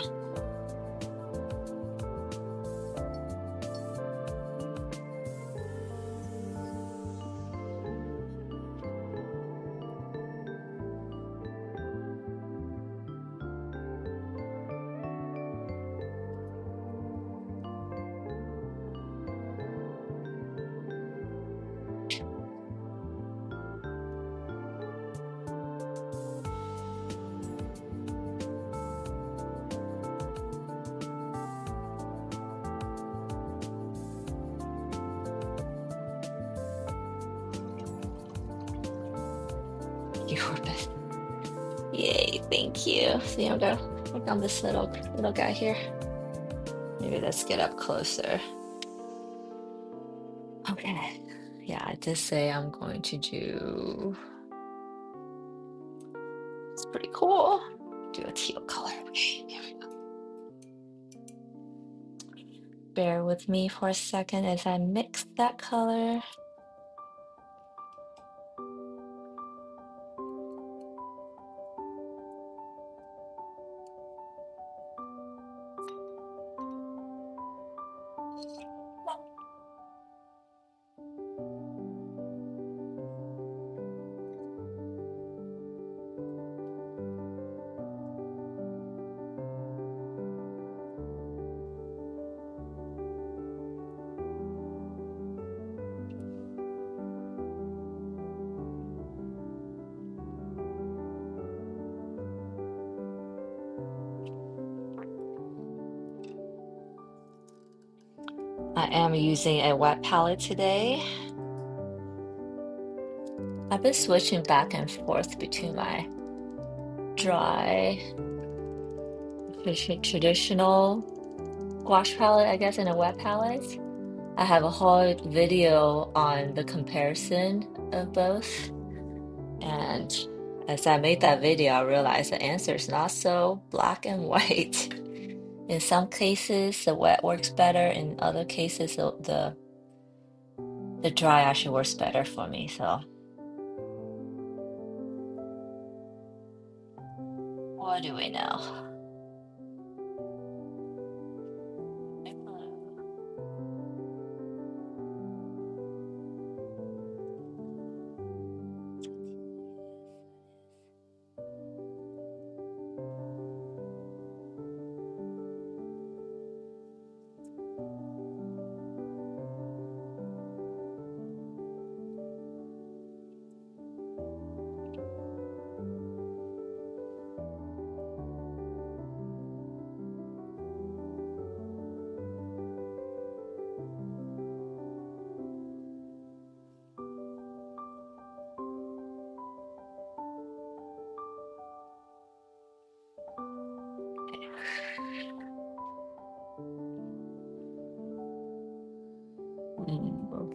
Your best. Yay, thank you. See, I'm gonna work on this little guy here. Maybe let's get up closer. Okay. Yeah, I did say I'm going to do. It's pretty cool. Do a teal color. Okay, here we go. Bear with me for a second as I mix that color. I am using a wet palette today. I've been switching back and forth between my dry, traditional gouache palette, I guess, and a wet palette. I have a whole video on the comparison of both. And as I made that video, I realized the answer is not so black and white. In some cases, the wet works better. In other cases, the dry actually works better for me. So what do we know?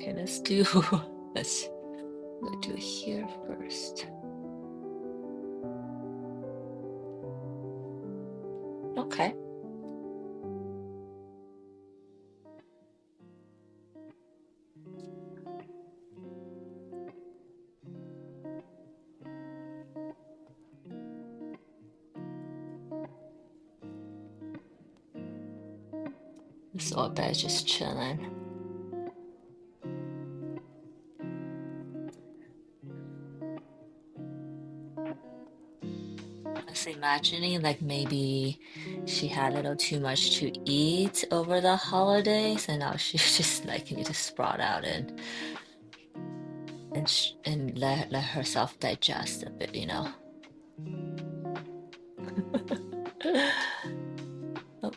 Okay, let's do let's do here first. Okay. This old bed just chilling. I was imagining like maybe she had a little too much to eat over the holidays, and now she just like need to sprout out and let herself digest a bit, you know. Oh,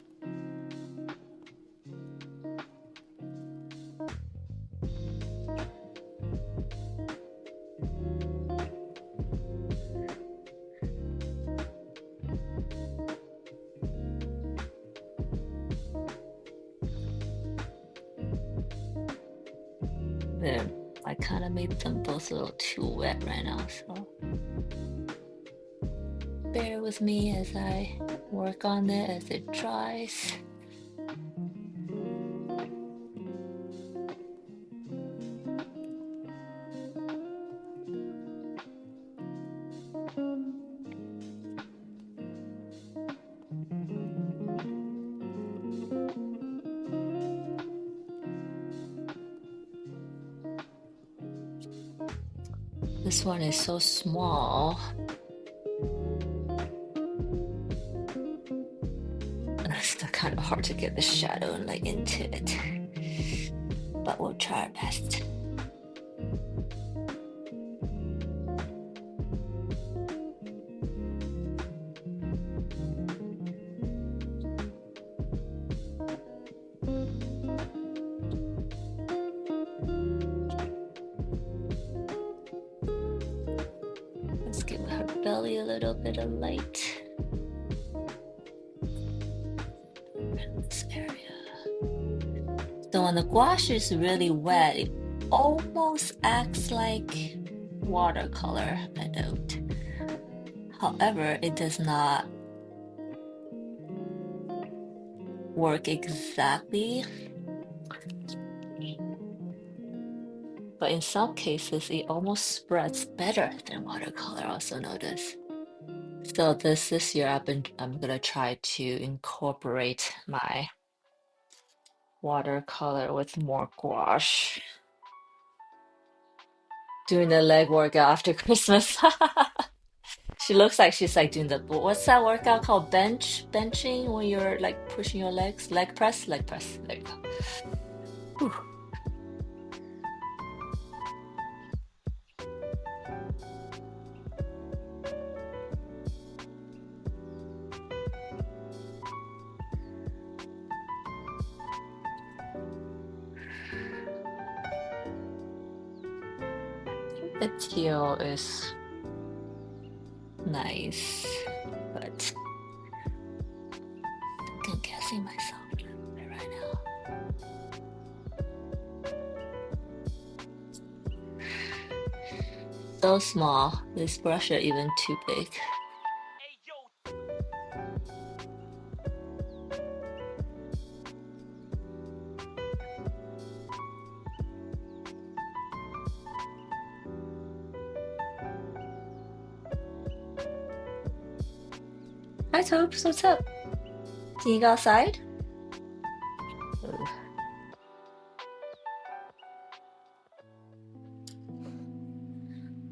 there. I kind of made them both a little too wet right now, so bear with me as I work on it as it dries. This one is so small. It's still kind of hard to get the shadow like into it, but we'll try our best. belly a little bit of light in this area. So when the gouache is really wet, it almost acts like watercolor, I note. However, it does not work exactly, but in some cases, it almost spreads better than watercolor, I also notice. So this year I'm gonna try to incorporate my watercolor with more gouache. Doing the leg workout after Christmas. She looks like she's like doing the what's that workout called? Benching when you're like pushing your legs, leg press, leg press. There you go. Whew. The teal is nice, but I'm guessing myself a little bit right now. So small. This brush are even too big. Hi Topes, what's up? Can you go outside? Ugh.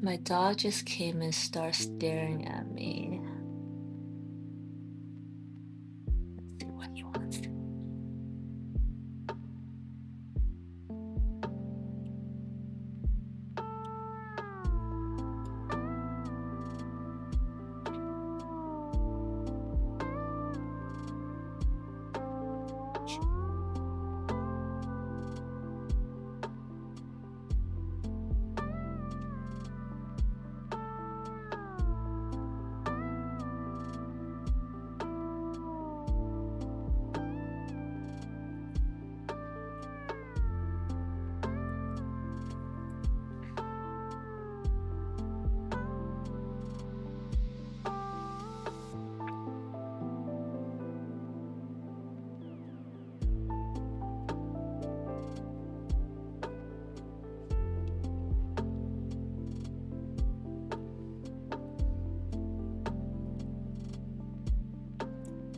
My dog just came and started staring at me. Let's see what he wants.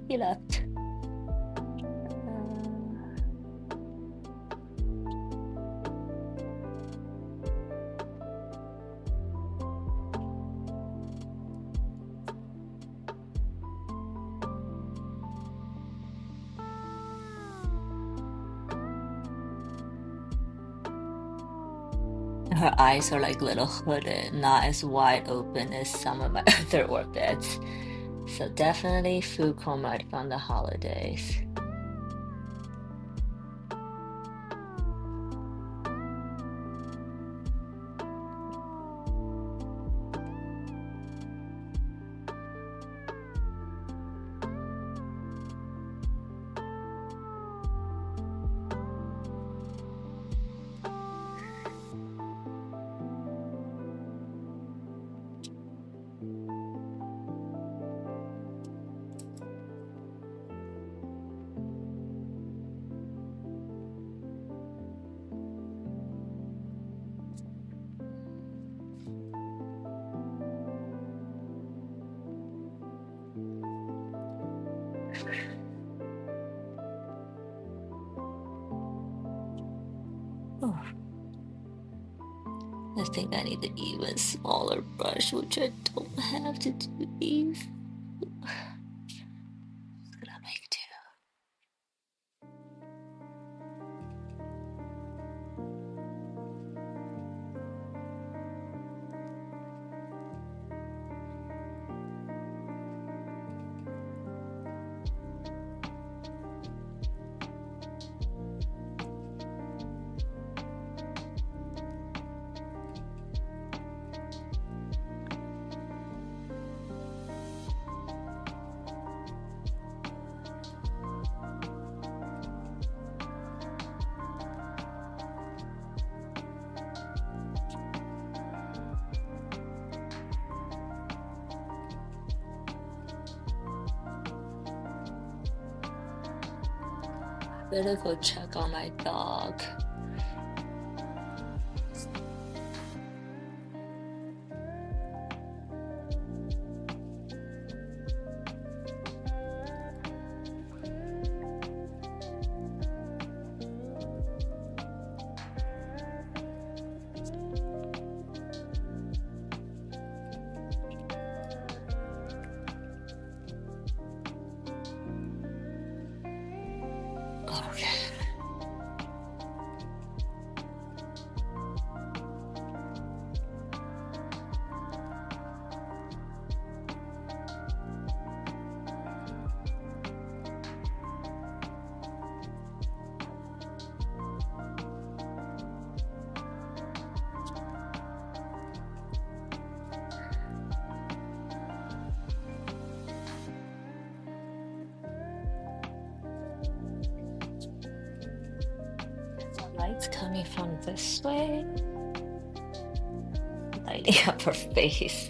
He left. Her eyes are like little hooded, not as wide open as some of my other orbits. So definitely food coma from the holidays. Oh, I think I need an even smaller brush, which I don't have to do these. Just gonna make do. Better go check on my dog. Okay. The light's coming from this way, lighting up her face.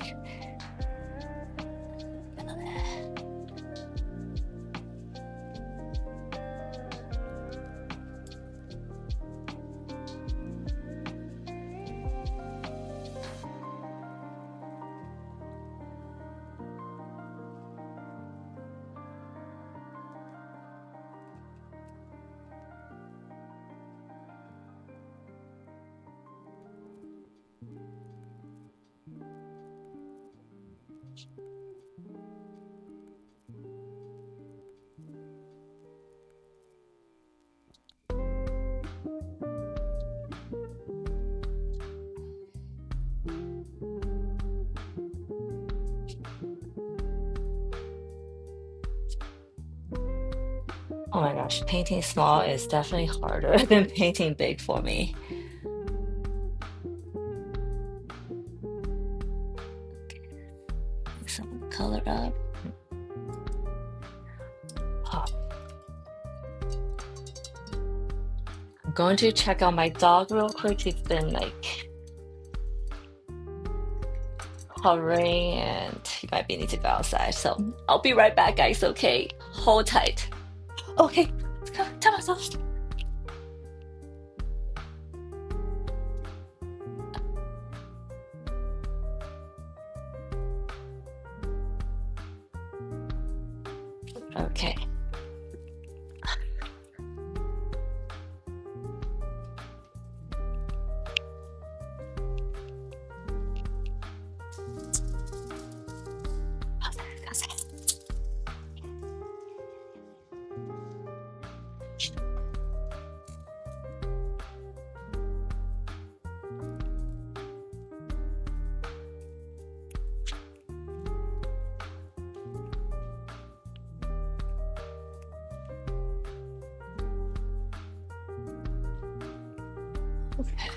Oh my gosh, painting small is definitely harder than painting big for me. Some color up. Oh, I'm going to check out my dog real quick. He's been like hovering and he might be need to go outside. So I'll be right back, guys. Okay, hold tight. Okay, let's go. Tell myself. Okay. Okay.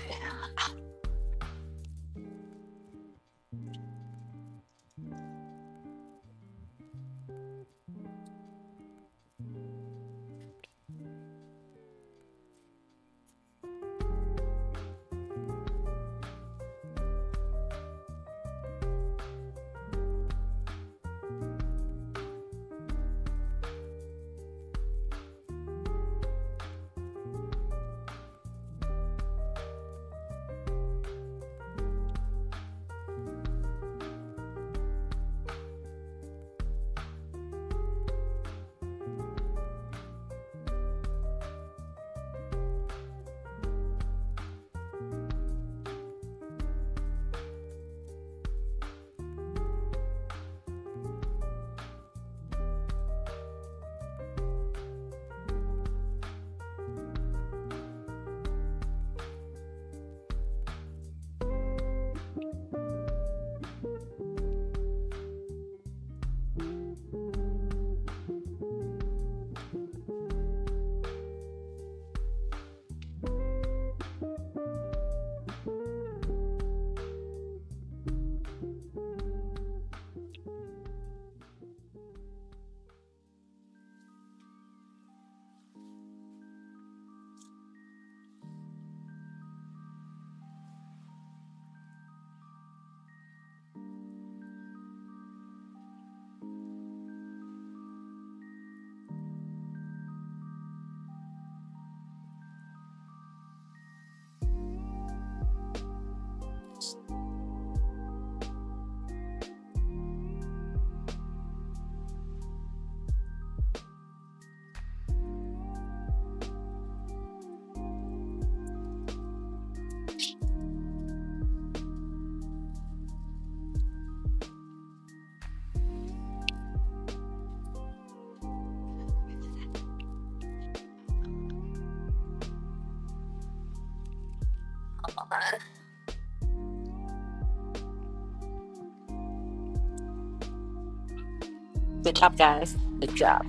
Good job, guys. Good job.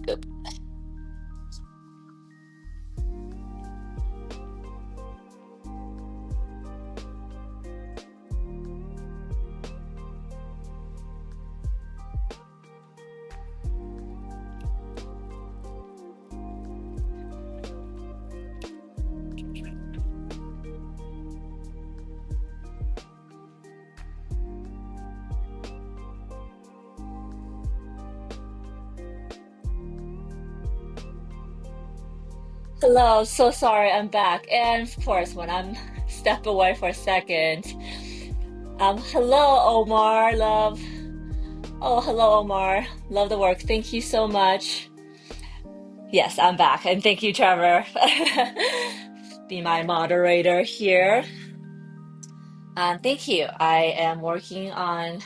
Good. Hello, so sorry I'm back. And of course, when I'm step away for a second, hello Omar, love. Oh, hello Omar. Love the work. Thank you so much. Yes, I'm back. And thank you, Trevor. Be my moderator here. Thank you. I am working on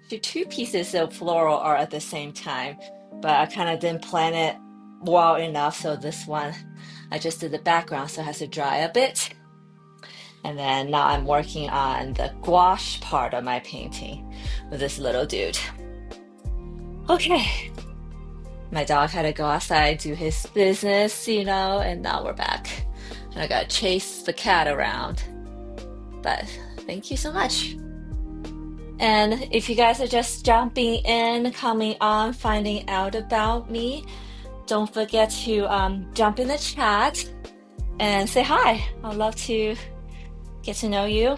two pieces of floral art at the same time, but I kind of didn't plan it well enough. So this one, I just did the background, so it has to dry a bit. And then now I'm working on the gouache part of my painting with this little dude. Okay, my dog had to go outside, do his business, and now we're back. And I gotta chase the cat around. But thank you so much. And if you guys are just jumping in, coming on, finding out about me, don't forget to jump in the chat and say hi. I'd love to get to know you.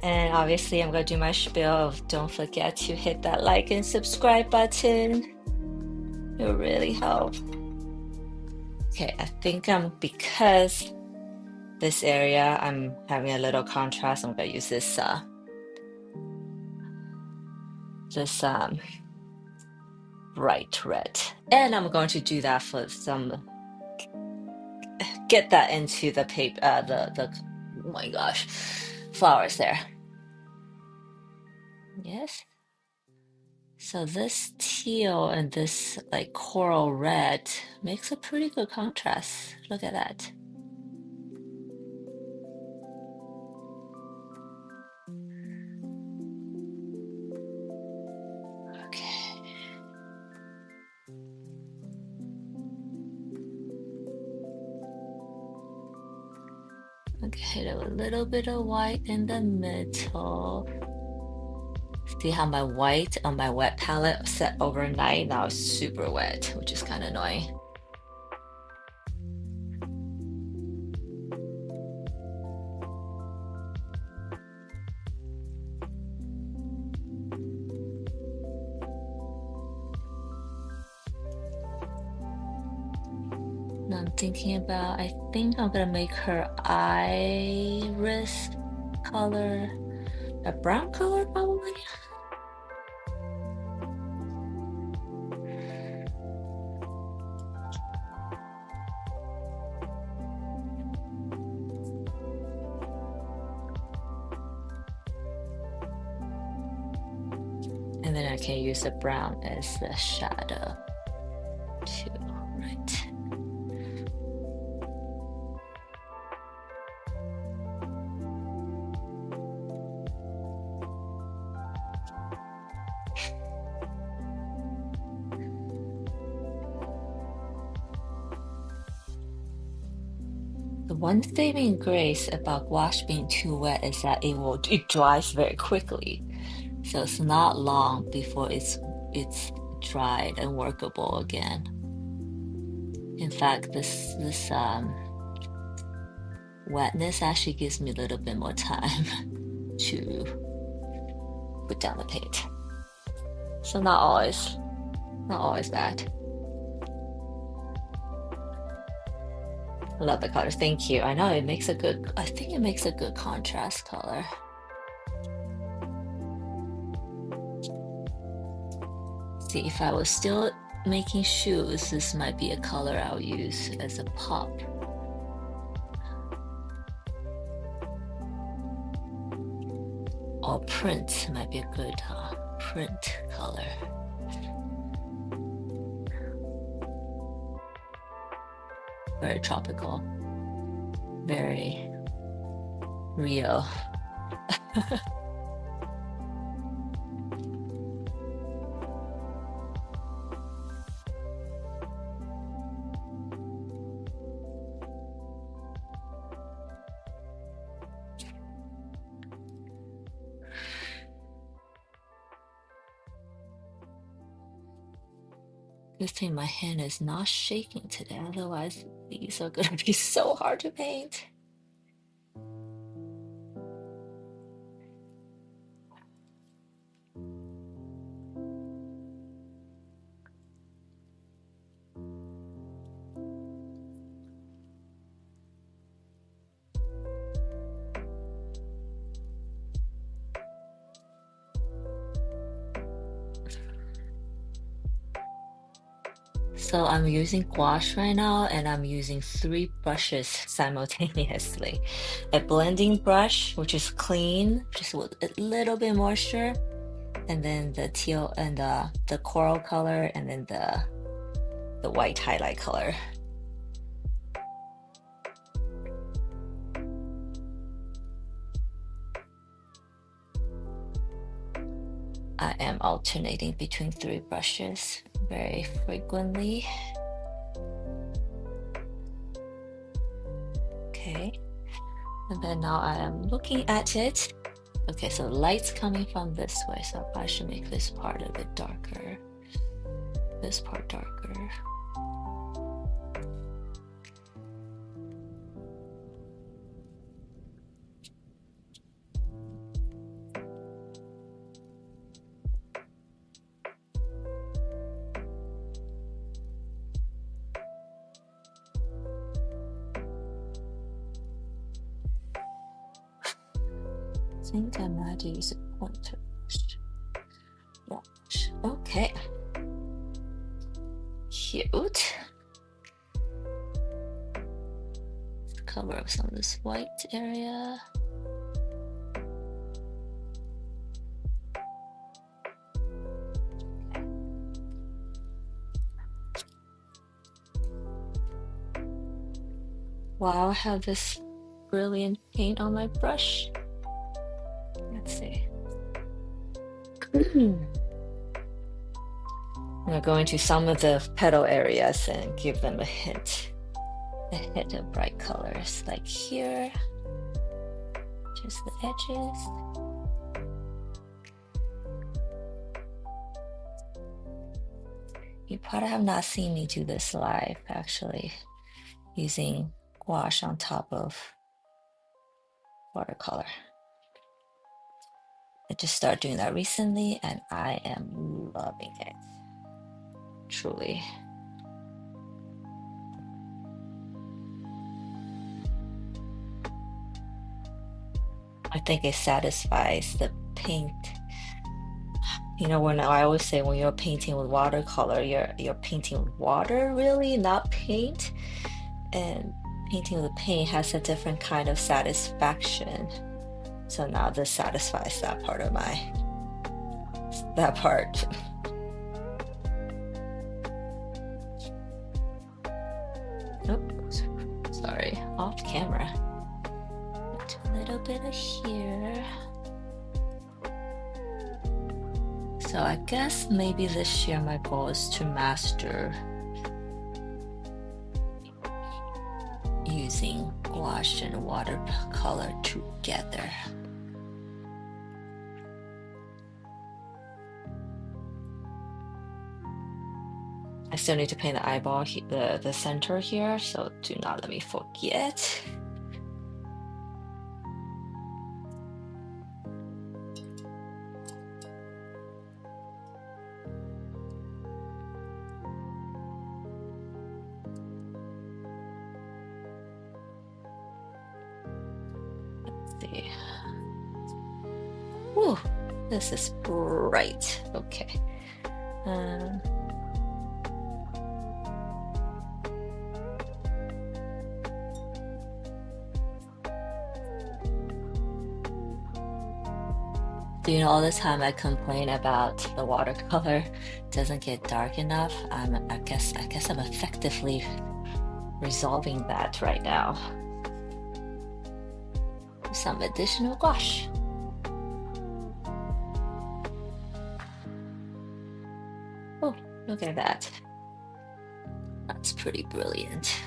And obviously, I'm going to do my spiel of don't forget to hit that like and subscribe button. It will really help. Okay, I think because this area, I'm having a little contrast. I'm going to use this bright red. And I'm going to do that for get that into the paper, oh my gosh, flowers there. Yes. So this teal and this like coral red makes a pretty good contrast. Look at that. Okay. Okay, a little bit of white in the middle. See how my white on my wet palette set overnight? Now it's super wet, which is kind of annoying. Now I'm thinking about, I think I'm gonna make her iris color a brown color probably. And then I can use the brown as the shadow too, right? The one saving grace about gouache being too wet is that it dries very quickly. So it's not long before it's dried and workable again. In fact, this wetness actually gives me a little bit more time to put down the paint. So not always bad. I love the colors. Thank you. I know I think it makes a good contrast color. See, if I was still making shoes, this might be a color I'll use as a pop. Or print might be a good print color. Very tropical. Very real. Good thing my hand is not shaking today, otherwise these are gonna be so hard to paint. So I'm using gouache right now, and I'm using 3 brushes simultaneously. A blending brush, which is clean, just with a little bit moisture, and then the teal and the coral color, and then the white highlight color. I am alternating between 3 brushes very frequently. Okay, and then now I am looking at it. Okay, so light's coming from this way, so I should make this part a bit darker. This part darker. I think I might use a pointer. Okay. Cute. Let's cover up some of this white area. Wow, I have this brilliant paint on my brush. Let's see. I'm gonna go into some of the petal areas and give them a hint of bright colors, like here, just the edges. You probably have not seen me do this live, actually, using gouache on top of watercolor. I just started doing that recently, and I am loving it, truly. I think it satisfies the paint. You know, when I always say when you're painting with watercolor, you're painting with water, really, not paint. And painting with paint has a different kind of satisfaction. So now this satisfies that part. Oops, sorry, off camera. A little bit of here. So I guess maybe this year my goal is to master using gouache and watercolor together. I still need to paint the eyeball, the center here, so do not let me forget. See. Ooh, this is bright. Okay. Do you know, all the time I complain about the watercolor doesn't get dark enough? I guess I'm effectively resolving that right now. some additional gouache. Oh, look at that. That's pretty brilliant.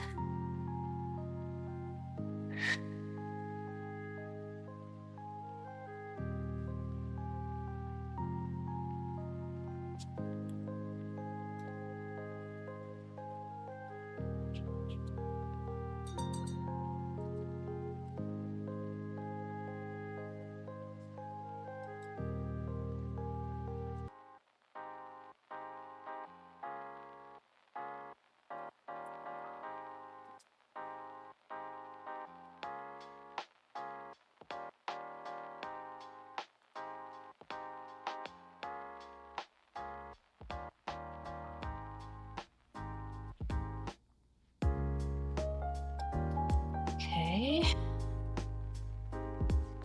Okay,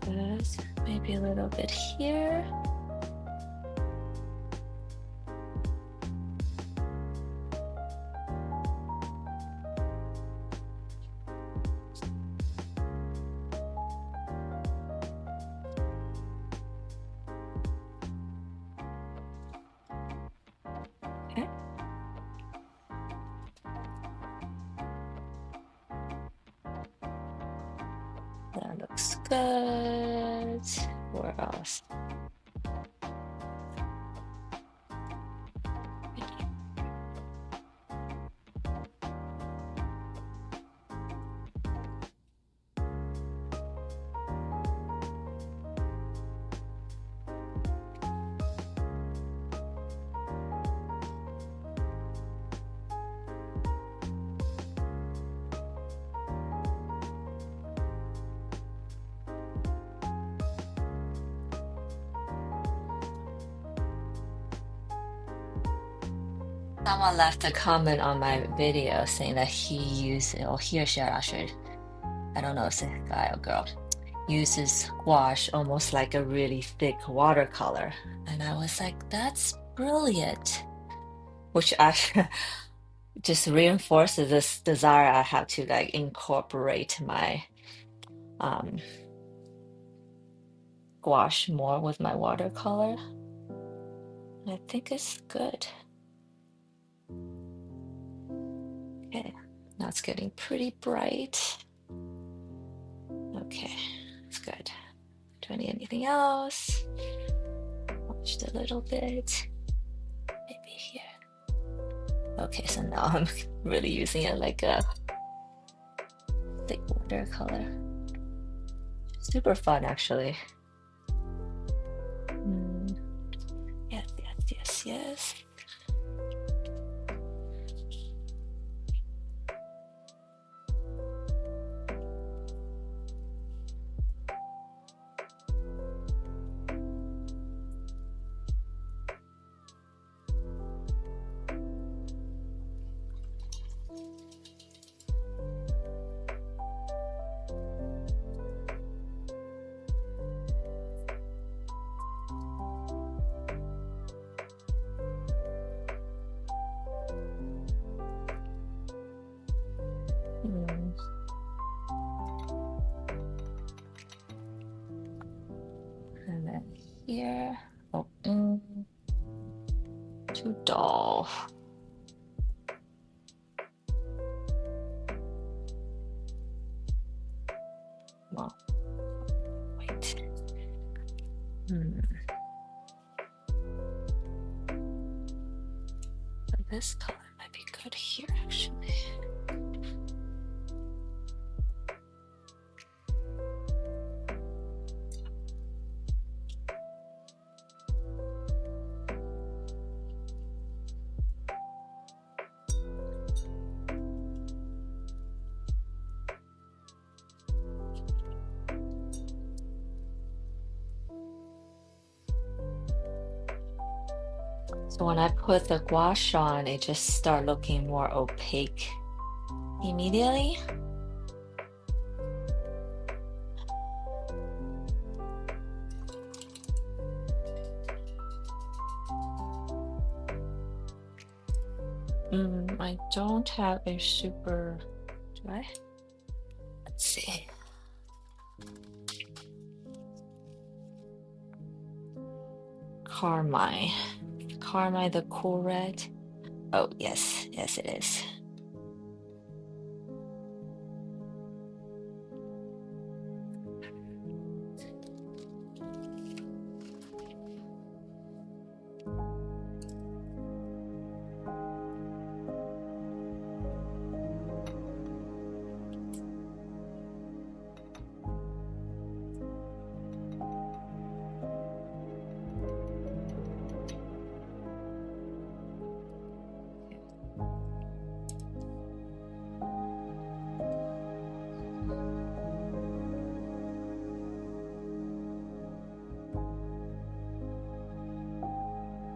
good. Maybe a little bit here. Okay, that looks good. Where else? Someone left a comment on my video saying that he used, or he or she, I don't know if it's a guy or girl, uses gouache almost like a really thick watercolor. And I was like, that's brilliant. Which actually just reinforces this desire I have to like incorporate my gouache more with my watercolor. I think it's good. Okay, now it's getting pretty bright. Okay, it's good. Do I need anything else? Watched a little bit. Maybe here. Okay, so now I'm really using it like a thick watercolor. Super fun, actually. Yes, yes, yes, yes. And then here, oh, too dull. Well, wait. This color might be good here, actually. So when I put the gouache on, it just start looking more opaque immediately. I don't have a super, do I? Let's see. Carmine. Carmine the cool red. Oh, yes. Yes, it is.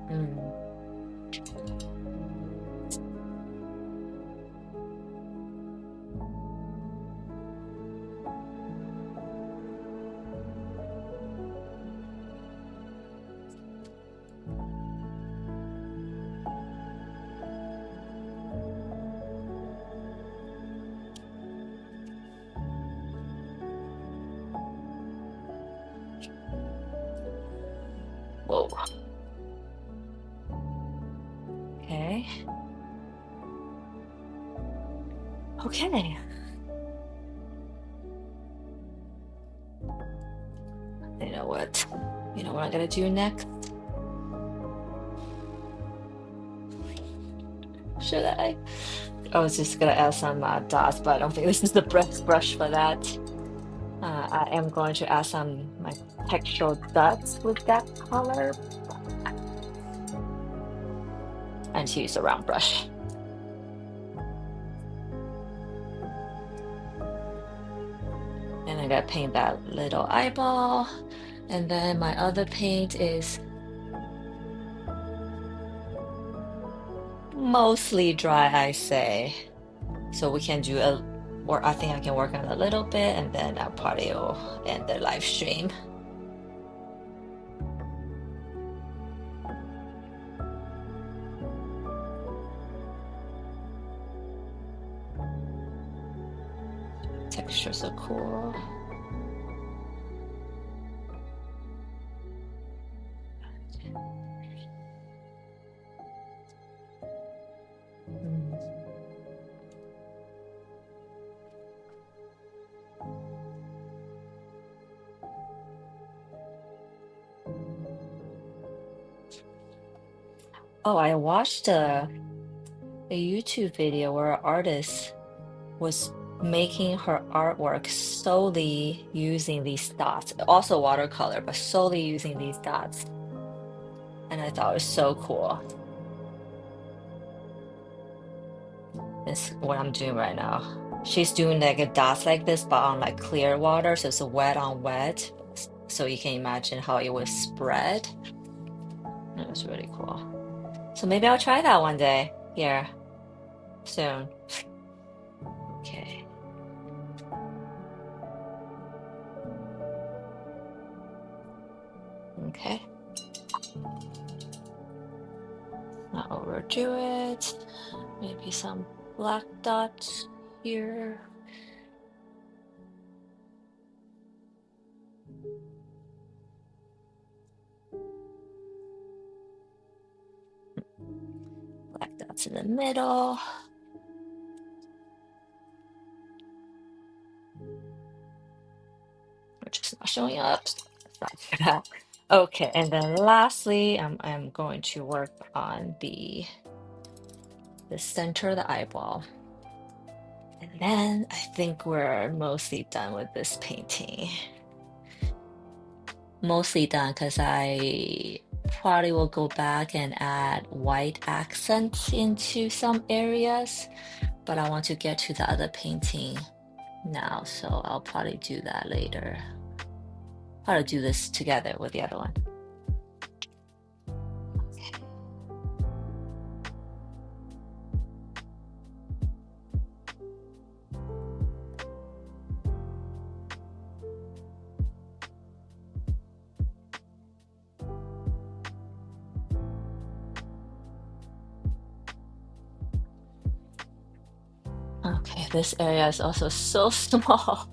Mm. Whoa. Okay. Okay. You know what? You know what I'm gonna do next? Should I? I was just gonna add some dots, but I don't think this is the brush for that. I am going to add some my textural dots with that color and to use a round brush. And I gotta paint that little eyeball. And then my other paint is mostly dry, I say. So we can do a, or I think I can work on a little bit and then I'll probably will end the live stream. Textures are cool. Mm. Oh, I watched a YouTube video where an artist was making her artwork solely using these dots, also watercolor, but solely using these dots. And I thought it was so cool. It's what I'm doing right now. She's doing like a dots like this, but on like clear water, so it's a wet on wet. So you can imagine how it would spread. It was really cool. So maybe I'll try that one day here soon. Okay. Okay. Not overdo it. Maybe some black dots here. Black dots in the middle. Which is not showing up. Let's not do that. Okay, and then lastly, I'm going to work on the center of the eyeball. And then I think we're mostly done with this painting. Mostly done because I probably will go back and add white accents into some areas, but I want to get to the other painting now, so I'll probably do that later. Probably do this together with the other one. Okay, this area is also so small.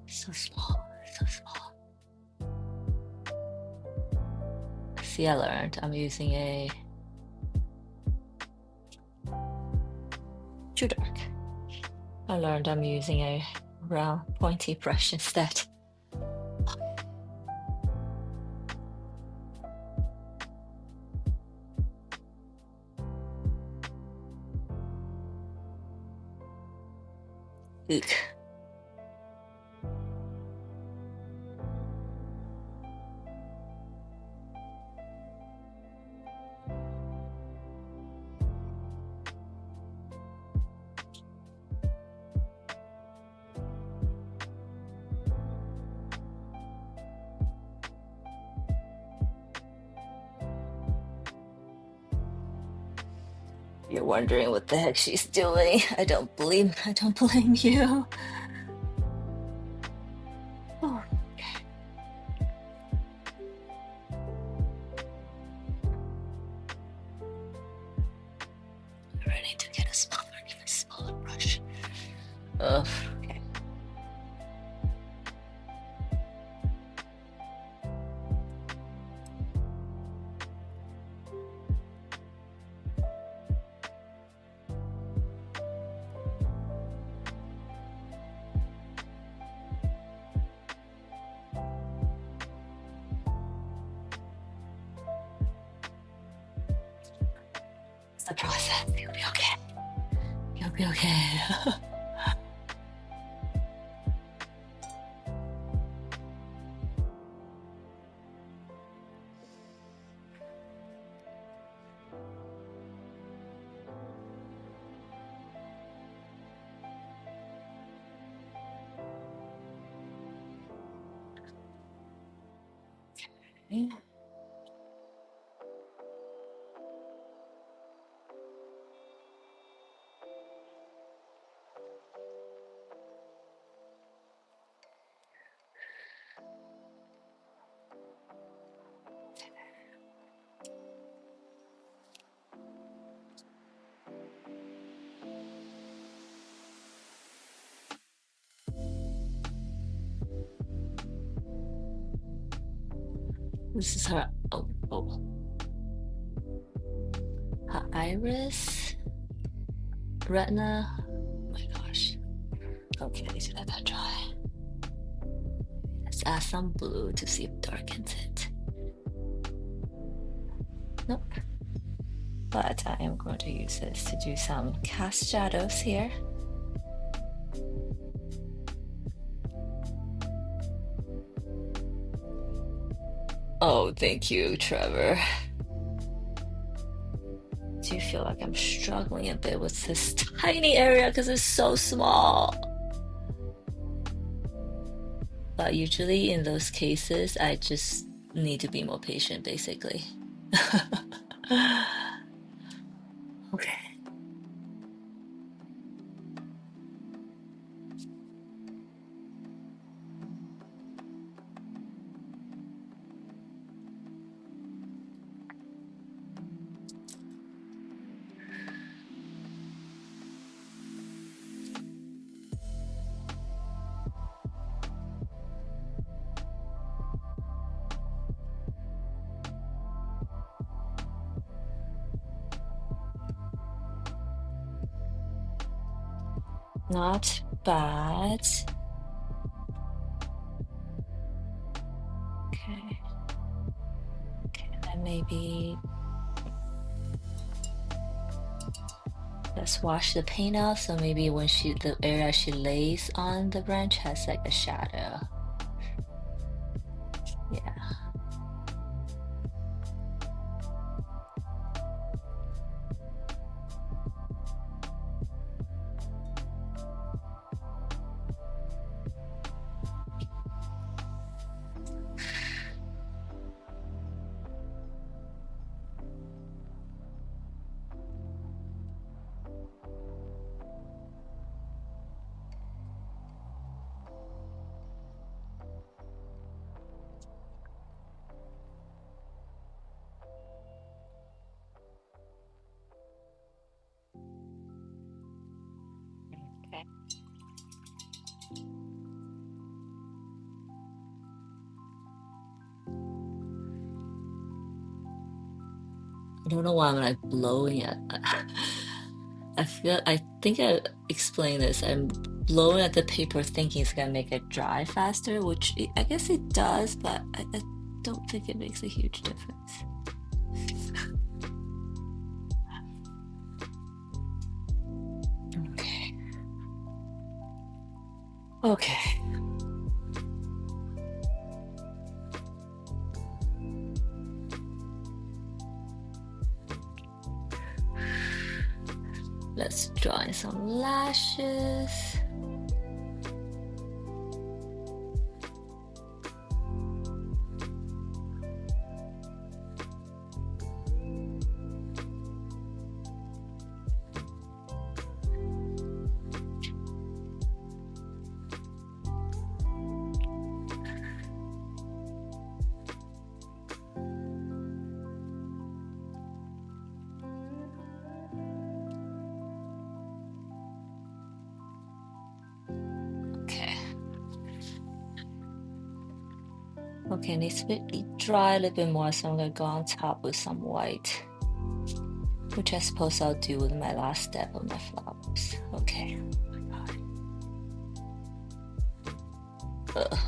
So small, so small. See, I learned I'm using a too dark. I learned I'm using a round pointy brush instead. Eek. You're wondering what the heck she's doing. I don't blame you. Oh, I need to get a even smaller brush. Ugh. Okay. It's the process. You'll be okay. You'll be okay. Okay. This is her. Oh. Her iris, retina. Oh my gosh. Okay, I need to let that dry. Let's add some blue to see if it darkens it. Nope. But I am going to use this to do some cast shadows here. Oh, thank you, Trevor. Do you feel like I'm struggling a bit with this tiny area because it's so small? But usually in those cases, I just need to be more patient, basically. Okay. Not bad. Okay. Okay, then maybe let's wash the paint out. So maybe when the area she lays on the branch has like a shadow. Yeah. I don't know why I'm like blowing it. I think I explained this. I'm blowing at the paper thinking it's gonna make it dry faster, which I guess it does, but I don't think it makes a huge difference. Okay. Okay. Let's draw in some lashes. Okay, it needs to be dry a little bit more, so I'm gonna go on top with some white, which I suppose I'll do with my last step of my flowers. Okay. Ugh.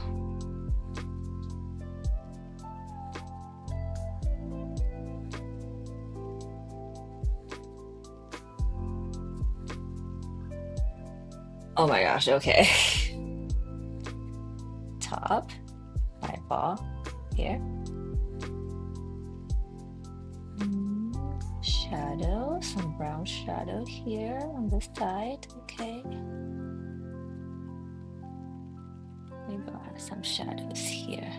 Oh my gosh, okay. Top, my ball here. Shadow, some brown shadow here on this side. Okay. Maybe I'll have some shadows here.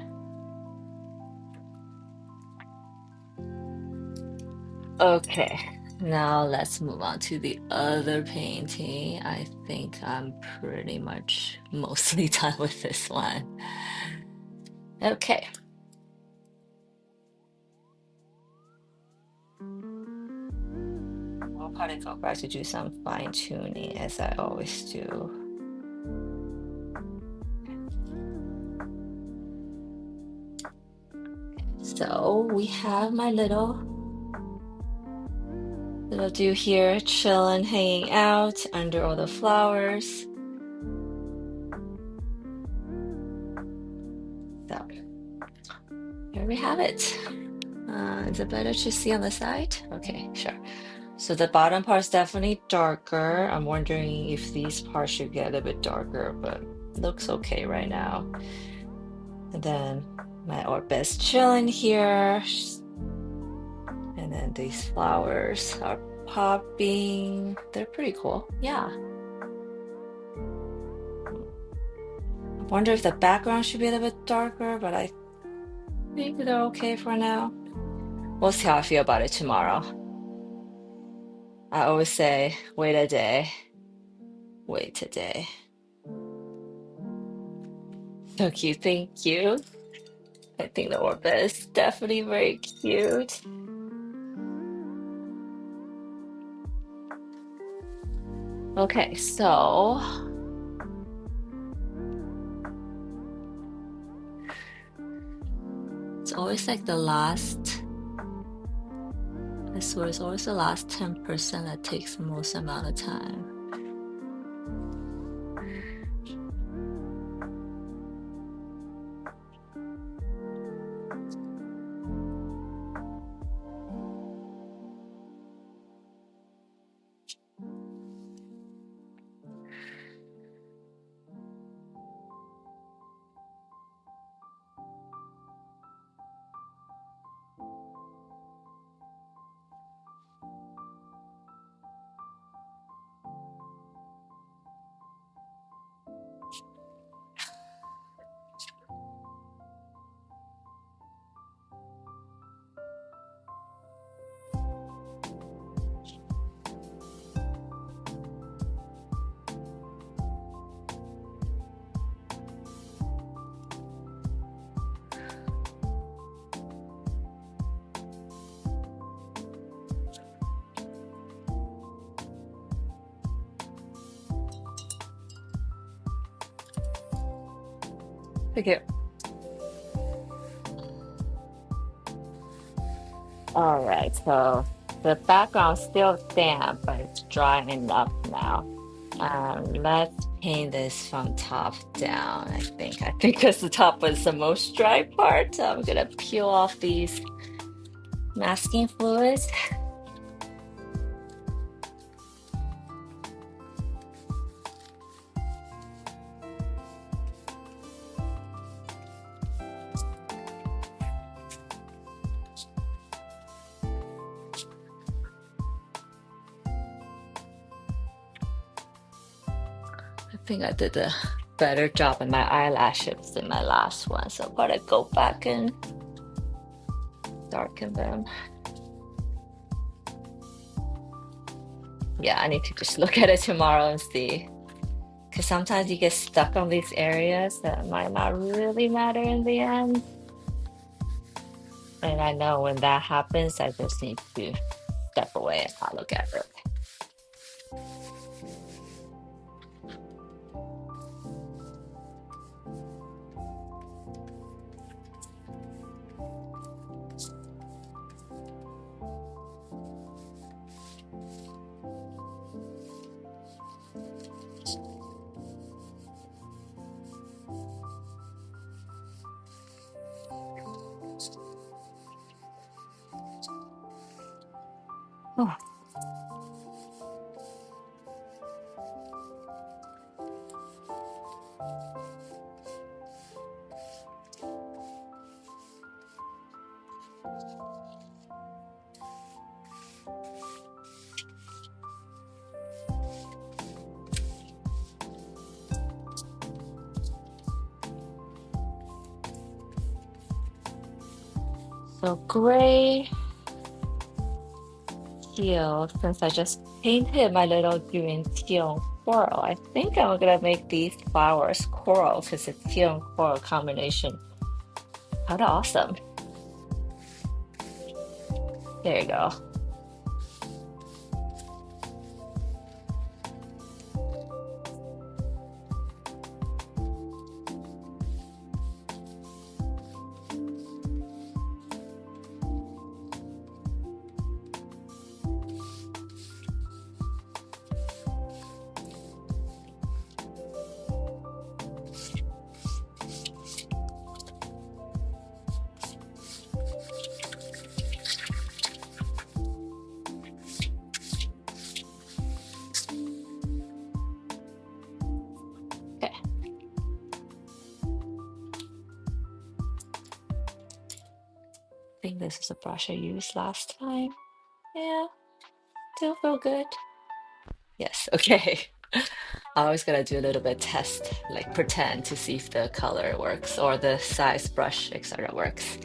Okay, now let's move on to the other painting. I think I'm pretty much mostly done with this one. Okay. I'll probably go back to do some fine tuning as I always do. So we have my little dude here chilling, hanging out under all the flowers. So here we have it. Is it better to see on the side? Okay, sure. So the bottom part is definitely darker. I'm wondering if these parts should get a little bit darker, but it looks okay right now. And then my orbis chilling here. And then these flowers are popping. They're pretty cool. Yeah. I wonder if the background should be a little bit darker, but I think they're okay for now. We'll see how I feel about it tomorrow. I always say, wait a day, wait a day. So cute, thank you. I think the orbit is definitely very cute. Okay, so it's always like the last, I swear it's always the last 10% that takes the most amount of time. Thank you. All right, so the background's still damp, but it's drying up now. Let's paint this from top down, I think. I think because the top was the most dry part. So I'm gonna peel off these masking fluids. I think I did a better job in my eyelashes than my last one, so I'm gonna go back and darken them. Yeah, I need to just look at it tomorrow and see. Because sometimes you get stuck on these areas that might not really matter in the end. And I know when that happens, I just need to step away and not look at it. Oh, so gray teal, since I just painted my little green teal coral, I think I'm gonna make these flowers coral because the teal and coral combination. Kind of awesome. There you go. Okay. I think this is a brush I used last time. Yeah, still feel good. Yes, okay. I always gotta do a little bit test, like pretend to see if the color works or the size brush, etc. works.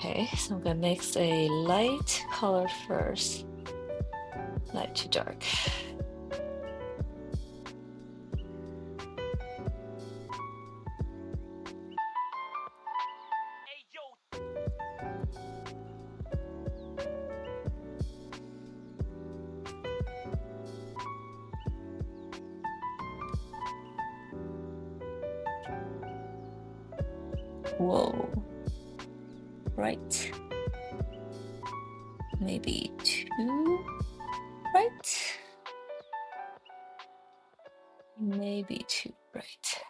Okay, so I'm gonna mix a light color first, light to dark. Whoa, right. Maybe too bright. Maybe too bright.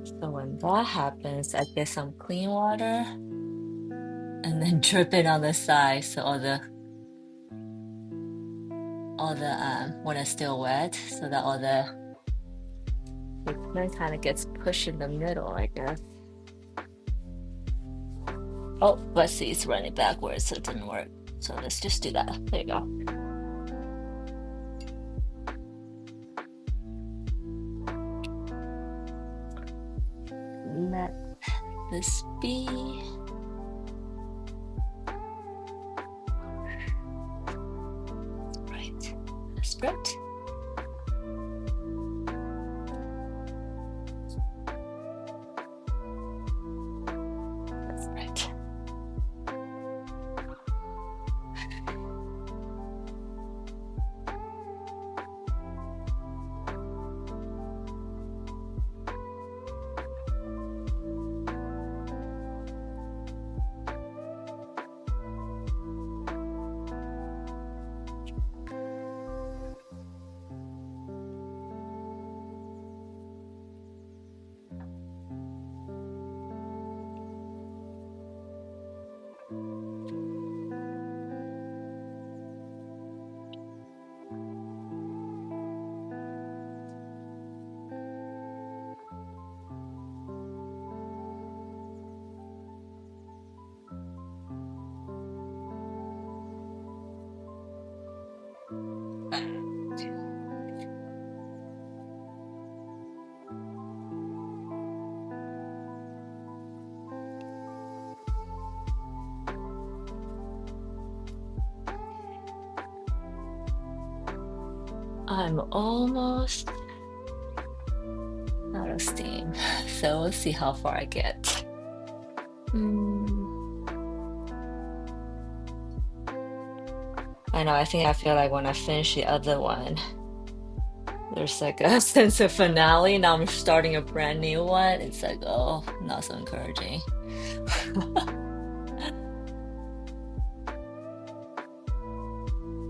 So when that happens, I get some clean water and then drip it on the side so all the when it's still wet, so that all the pigment kind of gets pushed in the middle, I guess. Oh, let's see, it's running backwards, so it didn't work. So let's just do that. There you go. Let this be. different. That's right. I'm almost out of steam, so we'll see how far I get. I know, I think I feel like when I finish the other one, there's like a sense of finale. Now I'm starting a brand new one. It's like, oh, not so encouraging.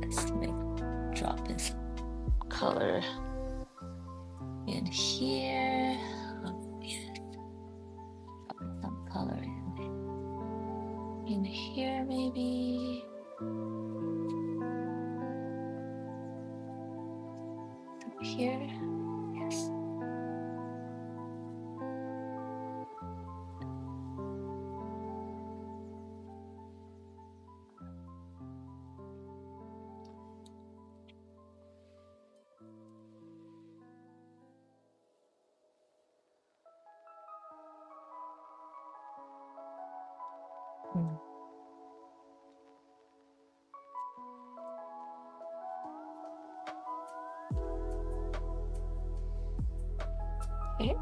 Let's drop in some color in here. Oh, yes. Drop some color in here, maybe. Here, yes. Mm. Okay.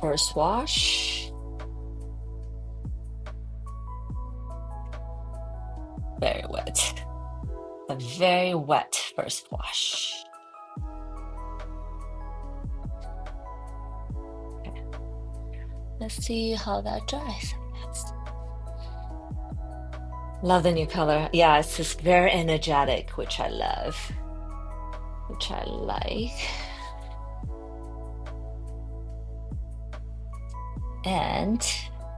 First wash. Very wet. A very wet first wash. Okay. Let's see how that dries next. Love the new color. Yeah, it's just very energetic, which I love, which I like. And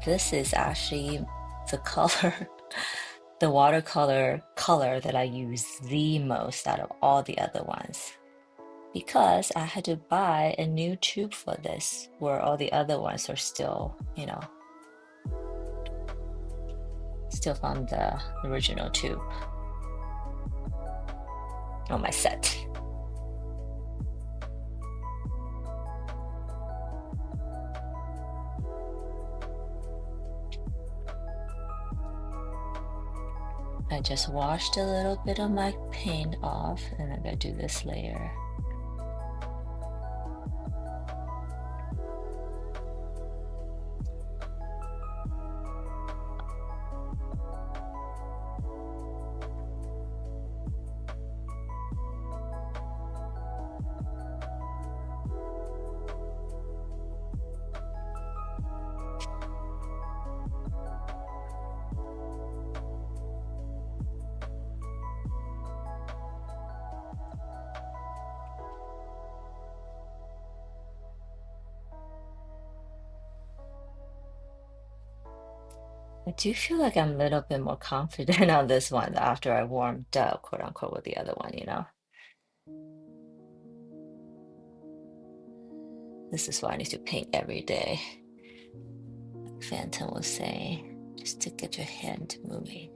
this is actually the color, the watercolor color that I use the most out of all the other ones, because I had to buy a new tube for this, where all the other ones are still, you know, still from the original tube on my set. I just washed a little bit of my paint off, and I'm gonna do this layer. I do feel like I'm a little bit more confident on this one after I warmed up, quote unquote, with the other one, you know? This is why I need to paint every day. Like Phantom was saying, just to get your hand moving.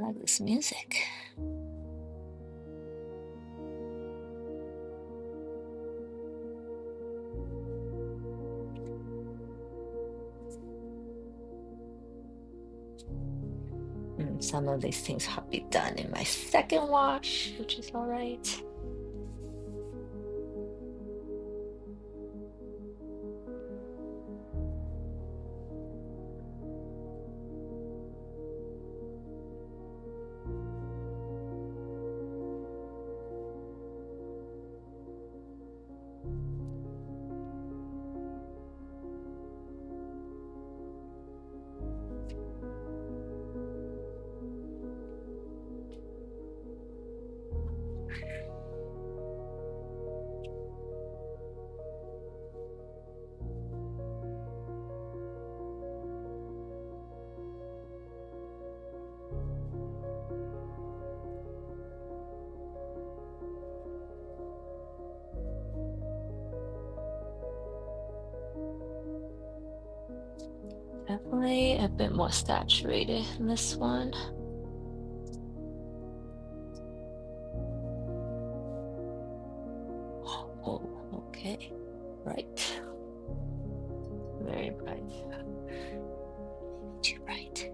like this music. Some of these things have been done in my second wash, which is all right. Definitely a bit more saturated in this one. Oh, okay. Right. Very bright. Too bright.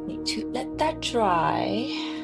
Need to let that dry.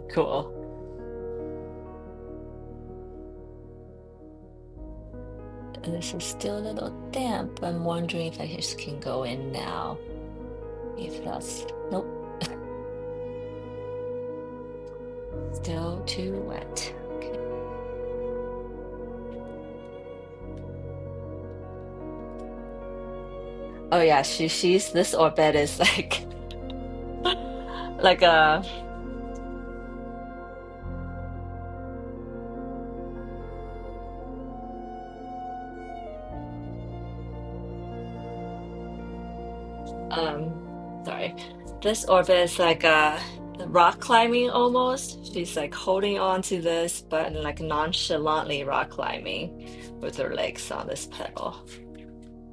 Cool. This is still a little damp. I'm wondering if I just can go in now. If that's, nope, still too wet. Okay. Oh yeah, she's this orbit is like like a um sorry. This orbit is like a rock climbing almost. She's like holding on to this, but like nonchalantly rock climbing with her legs on this pedal.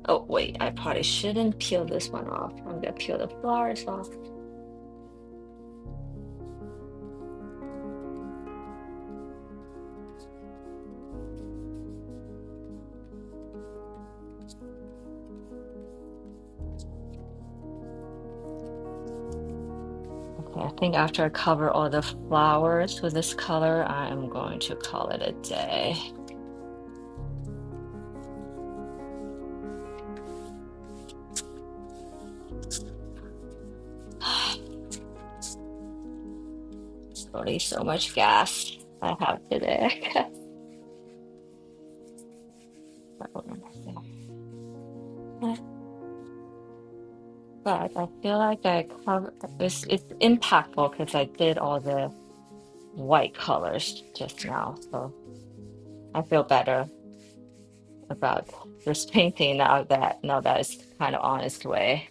Oh wait, I probably shouldn't peel this one off. I'm gonna peel the flowers off. I think after I cover all the flowers with this color, I am going to call it a day. It's already so much gas I have today. But I feel like I cover it's impactful because I did all the white colors just now, so I feel better about this painting now that it's kind of on its way.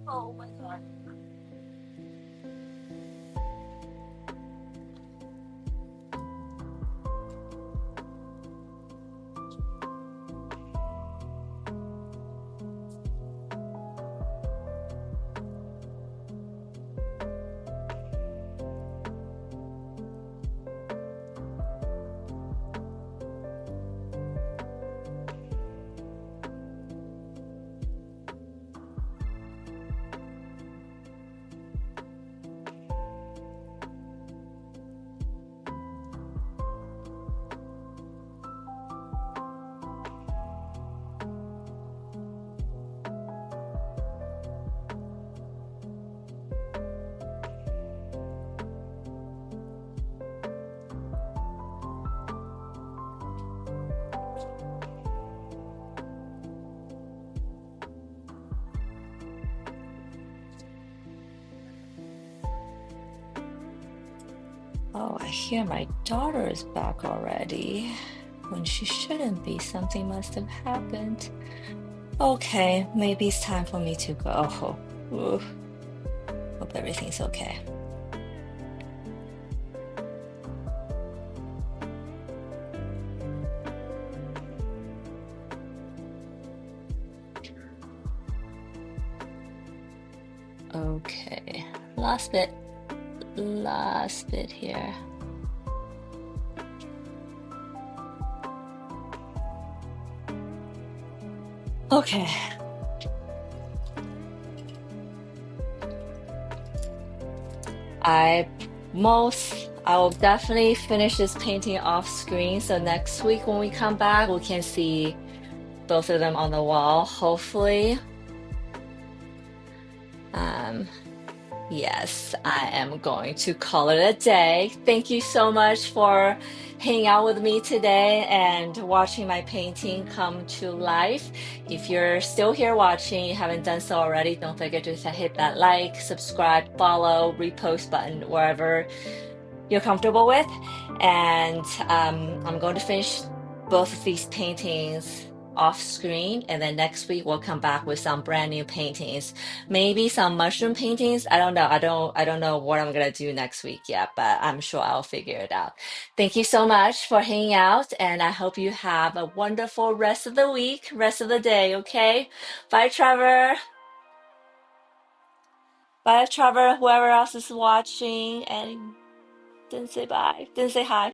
Oh my God. Oh, I hear my daughter is back already when she shouldn't be. Something must have happened. Okay, maybe it's time for me to go. Ooh, hope everything's okay. Okay, last bit here. Okay, I I will definitely finish this painting off screen. So next week when we come back, we can see both of them on the wall, hopefully. Um, Yes, I am going to call it a day. Thank you so much for hanging out with me today and watching my painting come to life. If you're still here watching, you haven't done so already, don't forget to hit that like, subscribe, follow, repost button wherever you're comfortable with. And I'm going to finish both of these paintings off screen, and then next week we'll come back with some brand new paintings, maybe some mushroom paintings. I don't know. I don't know what I'm gonna do next week yet, but I'm sure I'll figure it out. Thank you so much for hanging out, and I hope you have a wonderful rest of the week, rest of the day. Okay, bye, Trevor. Bye, Trevor. Whoever else is watching and didn't say bye, didn't say hi.